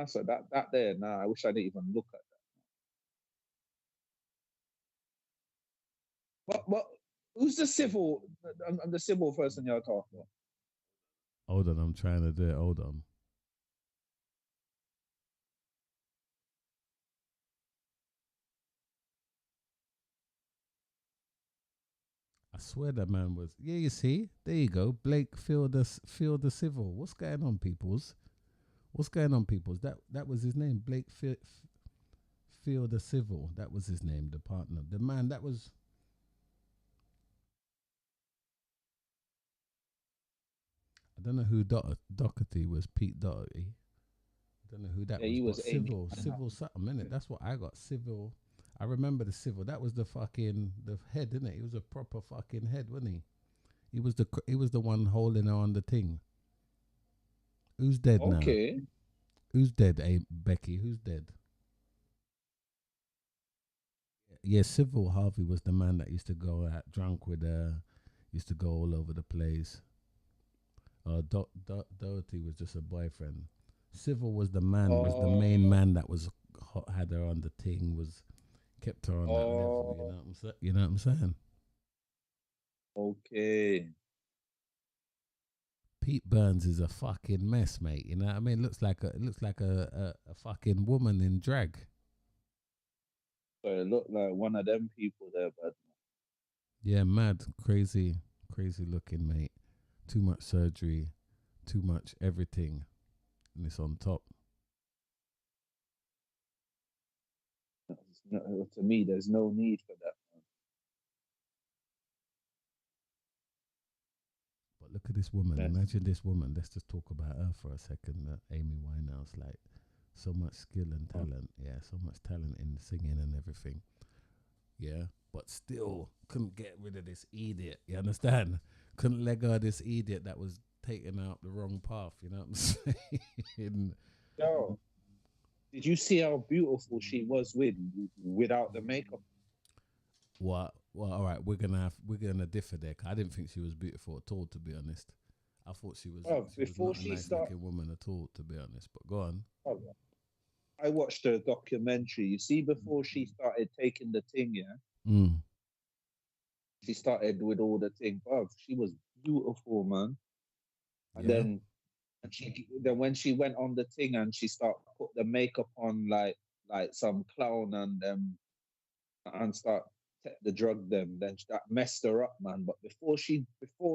Speaker 4: so that there. Nah, I wish I didn't even look at that. But who's the civil? I'm the civil person you're talking about.
Speaker 3: Hold on, I'm trying to do it. Hold on. I swear that man was. Yeah, you see, there you go. Blake, feel the civil. What's going on, peoples? What's going on, peoples? That was his name. Blake feel the civil. That was his name. The partner, the man. That was. I don't know who Doherty was. Pete Doherty. I don't know who that
Speaker 4: Yeah,
Speaker 3: was.
Speaker 4: he
Speaker 3: But
Speaker 4: was Amy.
Speaker 3: civil something. Minute. That's what I got. Civil. I remember the civil. That was the head, didn't it? He was a proper fucking head, wasn't he? He was the one holding her on the thing. Who's dead now?
Speaker 4: Okay.
Speaker 3: Who's dead? Hey, Becky. Who's dead? Yeah, Civil Harvey was the man that used to go out drunk with used to go all over the place. Doherty was just a boyfriend. Civil was the man, was the main man that was had her on the thing, was kept her on that level. You know what I'm saying?
Speaker 4: Okay.
Speaker 3: Pete Burns is a fucking mess, mate. You know what I mean? Looks like a fucking woman in drag.
Speaker 4: So it looked like one of them people there, but
Speaker 3: Yeah, mad, crazy looking, mate. Too much surgery, too much everything, and it's on top.
Speaker 4: to me, there's no need for that.
Speaker 3: But look at this woman.
Speaker 4: Yes.
Speaker 3: Imagine this woman. Let's just talk about her for a second. Amy Winehouse, like so much skill and talent. Yeah, so much talent in singing and everything. Yeah, but still couldn't get rid of this idiot. You understand? Couldn't let go of this idiot that was taking out the wrong path. You know what I'm saying?
Speaker 4: Yo, did you see how beautiful she was without the makeup?
Speaker 3: What? Well, all right. We're gonna differ there. 'Cause I didn't think she was beautiful at all, to be honest. I thought she was.
Speaker 4: Before
Speaker 3: not a nice looking woman at all, to be honest. But go on.
Speaker 4: I watched a documentary. You see, before she started taking the thing, she started with all the thing. Oh, she was beautiful, man. And then when she went on the thing and she started put the makeup on like some clown and start take the drug them, then that messed her up, man. But before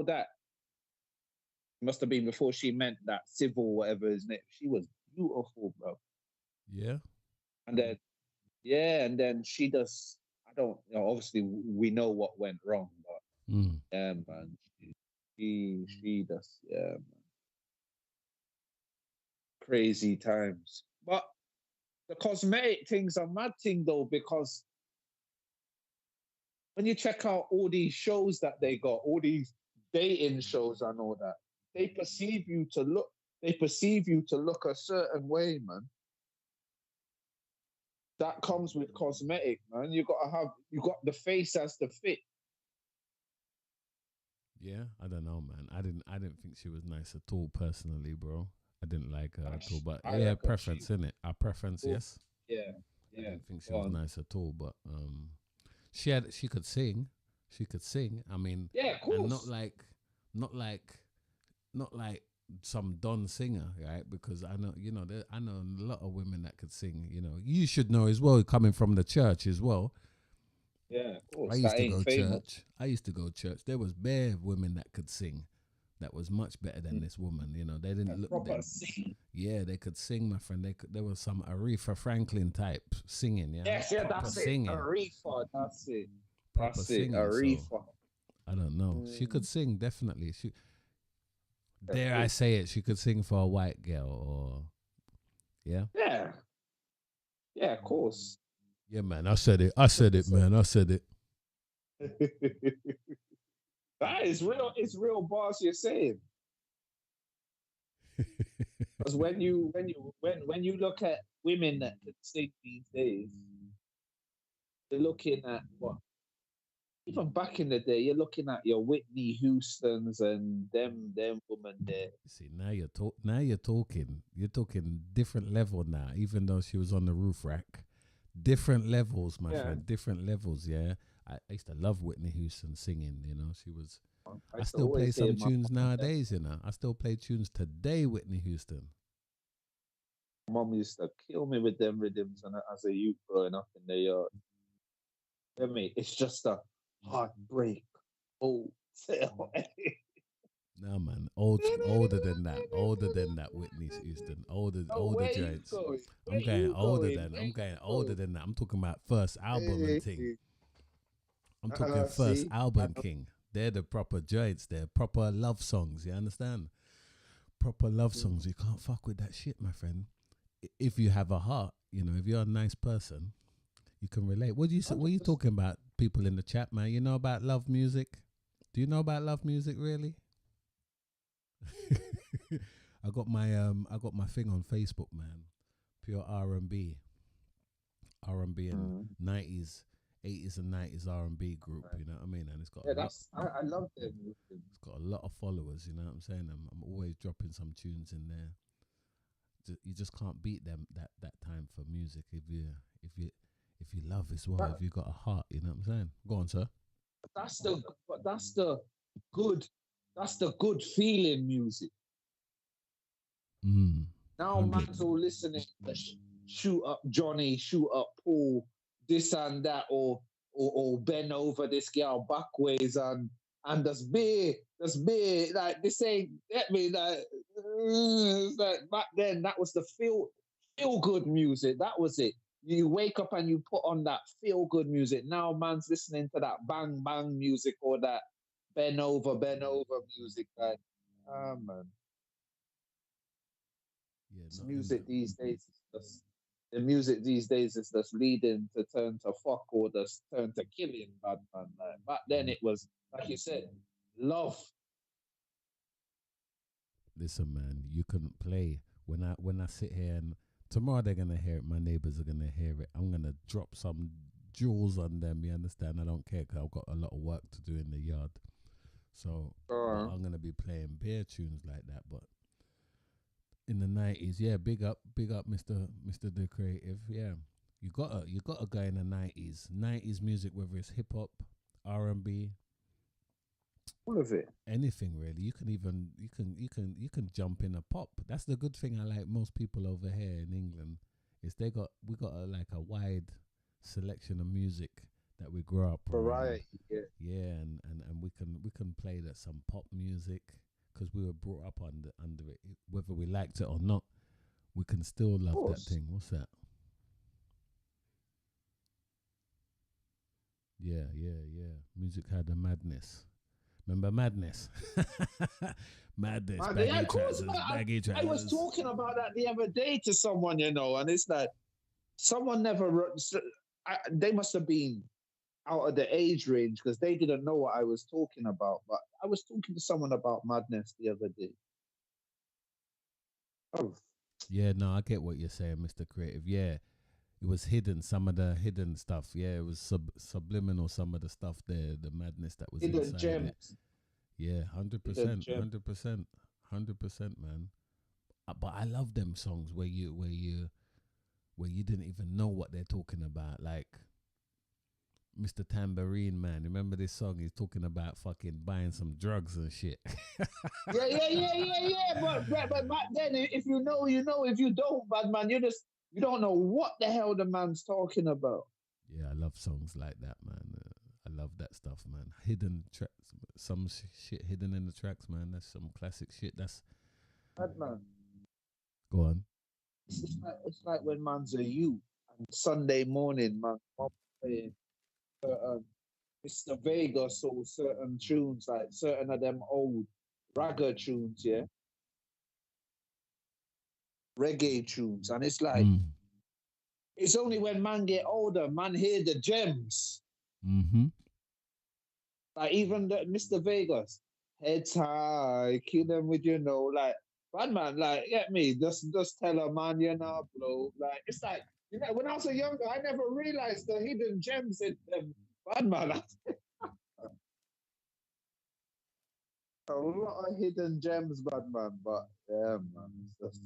Speaker 4: that, must have been before she meant that civil whatever his name. She was beautiful, bro.
Speaker 3: Yeah.
Speaker 4: And then she does. I don't, obviously we know what went wrong, but yeah, man, she does, yeah, man. Crazy times. But the cosmetic thing's a mad thing though, because when you check out all these shows that they got, all these dating shows and all that, they perceive you to look a certain way, man. That comes with cosmetic, man. You got the face as the fit.
Speaker 3: Yeah, I don't know, man. I didn't think she was nice at all, personally, bro. I didn't like her at all. But yeah, preference, innit? Our preference, yes.
Speaker 4: Yeah.
Speaker 3: I didn't think she was nice at all, but she could sing. She could sing. I mean,
Speaker 4: yeah, of course.
Speaker 3: And not like some Don singer, right? Because I know, I know a lot of women that could sing. You should know as well, coming from the church as well.
Speaker 4: Yeah, of course.
Speaker 3: I used to go church. There was bare women that could sing, that was much better than this woman. They didn't look
Speaker 4: proper sing.
Speaker 3: Yeah, they could sing, my friend. There was some Aretha Franklin type singing. Yeah,
Speaker 4: yes, yeah, that's singing. It. Aretha, that's it.
Speaker 3: Proper
Speaker 4: that's
Speaker 3: singing.
Speaker 4: Aretha.
Speaker 3: So, I don't know. She could sing, definitely. Dare I say it? She could sing for a white girl, or
Speaker 4: yeah, of course.
Speaker 3: Yeah, man. I said it, man. I said it.
Speaker 4: That is real. It's real, boss. You're saying. Because when you look at women that can sing these days, you're looking at what even back in the day, you're looking at your Whitney Houstons and them women there.
Speaker 3: See, now you're talking. You're talking different level now. Even though she was on the roof rack, different levels, my friend. Different levels. Yeah, I used to love Whitney Houston singing. You know, she was. I still play some tunes nowadays. You know, I still play tunes today. Whitney Houston.
Speaker 4: Mom used to kill me with them rhythms, and as a youth growing up in the yard. I mean, it's just a heartbreak. Oh,
Speaker 3: No man, older than that. Whitney Houston, older giants. I'm getting older than that. I'm talking about first album and thing. I'm talking first album king. They're the proper giants. They're proper love songs. You understand? Proper love songs. You can't fuck with that shit, my friend. If you have a heart, you know, if you're a nice person, you can relate. What are you talking about? People in the chat, man. You know about love music? Do you know about love music, really? I got my thing on Facebook, man. Pure R&B and 90s, 80s and 90s R&B group. You know what I mean? And it's got
Speaker 4: I love them.
Speaker 3: It's got a lot of followers. You know what I'm saying? I'm always dropping some tunes in there. You just can't beat them that time for music if you love as well. If you got a heart, you know what I'm saying? Go on, sir.
Speaker 4: That's the good feeling music. Now man's all listening to shoot up Johnny, shoot up Paul, this and that, or bend over this girl backways and there's beer, like this ain't get me like back then that was the feel good music. That was it. You wake up and you put on that feel good music. Now man's listening to that bang bang music or that bend over music. Like, man. Yeah, music these days is just leading to turn to fuck or just turn to killing, bad man. Like, back then it was like you said, love.
Speaker 3: Listen, man, you couldn't play when I sit here and tomorrow they're gonna hear it. My neighbors are gonna hear it. I'm gonna drop some jewels on them. You understand? I don't care because I've got a lot of work to do in the yard. So I'm gonna be playing bare tunes like that. But in the 90s, yeah, big up, Mr. The Creative. Yeah, you got a guy in the 90s music, whether it's hip hop, R&B,
Speaker 4: all of it,
Speaker 3: anything really. You can jump in a pop. That's the good thing I like most people over here in England is we got a wide selection of music that we grow up
Speaker 4: variety.
Speaker 3: Yeah, and we can play that some pop music because we were brought up under it. Whether we liked it or not, we can still love that thing. What's that? Yeah. Music had a madness. Remember Madness? Madness. Baggy trousers.
Speaker 4: I was talking about that the other day to someone, you know, and it's like someone they must have been out of the age range because they didn't know what I was talking about. But I was talking to someone about Madness the other day. Oh.
Speaker 3: Yeah, no, I get what you're saying, Mr. Creative. Yeah, it was hidden, some of the hidden stuff. Yeah, it was subliminal, some of the stuff there, the madness that was hidden inside gems. It. Yeah, 100%, 100%, man. But I love them songs where you didn't even know what they're talking about, like Mr. Tambourine Man. Remember this song? He's talking about fucking buying some drugs and shit.
Speaker 4: Yeah. But back then, if you know, you know. If you don't, bad man, you don't know what the hell the man's talking about.
Speaker 3: Yeah, I love songs like that, man. I love that stuff, man. Hidden tracks, some shit hidden in the tracks, man. That's some classic shit. That's
Speaker 4: bad man.
Speaker 3: Go on.
Speaker 4: It's like when man's a youth and Sunday morning, man, playing Mr. Vegas or certain tunes, like certain of them old ragga tunes, yeah, reggae tunes, and it's like it's only when man get older, man hear the gems. Like even Mr. Vegas, heads high, kill them with like bad man, like, get me, just tell a man, you know, bro. Like, it's like, you know, when I was younger, I never realized the hidden gems in them. Bad man, a lot of hidden gems, bad man. But yeah, man, it's just,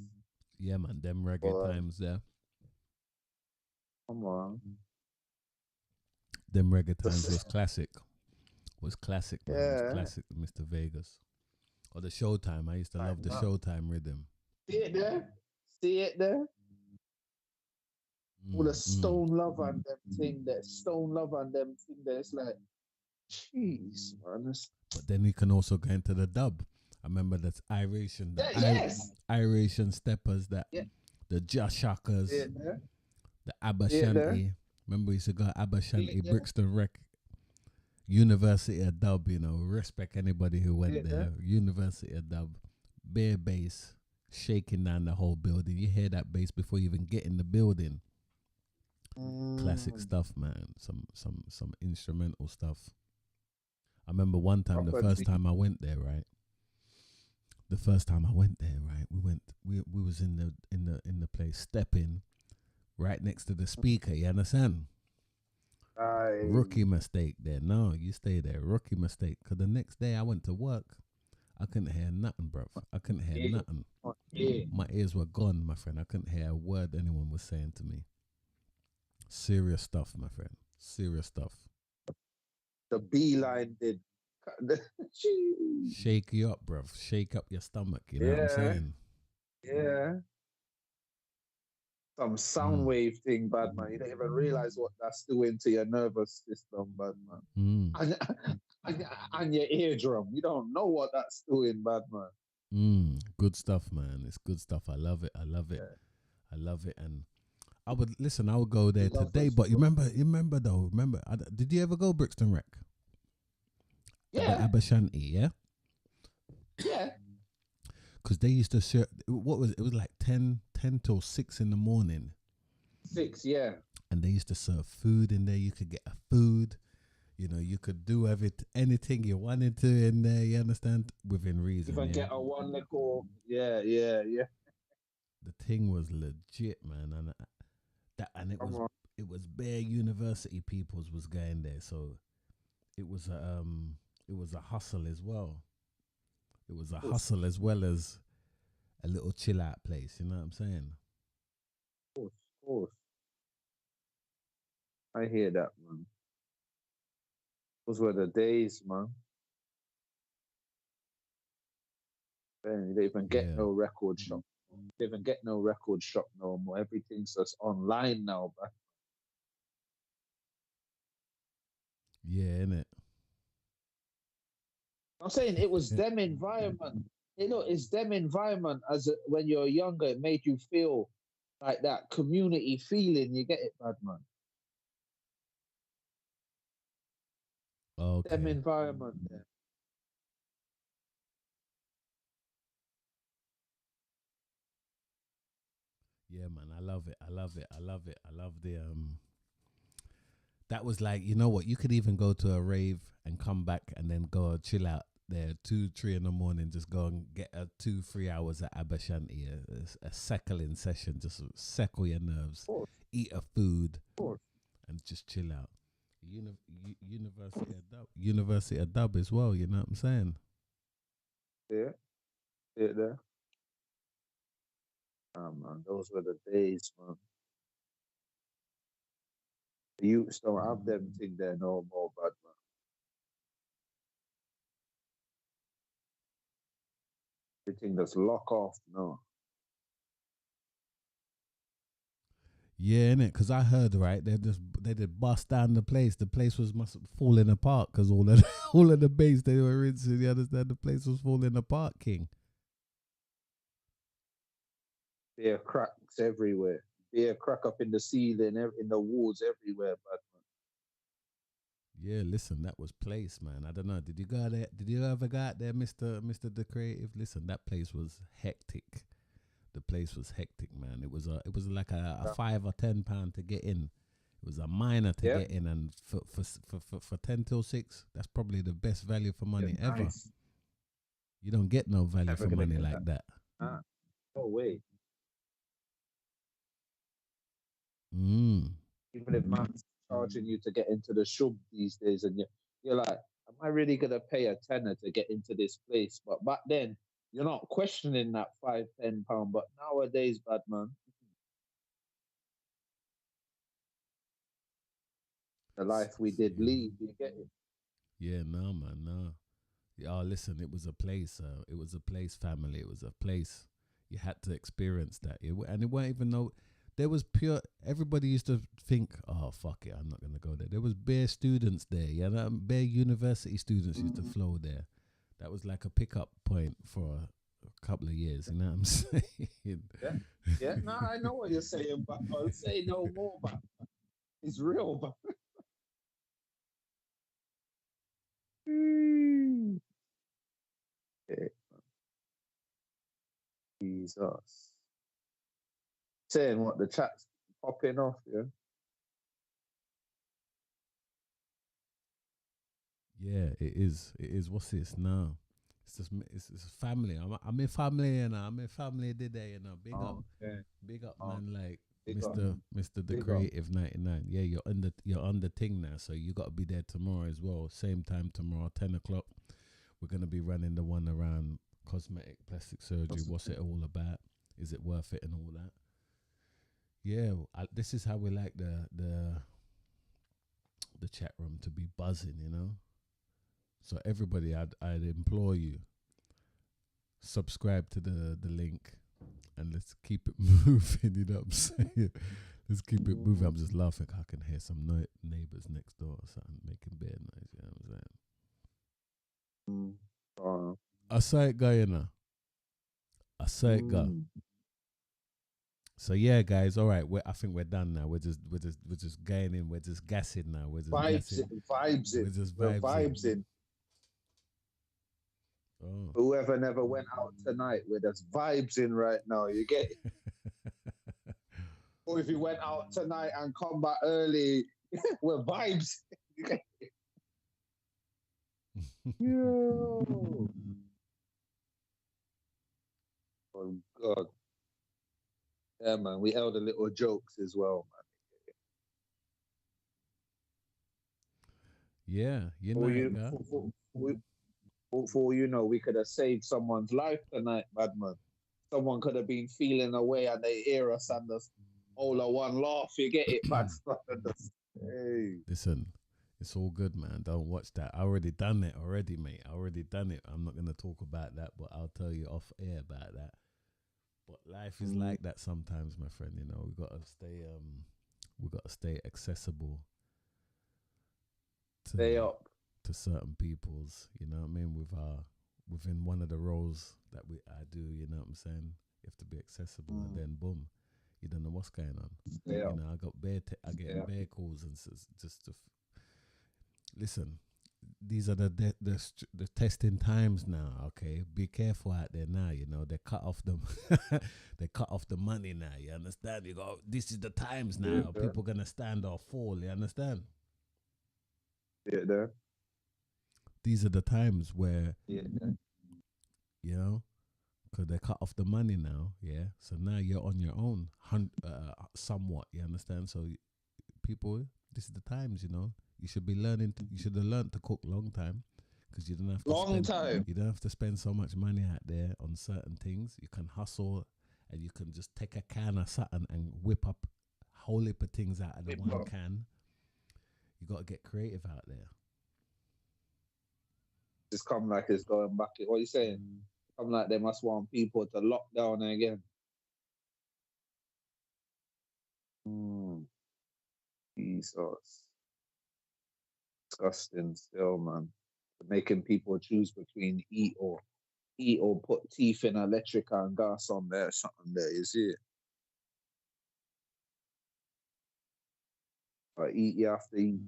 Speaker 3: Yeah, man, them reggae
Speaker 4: boy,
Speaker 3: times there.
Speaker 4: come on.
Speaker 3: Them reggae times was classic. Was classic, man. Was
Speaker 4: Yeah,
Speaker 3: classic, Mr. Vegas. Or the Showtime. I used to
Speaker 4: like,
Speaker 3: love the
Speaker 4: no.
Speaker 3: Showtime rhythm.
Speaker 4: See it there? See it there? All the
Speaker 3: Mm, mm.
Speaker 4: stone love and them thing that stone love and them thing that it's like, jeez, man.
Speaker 3: But then we can also go into the dub. I remember that's Iration,
Speaker 4: Yeah, yes.
Speaker 3: Iration steppers, that
Speaker 4: Yeah.
Speaker 3: the Jashakas,
Speaker 4: See it there?
Speaker 3: the Abba
Speaker 4: See it there?
Speaker 3: Shanti. Remember we used to go Abba Shanti,
Speaker 4: there?
Speaker 3: Brixton Rec, University of Dub, you know, respect anybody who went
Speaker 4: it
Speaker 3: there. University of Dub, bare bass, shaking down the whole building. You hear that bass before you even get in the building. Classic stuff, man. Some instrumental stuff. I remember one time, the first time I went there, right? We was in the place, stepping right next to the speaker. You understand? Rookie mistake there. No, you stay there. Rookie mistake. Cause the next day I went to work, I couldn't hear nothing, bruv. I couldn't hear nothing. My ears were gone, my friend. I couldn't hear a word anyone was saying to me. Serious stuff, my friend. Serious stuff.
Speaker 4: The beeline did.
Speaker 3: Shake you up, bruv. Shake up your stomach. You know what I'm saying?
Speaker 4: Yeah. Some sound wave thing, bad man. You don't even realize what that's doing to your nervous system, bad man. And your eardrum. You don't know what that's doing, bad man.
Speaker 3: Good stuff, man. It's good stuff. I love it. I love it. Yeah. I love it. And I would go there today. But you remember, did you ever go Brixton Rec?
Speaker 4: Yeah.
Speaker 3: Abba Shanti, yeah?
Speaker 4: Yeah.
Speaker 3: Because they used to serve, what was it? It was like 10 till 6 in the morning.
Speaker 4: 6, yeah.
Speaker 3: And they used to serve food in there. You could get a food. You know, you could do anything you wanted to in there, you understand? Within reason.
Speaker 4: Even get a one nickel. Yeah.
Speaker 3: The thing was legit, man. And it was bare university peoples was going there. So it was a hustle as well. It was a hustle as well as a little chill out place. You know what I'm saying?
Speaker 4: Of course. I hear that, man. Those were the days, man. Then you don't even get no record shop. You don't even get no record shop no more. Everything's just online now, man.
Speaker 3: Yeah, innit?
Speaker 4: I'm saying it was them environment. You know, it's them environment when you're younger, it made you feel like that community feeling. You get it, bad man.
Speaker 3: Okay.
Speaker 4: Them environment there.
Speaker 3: Yeah, man, I love it. I love the that was like, you know what, you could even go to a rave and come back and then go chill out there 2-3 in the morning, just go and get 2-3 hours at Abba Shanti, a settling session, just settle your nerves, eat a food and just chill out. University of Dub as well, you know what I'm saying?
Speaker 4: Yeah. There. Oh, man, those were the days, man. The youths don't have them thing there no more, bad man. Everything that's lock off, no.
Speaker 3: Yeah, innit? Because I heard, right, they did bust down the place. The place must have falling apart because all of the bass they were rinsing. You understand? The place was falling apart, King.
Speaker 4: There are cracks everywhere. There are crack up in the ceiling, in the walls everywhere, bad man.
Speaker 3: Yeah, listen, that was place, man. I don't know. Did you go there? Did you ever go out there, Mr. The Creative? Listen, that place was hectic. The place was hectic, man. It was like a £5 or £10 to get in. It was a minor to get in, and for 10 till 6, that's probably the best value for money ever.
Speaker 4: Nice.
Speaker 3: You don't get no value for money like that.
Speaker 4: Ah, no way.
Speaker 3: Mm.
Speaker 4: Even if man's charging you to get into the shub these days, and you're like, am I really gonna pay a tenner to get into this place? But back then, you're not questioning that £5, £10. But nowadays, bad man, the life we did lead, you get it.
Speaker 3: Yeah, no, man, no. Yeah, oh, listen, it was a place. It was a place, family. It was a place. You had to experience that. And it weren't even no. There was pure. Everybody used to think, "Oh fuck it, I'm not gonna go there." There was bare students there. Yeah, bare university students used to flow there. That was like a pickup point for a couple of years. You know what I'm saying?
Speaker 4: Yeah, yeah. No, I know what you're saying, but I'll say no more. But it's real, but yeah, Jesus. Saying what the chat's popping off, yeah.
Speaker 3: Yeah, it is. It is. What's this now? It's just it's family. I'm in family and I'm in family today. You know,
Speaker 4: Oh, yeah.
Speaker 3: big up,
Speaker 4: Oh,
Speaker 3: man. Like
Speaker 4: big up,
Speaker 3: Mister the
Speaker 4: big up.
Speaker 3: Creative 99. Yeah, you're on the thing now, so you got to be there tomorrow as well. Same time tomorrow, 10 o'clock. We're gonna be running the one around cosmetic plastic surgery. What's it all about? Is it worth it and all that? Yeah, this is how we like the chat room to be buzzing. You know. So everybody, I'd implore you, subscribe to the link, and let's keep it moving. You know what I'm saying? Let's keep it moving. I'm just laughing. I can hear some neighbors next door or something making bad noise. You know what I'm saying? I saw it, guy. You know. I saw it, guy. So yeah, guys. All right. I think we're done now. We're just going in. We're just gassing now. We're just
Speaker 4: vibes,
Speaker 3: gassing.
Speaker 4: vibes in.
Speaker 3: We're just
Speaker 4: We're vibes
Speaker 3: in.
Speaker 4: in.
Speaker 3: Oh.
Speaker 4: Whoever never went out tonight, we're just vibes in right now. You get it? Or if you went out tonight and come back early, we're vibes. You get it? Yo. Oh God. Yeah, man. We held a little jokes as well,
Speaker 3: Yeah, you
Speaker 4: man.
Speaker 3: know
Speaker 4: For
Speaker 3: it,
Speaker 4: you,
Speaker 3: guy.
Speaker 4: for you know, we could have saved someone's life tonight, bad man. Someone could have been feeling away and they hear us and just all a one laugh. You get it, bad stuff. Hey.
Speaker 3: Listen, it's all good, man. Don't watch that. I already done it already, mate. I already done it. I'm not gonna talk about that, but I'll tell you off air about that. But life is like that sometimes, my friend. You know, we gotta stay accessible
Speaker 4: Stay up.
Speaker 3: to certain people's. You know what I mean? Within one of the roles that I do. You know what I'm saying? You have to be accessible, and then boom, you don't know what's going on.
Speaker 4: Stay up.
Speaker 3: You know, I get bare calls and just to listen. These are the testing times now. Okay, be careful out there now. You know they cut off them, they cut off the money now. You understand? You go. This is the times now.
Speaker 4: Yeah.
Speaker 3: People gonna stand or fall. You understand?
Speaker 4: Yeah, there.
Speaker 3: These are the times where
Speaker 4: Yeah.
Speaker 3: you know, because they cut off the money now. Yeah, so now you're on your own, somewhat. You understand? So people, this is the times. You know, you should be learning. You should have learned to cook long time, because you don't have to You don't have to spend so much money out there on certain things. You can hustle, and you can just take a can of something and whip up whole heap of things out of the one can. You got to get creative out there.
Speaker 4: It's come like it's going back. What are you saying? Come like they must want people to lock down again. Jesus. Disgusting still, man. Making people choose between eat or put teeth in electric and gas on there, something there, you see it? But eat, you have to eat.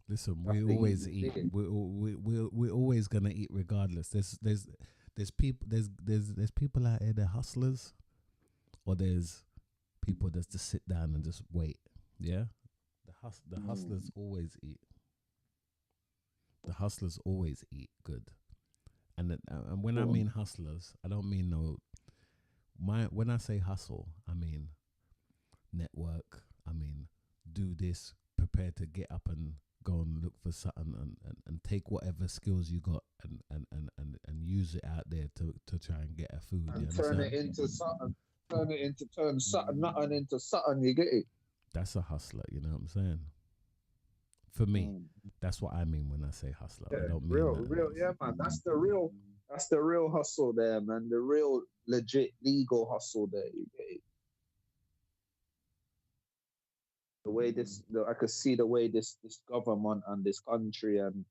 Speaker 3: Listen, we always eat. We're always gonna eat regardless. There's people out here. They're hustlers, or there's people that just sit down and just wait. Yeah, the hustlers always eat. The hustlers always eat good, and when I mean hustlers, I don't mean no when I say hustle, I mean network. I mean do this, prepare to get up and go and look for something, and take whatever skills you got and use it out there to try and get a food.
Speaker 4: And
Speaker 3: You
Speaker 4: turn
Speaker 3: understand?
Speaker 4: it into something. Turn something, nothing into something. You get it?
Speaker 3: That's a hustler. You know what I'm saying? For me, that's what I mean when I say hustler. I don't mean
Speaker 4: real, yeah, man. That's the real hustle there, man. The real legit legal hustle there. You get it? The way I could see the way this government and this country, and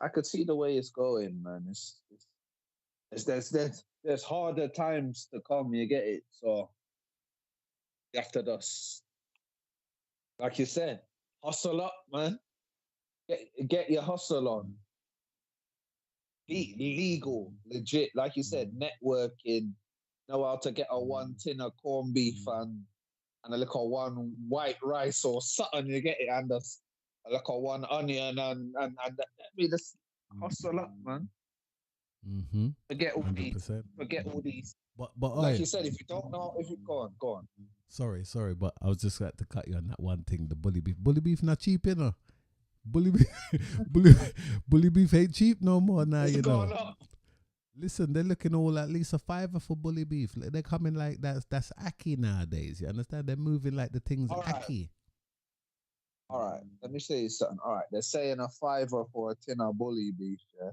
Speaker 4: I could see the way it's going, man. There's harder times to come. You get it? So you have to just, like you said, hustle up, man. Get your hustle on. Be legal, legit, like you said, networking. Know how to get a 1 tin of corned beef and a little 1 white rice or something. You get it, and a little 1 onion and just hustle up, man.
Speaker 3: Mm-hmm.
Speaker 4: Forget all
Speaker 3: 100%.
Speaker 4: these.
Speaker 3: But
Speaker 4: like you said, if you don't know, go on.
Speaker 3: Sorry, but I was just going to cut you on that one thing. The bully beef. Bully beef not cheap, you know. Bully beef ain't cheap no more now, you know.
Speaker 4: Up.
Speaker 3: Listen, they're looking all at least a $5 for bully beef. They're coming like that's Aki nowadays. You understand? They're moving like the things Aki.
Speaker 4: All right, let me say something. All right, they're saying a $5 for a tin of bully beef. Yeah.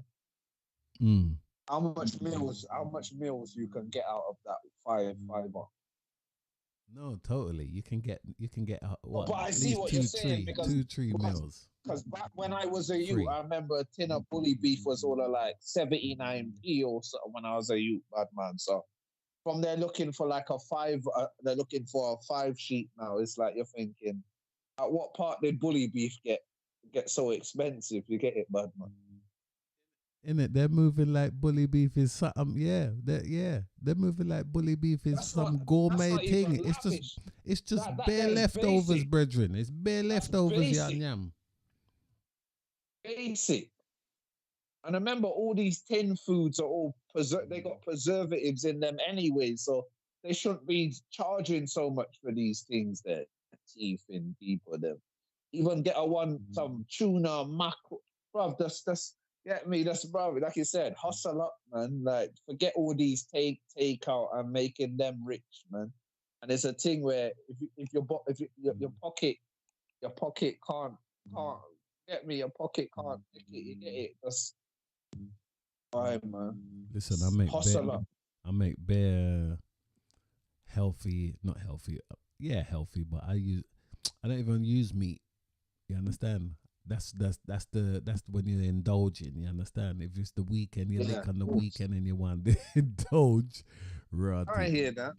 Speaker 4: How much meals you can get out of that $5?
Speaker 3: No, totally. You can get what?
Speaker 4: But I
Speaker 3: at
Speaker 4: see
Speaker 3: least
Speaker 4: what
Speaker 3: two,
Speaker 4: you're saying,
Speaker 3: two, three meals.
Speaker 4: Because back when I was a youth, I remember a tin of bully beef was all of like 79p or something when I was a youth, bad man. So from there looking for like a 5, they're looking for a 5 sheet now. It's like you're thinking, at what part did bully beef get so expensive? You get it, bad man.
Speaker 3: In it, they're moving like bully beef is something. Yeah, they're moving like bully beef is some gourmet thing. It's just bare leftovers, basic. Brethren. It's bare leftovers, yam.
Speaker 4: Basic. And remember, all these tin foods are all they got preservatives in them anyway, so they shouldn't be charging so much for these things. There, teeth in people them. Even get some tuna, mackerel, bruv. That's get me. That's bruv. Like you said, hustle up, man. Like forget all these take out and making them rich, man. And it's a thing where if your pocket can't get me, your pocket can't take it. You get it? That's fine, man.
Speaker 3: Listen, I make bare healthy, not healthy. Yeah, healthy, but I don't even use meat. You understand? That's when you're indulging. You understand? If it's the weekend, you lick on the weekend and you want to indulge. Rotted.
Speaker 4: I hear that.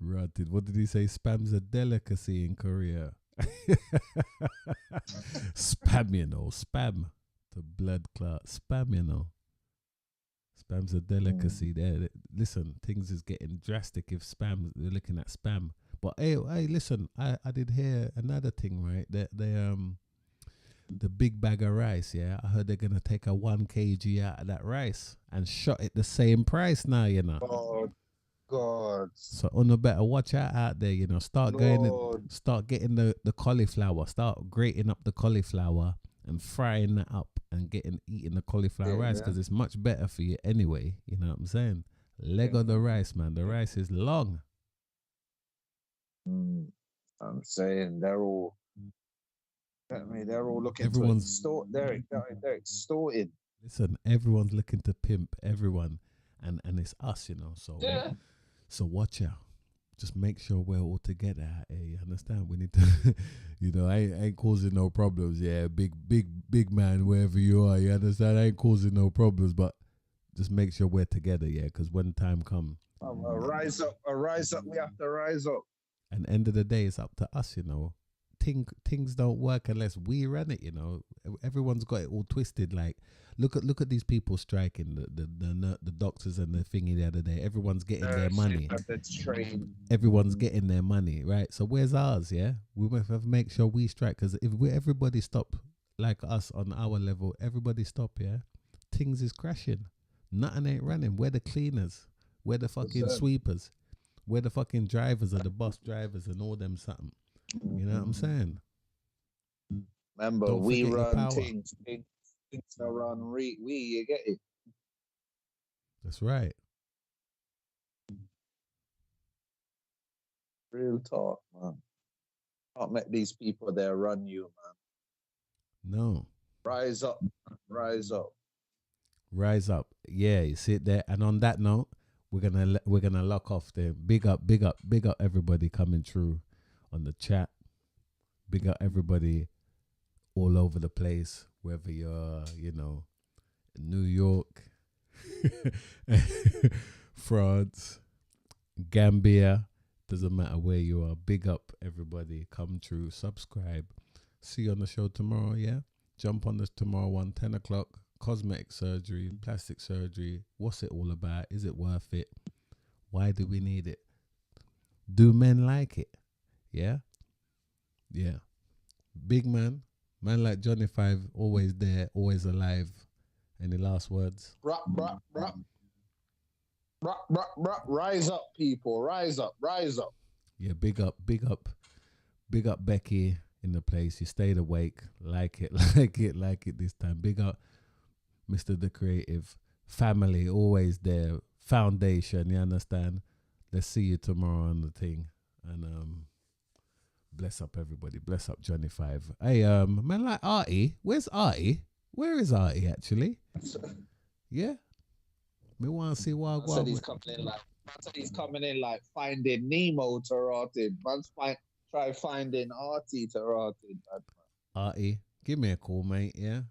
Speaker 3: Rotted. What did he say? Spam's a delicacy in Korea. Spam, you know. Spam. The blood clot. Spam, you know. Spam's a delicacy there. Listen, things is getting drastic if we're looking at spam. But hey, listen, I did hear another thing, right? The big bag of rice, yeah. I heard they're gonna take a 1 kg out of that rice and shot it the same price now, you know.
Speaker 4: Oh God.
Speaker 3: So on better watch out there, you know. Start getting the cauliflower, start grating up the cauliflower and frying that up and eating the cauliflower rice, because it's much better for you anyway. You know what I'm saying? Leg of the rice, man. The rice is long.
Speaker 4: I'm saying they're all looking to extort. They're extorted.
Speaker 3: Listen, everyone's looking to pimp everyone, and it's us, you know. So so watch out. Just make sure we're all together. You understand? We need to, you know, I ain't causing no problems. Yeah, big man, wherever you are. You understand? I ain't causing no problems, but just make sure we're together. Yeah, because when time comes,
Speaker 4: rise up. We have to rise up.
Speaker 3: And end of the day, it's up to us. You know, things don't work unless we run it. You know, everyone's got it all twisted. Like, look at these people striking, the doctors and the thingy the other day. Everyone's getting their money. Everyone's getting their money, right? So where's ours? Yeah, we have to make sure we strike, because if everybody stop like us on our level, everybody stop. Yeah, things is crashing. Nothing ain't running. We're the cleaners. We're the fucking sweepers. we're the fucking drivers of the bus drivers and all them something. You know what I'm saying?
Speaker 4: Remember,
Speaker 3: Don't
Speaker 4: we
Speaker 3: forget your
Speaker 4: run
Speaker 3: power.
Speaker 4: things that run we, you get it?
Speaker 3: That's right.
Speaker 4: Real talk, man. Can't make these people there run you, man.
Speaker 3: No.
Speaker 4: Rise up, rise up.
Speaker 3: Rise up. Yeah, you see it there. And on that note, we're gonna lock off there. Big up everybody coming through on the chat. Big up everybody all over the place, whether you're, New York, France, Gambia, doesn't matter where you are. Big up everybody. Come through, subscribe. See you on the show tomorrow, yeah? Jump on this tomorrow one, 10 o'clock. Cosmetic surgery, plastic surgery. What's it all about? Is it worth it? Why do we need it? Do men like it? Yeah? Yeah. Big man like Johnny Five, always there, always alive. Any last words?
Speaker 4: Rise up, people. Rise up.
Speaker 3: Yeah, big up Becky in the place. You stayed awake. Like it this time. Big up Mr. The Creative. Family, always there. Foundation, you understand? Let's see you tomorrow on the thing. And bless up everybody. Bless up Johnny Five. Hey, man, like Artie. Where's Artie? Where is Artie actually? Yeah? Me want to see what
Speaker 4: I said he's coming in like finding Nemo to rotted. Man's try finding Artie to rotted.
Speaker 3: Artie, give me a call, mate, yeah?